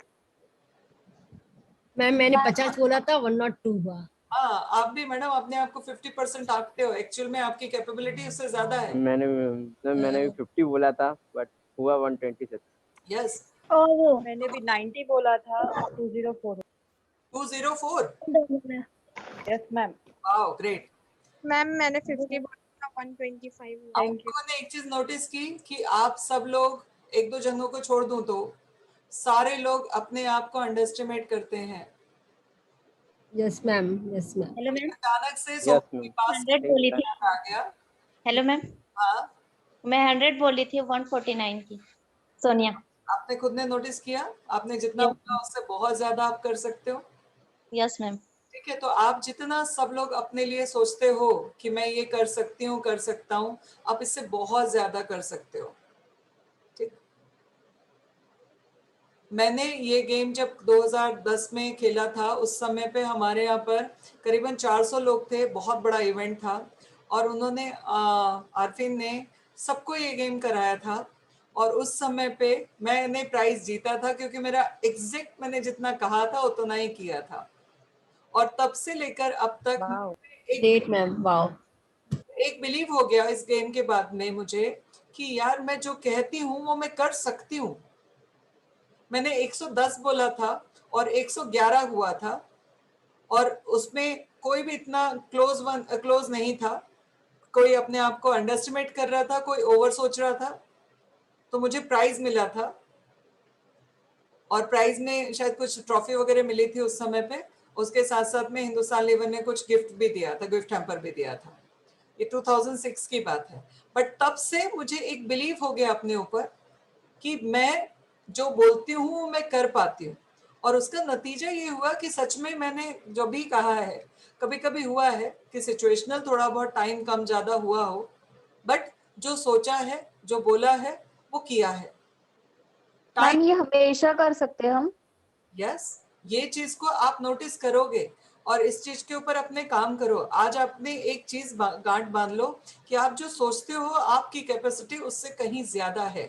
मैम मैंने 50 बोला था, 102 हुआ। हाँ, आप भी मैडम अपने आप को 50% आंकते हो, एक्चुअल में आपकी कैपेबिलिटी उससे ज्यादा है। मैंने भी 50 बोला था बट हुआ 126। यस और मैंने भी 90 बोला था, 204। 204? Yes ma'am. Wow great. Ma'am मैंने 50 बोला था, 125। मैंने एक चीज नोटिस की कि आप सब लोग, एक दो जनों को छोड़ दूं तो सारे लोग अपने आप को अंडरएस्टिमेट करते हैं। Yes ma'am. Yes ma'am. Hello ma'am. अचानक से Yes, के पास 100 बोली थी। आ गया। Hello ma'am. हाँ, मैं 100 बोली थी, 149 की। सोनिया। आपने खुद ने नोटिस किया, आपने जितना बोला उससे बहुत ज्यादा आप कर सकते हो। Yes ma'am. ठीक है, तो आप जितना सब लोग अपने लिए सोचते हो कि मैं ये कर सकती हूँ, कर सकता हूँ, आप इससे बहुत ज्यादा कर सकते हो। ठीक, मैंने ये गेम जब 2010 में खेला था, उस समय पे हमारे यहाँ पर करीबन 400 लोग थे, बहुत बड़ा इवेंट था, और उन्होंने आरफिन ने सबको ये गेम कराया था, और उस समय पे मैंने प्राइज जीता था क्योंकि मेरा एग्जैक्ट मैंने जितना कहा था उतना ही किया था, और तब से लेकर अब तक ग्रेट मैम। वाओ। एक बिलीव हो गया इस गेम के बाद में मुझे कि यार मैं जो कहती हूँ वो मैं कर सकती हूँ। मैंने 110 बोला था और 111 हुआ था, और उसमें कोई भी इतना क्लोज नहीं था, कोई अपने आप को अंडरएस्टिमेट कर रहा था, कोई ओवर सोच रहा था, तो मुझे प्राइज मिला था, और प्राइज में शायद कुछ ट्रॉफी वगैरह मिली थी उस समय पे। उसके साथ साथ में हिंदुस्तान लीवर ने कुछ गिफ्ट भी दिया था, गिफ्ट हैम्पर भी दिया था। ये 2006 की बात है, बट तब से मुझे एक बिलीव हो गया अपने ऊपर कि मैं जो बोलती हूँ मैं कर पाती हूँ, और उसका नतीजा ये हुआ कि सच में मैंने जो भी कहा है, कभी कभी हुआ है कि सिचुएशनल थोड़ा बहुत टाइम कम ज्यादा हुआ हो, बट जो सोचा है, जो बोला है, वो किया है। मैम ये हमेशा कर सकते हैं हम? यस, ये चीज को आप नोटिस करोगे और इस चीज के ऊपर अपने काम करो। आज आपने एक चीज गांठ बांध लो कि आप जो सोचते हो आपकी कैपेसिटी उससे कहीं ज्यादा है।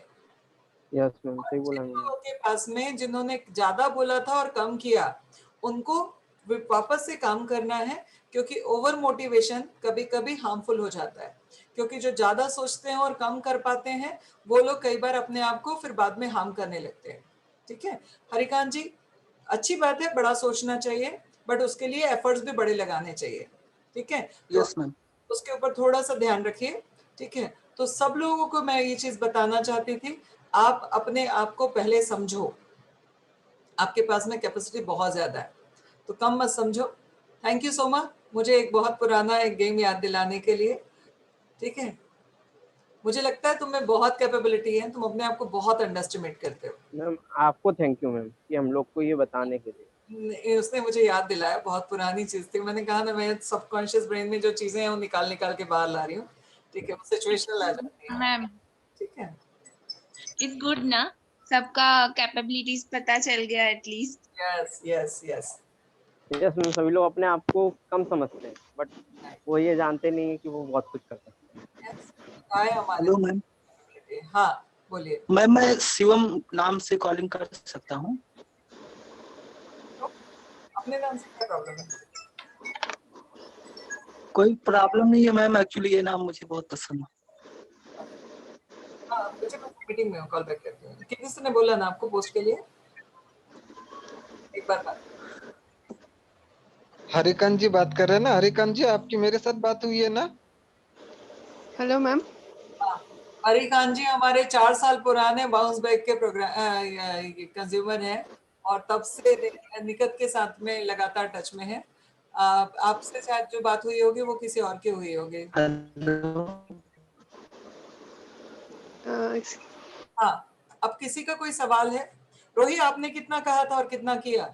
यस मैम, सही बोला मैंने। के पास में जिन्होंने ज्यादा बोला था और कम किया, उनको वापस से काम करना है, क्योंकि ओवर मोटिवेशन कभी कभी हार्मफुल हो जाता है, क्योंकि जो ज्यादा सोचते हैं और कम कर पाते हैं वो लोग कई बार अपने आप को फिर बाद में हार्म करने लगते हैं। ठीक है हरिकांत जी, अच्छी बात है, बड़ा सोचना चाहिए, बट उसके लिए एफर्ट्स भी बड़े लगाने चाहिए। ठीक है, यस मैम। उसके ऊपर थोड़ा सा ध्यान रखिए। ठीक है, तो सब लोगों को मैं ये चीज बताना चाहती थी, आप अपने आप को पहले समझो, आपके पास में कैपेसिटी बहुत ज्यादा है, तो कम मत समझो। थैंक यू सो मच, मुझे एक बहुत पुराना एक गेम याद दिलाने के लिए। ठीक है, मुझे लगता है तुम्हें बहुत कैपेबिलिटी है, तुम अपने आप को बहुत अंडरएस्टिमेट करते हो। मैम आपको थैंक यू मैम कि हम लोग को ये बताने के लिए। उसने मुझे याद दिलाया, बहुत पुरानी चीज थी, मैंने कहा ना, मैं सबकॉन्शियस ब्रेन में जो चीजें हैं वो निकाल के बाहर ला रही हूँ। ठीक है, वो सिचुएशनल आ जाती है। मैम ठीक है, इट्स गुड ना, सबका कैपेबिलिटीज पता चल गया at least. Yes yes yes yes ma'am, सभी लोग अपने आप को कम समझते हैं बट वो ये जानते नहीं है कि वो बहुत कुछ कर सकते हैं। Hello ma'am. हाँ बोलिए। मैम मैं शिवम नाम से कॉलिंग कर सकता हूँ? अपने नाम से क्या प्रॉब्लम है? कोई प्रॉब्लम नहीं है मैम, एक्चुअली ये नाम मुझे बहुत पसंद है। हाँ मुझे मीटिंग में कॉल बैक करती हूँ। किसी ने बोला ना आपको पोस्ट के लिए? एक बार बात। हरिकांत जी बात कर रहे हैं ना? हरिकांत जी आपकी मेरे साथ बात हुई है ना? Hello ma'am. हरिकांत जी हमारे 4 साल पुराने बाउंस बैक के प्रोग्राम कंज्यूमर हैं और तब से निकट के साथ में लगातार टच में है। आपसे शायद जो बात हुई होगी वो किसी और की हुई होगी। हाँ, अब किसी का कोई सवाल है? रोही आपने कितना कहा था और कितना किया?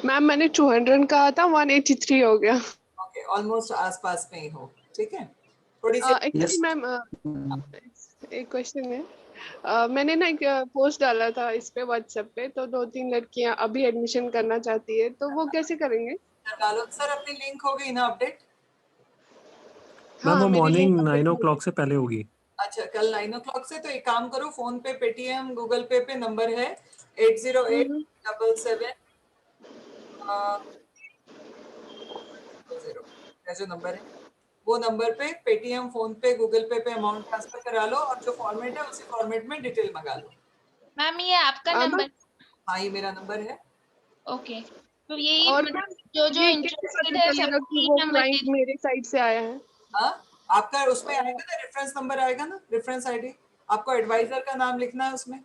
मैम मैंने 200 कहा था, 183 हो गया। ओके, ऑलमोस्ट आसपास में ही हो, ठीक है। थोड़ी सी एक्चुअली मैम एक क्वेश्चन है। मैंने ना एक पोस्ट डाला था इस पे व्हाट्सएप पे, तो 2-3 लड़कियां अभी एडमिशन करना चाहती है, तो वो कैसे करेंगे? डालो सर, अपनी लिंक हो गई ना अपडेट? मैम वो मेरी मॉर्निंग link 9 o'clock से पहले होगी। अच्छा, कल 9 o'clock से। तो एक काम करो, फोन पे, पेटीएम, गूगल पे पे नंबर है 80877 जो नंबर है वो नंबर पे पेटीएम, फोन पे, गूगल पे पे अमाउंट ट्रांसफर करा लो और जो फॉर्मेट है उसी फॉर्मेट में डिटेल मंगा लो। मैम ये आपका नंबर? हाँ ये मेरा नंबर है। ओके, तो यही और मतलब जो ये इंटरेस्टेड कैसे है पता चलेगा सबको कि ये वो नंबर क्लाइंट मेरे साइड से आया है? हाँ, आपका उसमें आएगा ना रेफरेंस नंबर आएगा ना, रेफरेंस आईडी। आपको एडवाइजर का नाम लिखना है उसमें।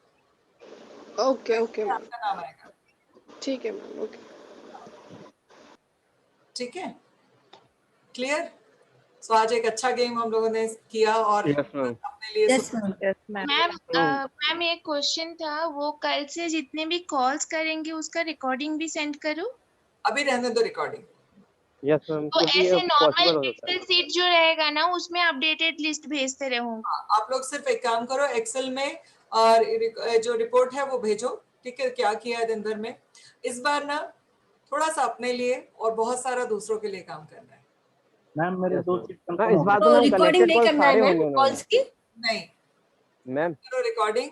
ओके ओके आपका नाम आएगा। ठीक है मैम। ओके ठीक है, क्लियर। सो आज एक अच्छा गेम हम लोगों ने किया और अपने लिए मैम एक क्वेश्चन था, वो कल से जितने भी कॉल्स करेंगे उसका रिकॉर्डिंग भी सेंड करूं? अभी रहने दो रिकॉर्डिंग। यस मैम, तो क्योंकि ये ऐसे नॉर्मल पॉसिबल हो सकता है। एक्सेल शीट जो रहेगा ना उसमें अपडेटेड लिस्ट भेजते रहूं। आप लोग सिर्फ एक काम करो, एक्सेल में और जो रिपोर्ट है वो भेजो, ठीक है, क्या किया है दिन भर में। इस बार ना थोड़ा सा अपने लिए और बहुत सारा दूसरों के लिए काम करना है। मैम मेरे 2 सीट इस कंफर्म बात हो में गई। रिकॉर्डिंग नहीं करना है मैम कॉल्स की? नहीं मैम, करो रिकॉर्डिंग।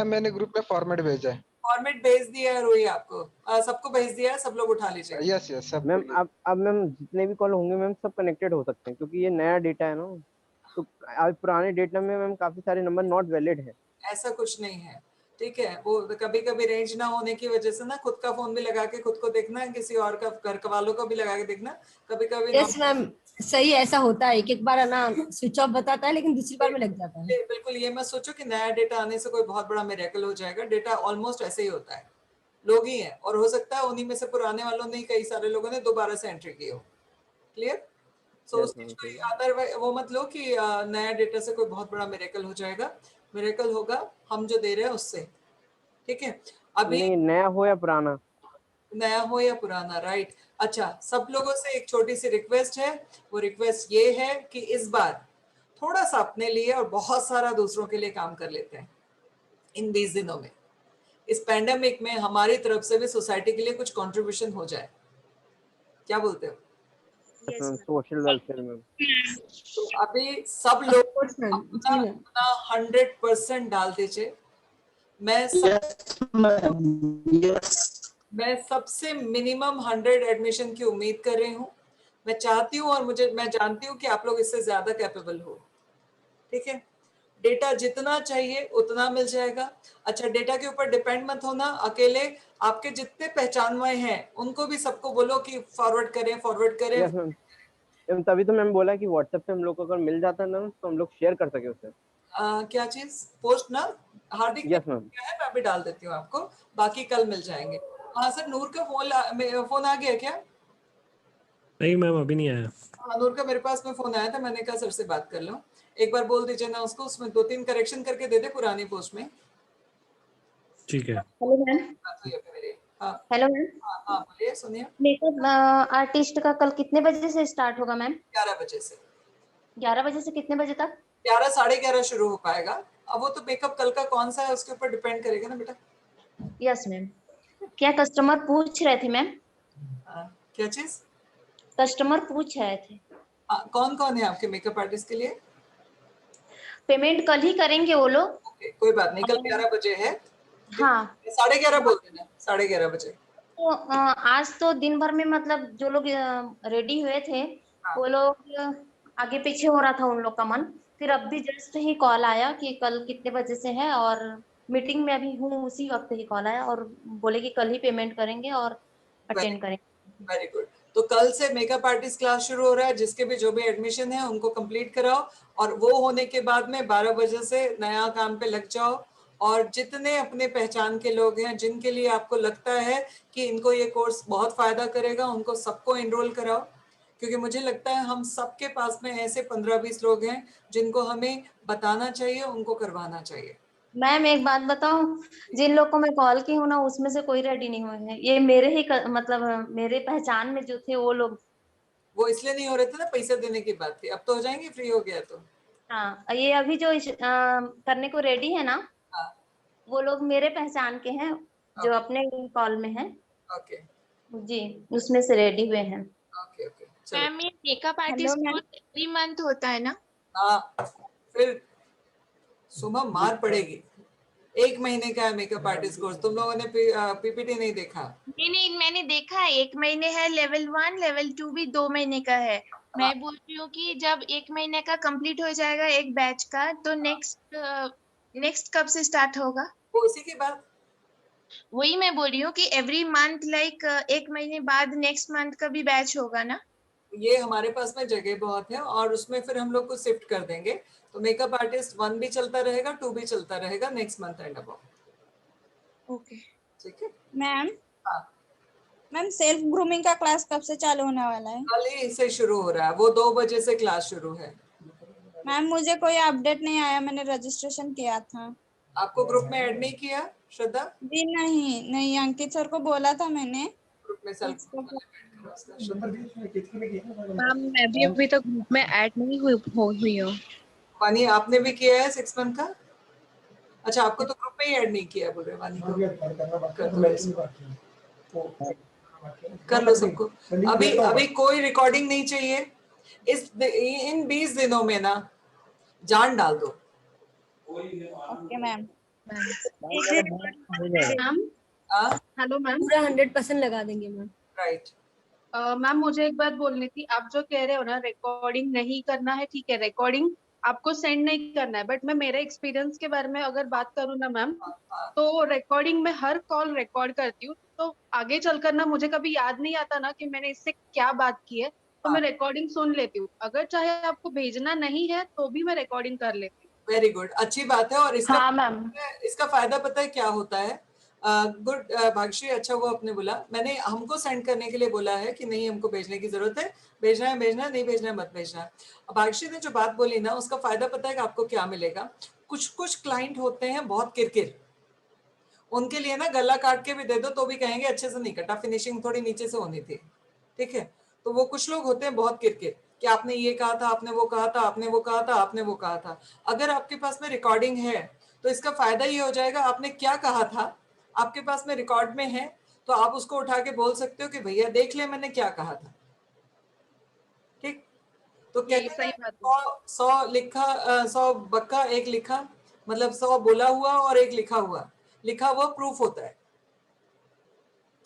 मैंने ग्रुप में फॉर्मेट भेजा है। फॉर्मेट भेज दिया है रोही आपको, सबको भेज दिया है, सब लोग उठा लीजिएगा। यस यस सब। मैम अब मैम जितने भी कॉल होंगे मैम सब कनेक्टेड हो सकते हैं, क्योंकि ये नया डेटा है ना, तो आज पुराने डेटा में मैम काफी सारे नंबर नॉट वैलिड है। ऐसा कुछ नहीं है, ठीक है। वो कभी कभी रेंज ना होने की वजह से ना खुद का फोन भी लगा के खुद को देखना है, किसी और का घर वालों को भी लगा के देखना, कभी कभी। यस मैम, सही ऐसा होता है, एक बार ना स्विच ऑफ बताता है लेकिन दूसरी बार में लग जाता है। बिल्कुल, ये मत सोचो कि नया डेटा आने से कोई बहुत बड़ा मिरेकल हो जाएगा। डेटा ऑलमोस्ट ऐसे ही होता है, लोग ही हैं, और हो सकता है उन्हीं में से पुराने वालों ने कई सारे लोगों ने दोबारा से एंट्री की हो। क्लियर। सो उसकी कोई अदर वो मत लो कि नया डेटा से कोई बहुत बड़ा मिरेकल हो जाएगा। मिरेकल होगा हम जो दे रहे हैं उससे, ठीक है। अभी नहीं, नया हो या पुराना, नया हो या पुराना, राइट। अच्छा, सब लोगों से एक छोटी सी रिक्वेस्ट है। वो रिक्वेस्ट ये है कि इस बार थोड़ा सा अपने लिए और बहुत सारा दूसरों के लिए काम कर लेते हैं इन 20 दिनों में। इस पैंडेमिक में हमारी तरफ से भी सोसाइटी के लिए कुछ कंट्रीब्यूशन हो जाए। क्या बोलते हो? सोशल वेलफेयर में। तो अभी सब लोग अपना 100% डाल दीजिए। मैं सबसे मिनिमम 100 एडमिशन की उम्मीद कर रही हूँ। मैं चाहती हूँ और मैं जानती हूँ कि आप लोग इससे ज्यादा कैपेबल हो, ठीक है। डेटा जितना चाहिए उतना मिल जाएगा। अच्छा, डेटा के ऊपर डिपेंड मत होना अकेले। आपके जितने पहचानवाए हैं उनको भी सबको बोलो कि फॉरवर्ड करें। यस मैम, तभी तो मैम बोला कि व्हाट्सएप पे हम लोग को अगर मिल जाता है ना तो हम लोग शेयर कर सके उसे। क्या चीज? पोस्ट ना हार्दिक यस मैम, क्या है, मैं अभी डाल देती हूँ आपको, बाकी कल मिल जाएंगे। हाँ सर, नूर का फोन आ गया क्या? नहीं मैम अभी नहीं आया। हाँ, नूर का मेरे पास में फोन आया था, मैंने कहा सर से बात कर लो। एक बार बोल दीजिए ना उसको, उसमें 2-3 करेक्शन करके दे दे पुरानी पोस्ट में। ठीक है। Hello ma'am. Hello ma'am. हाँ बोलिए, सुनिए। मेकअप आर्टिस्ट का कल कितने बजे से स्टार्ट होगा मैम? 11 बजे से। 11 बजे से कितने बजे तक? 11 साढ़े 11 शुरू हो पाएगा। अब वो तो मेकअप कल का कौन सा है उसके ऊपर डिपेंड करेगा ना बेटा। Yes ma'am. क्या कस्टमर पूछ रहे थे मैम? क्या चीज? कस्टमर पूछ रहे थे। कौन कौन है आपके मेकअप आर्टिस्ट के लिए? पेमेंट कल ही करेंगे वो लोग। ओके, कोई बात नहीं, कल 11 बजे है। हाँ, 11:30 बोल देना, 11:30 बजे। आज तो दिन भर में मतलब जो लोग रेडी हुए थे वो लोग आगे पीछे हो रहा था उन लोग का मन। फिर अब भी जस्ट ही कॉल आया कि कल कितने बजे से है, और मीटिंग में अभी हूँ, उसी वक्त ही कॉल आया और बोले कि कल ही पेमेंट करेंगे और अटेंड करेंगे। Very good. तो कल से मेकअप आर्टिस्ट क्लास शुरू हो रहा है, जिसके भी जो भी एडमिशन है उनको कंप्लीट कराओ, और वो होने के बाद में 12 बजे से नया काम पे लग जाओ। और जितने अपने पहचान के लोग हैं जिनके लिए आपको लगता है कि इनको ये कोर्स बहुत फायदा करेगा, उनको सबको एनरोल कराओ, क्योंकि मुझे लगता है हम सबके पास में ऐसे 15-20 लोग हैं जिनको हमें बताना चाहिए, उनको करवाना चाहिए। मैम एक बात बताऊं, जिन लोग को मैं कॉल की हूँ ना उसमें से कोई रेडी नहीं हुए हैं। ये मेरे ही मतलब मेरे पहचान में जो थे वो लोग। वो इसलिए नहीं हो रहे थे ना, पैसे देने की बात थी, अब तो हो जाएंगे फ्री हो गया तो। हाँ, ये अभी जो करने को रेडी है ना, वो लोग मेरे पहचान के हैं जो अपने कॉल में हैं। ओके जी, उसमें से रेडी हुए हैं। Okay okay. मैम ये makeup artist course every month होता है ना? हाँ, फिर सुबह मार पड़ेगी। 1 महीने का है मेकअप आर्टिस्ट कोर्स। तुम लोगों ने पीपीटी नहीं देखा? नहीं, मैंने देखा है, 1 महीने है, लेवल 1 लेवल 2 भी 2 महीने का है। मैं बोल रही हूँ कि जब 1 महीने का कंप्लीट हो जाएगा एक बैच का, तो नेक्स्ट कब से स्टार्ट होगा? वो उसी के बाद। वही मैं बोल रही हूँ कि एवरी मंथ लाइक 1 महीने बाद नेक्स्ट मंथ का भी बैच होगा ना? ये हमारे पास में जगह बहुत है और उसमें फिर हम लोग को शिफ्ट कर देंगे। तो मेकअप आर्टिस्ट 1 भी चलता रहेगा, 2 भी चलता रहेगा next month and above. Okay ठीक है मैम। हाँ मैम सेल्फ ग्रूमिंग का क्लास कब से चालू होने वाला है? कल ही से शुरू हो रहा है, वो 2 बजे से क्लास शुरू है। मैम मुझे कोई अपडेट नहीं आया, मैंने रजिस्ट्रेशन किया था। आपको ग्रुप में ऐड नहीं किया श्रद्धा? जी नहीं, अंकित सर को बोला था मैंने। ग्रुप में सेल्फ मैम मैं भी अभी तक ग्रुप में ऐड नहीं हुई हूँ। वानी आपने भी किया है 6 मंथ का? अच्छा, आपको तो ग्रुप में ही ऐड नहीं किया बोल रहे वानी को। कर लो सबको। अभी कोई रिकॉर्डिंग नहीं चाहिए। इन 20 दिनों में ना जान डाल दो। Okay ma'am. हेलो मैम, पूरा 100% लगा देंगे मैम। राइट। मैम मुझे एक बात बोलनी थी, आप जो कह रहे हो ना रिकॉर्डिंग नहीं करना है, ठीक है, रिकॉर्डिंग आपको सेंड नहीं करना है, बट मैं मेरे एक्सपीरियंस के बारे में अगर बात करूँ ना मैम, तो रिकॉर्डिंग में हर कॉल रिकॉर्ड करती हूँ, तो आगे चलकर ना मुझे कभी याद नहीं आता ना कि मैंने इससे क्या बात की है, तो मैं रिकॉर्डिंग सुन लेती हूँ। अगर चाहे आपको भेजना नहीं है तो भी मैं रिकॉर्डिंग कर लेती हूँ। वेरी गुड, अच्छी बात है। और इसका इसका फायदा पता है क्या होता है? गुड भाग्यश्री, अच्छा वो आपने बोला। मैंने हमको सेंड करने के लिए बोला है कि नहीं हमको भेजने की जरूरत है, भेजना है भेजना, नहीं भेजना है मत भेजना। भाग्यश्री ने जो बात बोली ना, उसका फायदा पता है कि आपको क्या मिलेगा। कुछ क्लाइंट होते हैं बहुत किरकिर, उनके लिए ना गला काट के भी दे दो तो भी कहेंगे अच्छे से नहीं कटा, फिनिशिंग थोड़ी नीचे से होनी थी। ठीक है, तो वो कुछ लोग होते हैं बहुत किरकिर कि आपने ये कहा था, आपने वो कहा था, आपने वो कहा था, आपने वो कहा था। अगर आपके पास में रिकॉर्डिंग है तो इसका फायदा ये हो जाएगा, आपने क्या कहा था आपके पास में रिकॉर्ड में है, तो आप उसको उठा के बोल सकते हो कि भैया देख ले मैंने क्या कहा था। ठीक, तो कहते हैं 100 लिखा 100 बक्का 1 लिखा, मतलब 100 बोला हुआ और 1 लिखा हुआ प्रूफ होता है।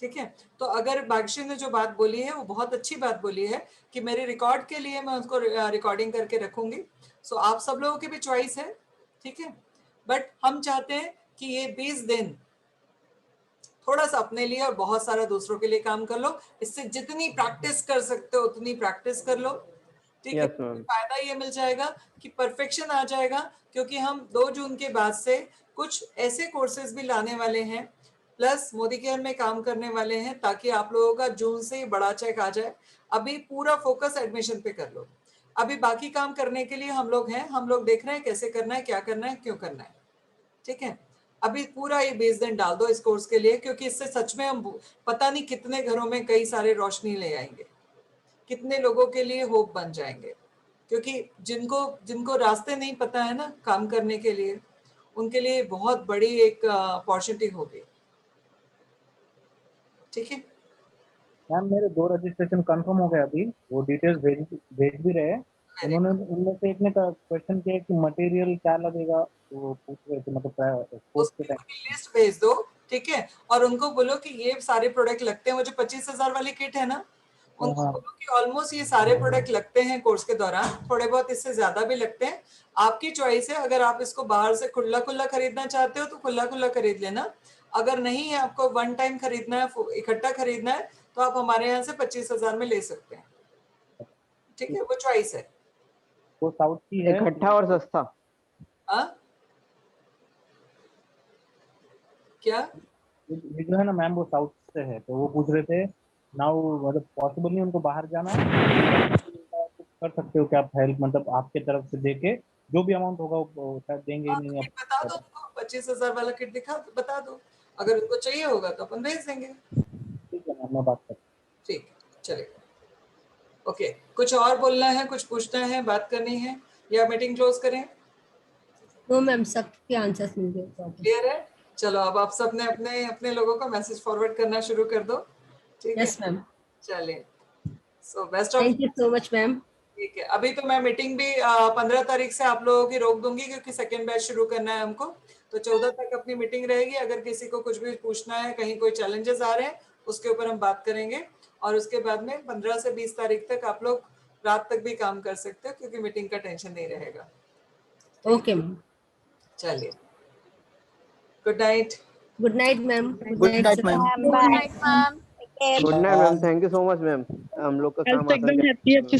ठीक है, तो अगर भाग्यश्री ने जो बात बोली है वो बहुत अच्छी बात बोली है कि मेरे रिकॉर्ड के लिए मैं उसको रिकॉर्डिंग करके रखूंगी। सो आप सब लोगों की भी चॉइस है, ठीक है, बट हम चाहते हैं कि ये 20 दिन थोड़ा सा अपने लिए और बहुत सारा दूसरों के लिए काम कर लो। इससे जितनी प्रैक्टिस कर सकते हो उतनी प्रैक्टिस कर लो। ठीक है, फायदा ये मिल जाएगा कि परफेक्शन आ जाएगा, क्योंकि हम 2 जून के बाद से कुछ ऐसे कोर्सेज भी लाने वाले हैं, प्लस मोदी केयर में काम करने वाले हैं, ताकि आप लोगों का जून से बड़ा चेक आ जाए। अभी पूरा फोकस एडमिशन पे कर लो। अभी बाकी काम करने के लिए हम लोग हैं, हम लोग देख रहे हैं कैसे करना है, क्या करना है, क्यों करना है। ठीक है, अभी पूरा ये 20 दिन डाल दो इस कोर्स के लिए, क्योंकि इससे सच में हम पता नहीं कितने घरों में कई सारे रोशनी ले आएंगे, कितने लोगों के लिए होप बन जाएंगे। क्योंकि जिनको रास्ते नहीं पता है ना काम करने के लिए, उनके लिए बहुत बड़ी एक अपॉर्चुनिटी होगी। ठीक है मैम, मेरे 2 रजिस्ट्रेशन कंफर्म हो गए, अभी वो डिटेल्स भेज भी रहे हैं। उन्होंने उनमें से एक ने क्वेश्चन किया कि मटेरियल क्या लगेगा, तो वो पूछ रहे थे मतलब कोर्स के टाइम। लिस्ट भेज दो, ठीक है, और उनको बोलो कि ये सारे प्रोडक्ट लगते हैं। वो जो 25,000 वाली किट है ना, उनको बोलो कि ऑलमोस्ट ये सारे प्रोडक्ट लगते हैं कोर्स के दौरान, थोड़े बहुत इससे ज्यादा भी लगते हैं, आपकी चॉइस है। अगर आप इसको बाहर से खुला खुला खरीदना चाहते हो तो खुला खुला खरीद लेना, अगर नहीं है आपको वन टाइम खरीदना है, इकट्ठा खरीदना है, तो आप हमारे यहाँ से 25,000 में ले सकते हैं, ठीक है, वो चॉइस है। वो साउथ की है, इकट्ठा और सस्ता। क्या ये जो है ना मैम, वो साउथ से है, तो वो पूछ रहे थे नाउ मतलब पॉसिबल नहीं उनको बाहर जाना, कर सकते हो क्या आप हेल्प, मतलब आपके तरफ से देके जो भी अमाउंट होगा वो शायद देंगे ही नहीं। बता दो उनको 25,000 वाला किट दिखा बता दो, अगर उनको चाहिए होगा तो अपन भेज देंगे। ठीक है मैम, मैं बात करता हूँ। ठीक, चलेगा। ओके, कुछ और बोलना है, कुछ पूछना है, बात करनी है, या मीटिंग क्लोज करें? नो मैम, सबके आंसर्स मिल गए। क्लियर है? चलो अब आप सबने अपने अपने लोगों को मैसेज फॉरवर्ड करना शुरू कर दो, ठीक है? Yes ma'am. चलिए, so best of, thank you so much ma'am. ठीक है, अभी तो मैं मीटिंग भी 15 तारीख से आप लोगों की रोक दूंगी, क्योंकि सेकेंड बैच शुरू करना है हमको, तो 14 तक अपनी मीटिंग रहेगी। अगर किसी को कुछ भी पूछना है, कहीं कोई चैलेंजेस आ रहे हैं, उसके ऊपर हम बात करेंगे, और उसके बाद में 15 से 20 तारीख तक आप लोग रात तक भी काम कर सकते हो, क्योंकि मीटिंग का टेंशन नहीं रहेगा। ओके मैम, चलिए, good night. Good night ma'am. Good night ma'am. Good night ma'am. Good night ma'am, thank you so much ma'am, हम लोग का काम एकदम हैप्पी हैप्पी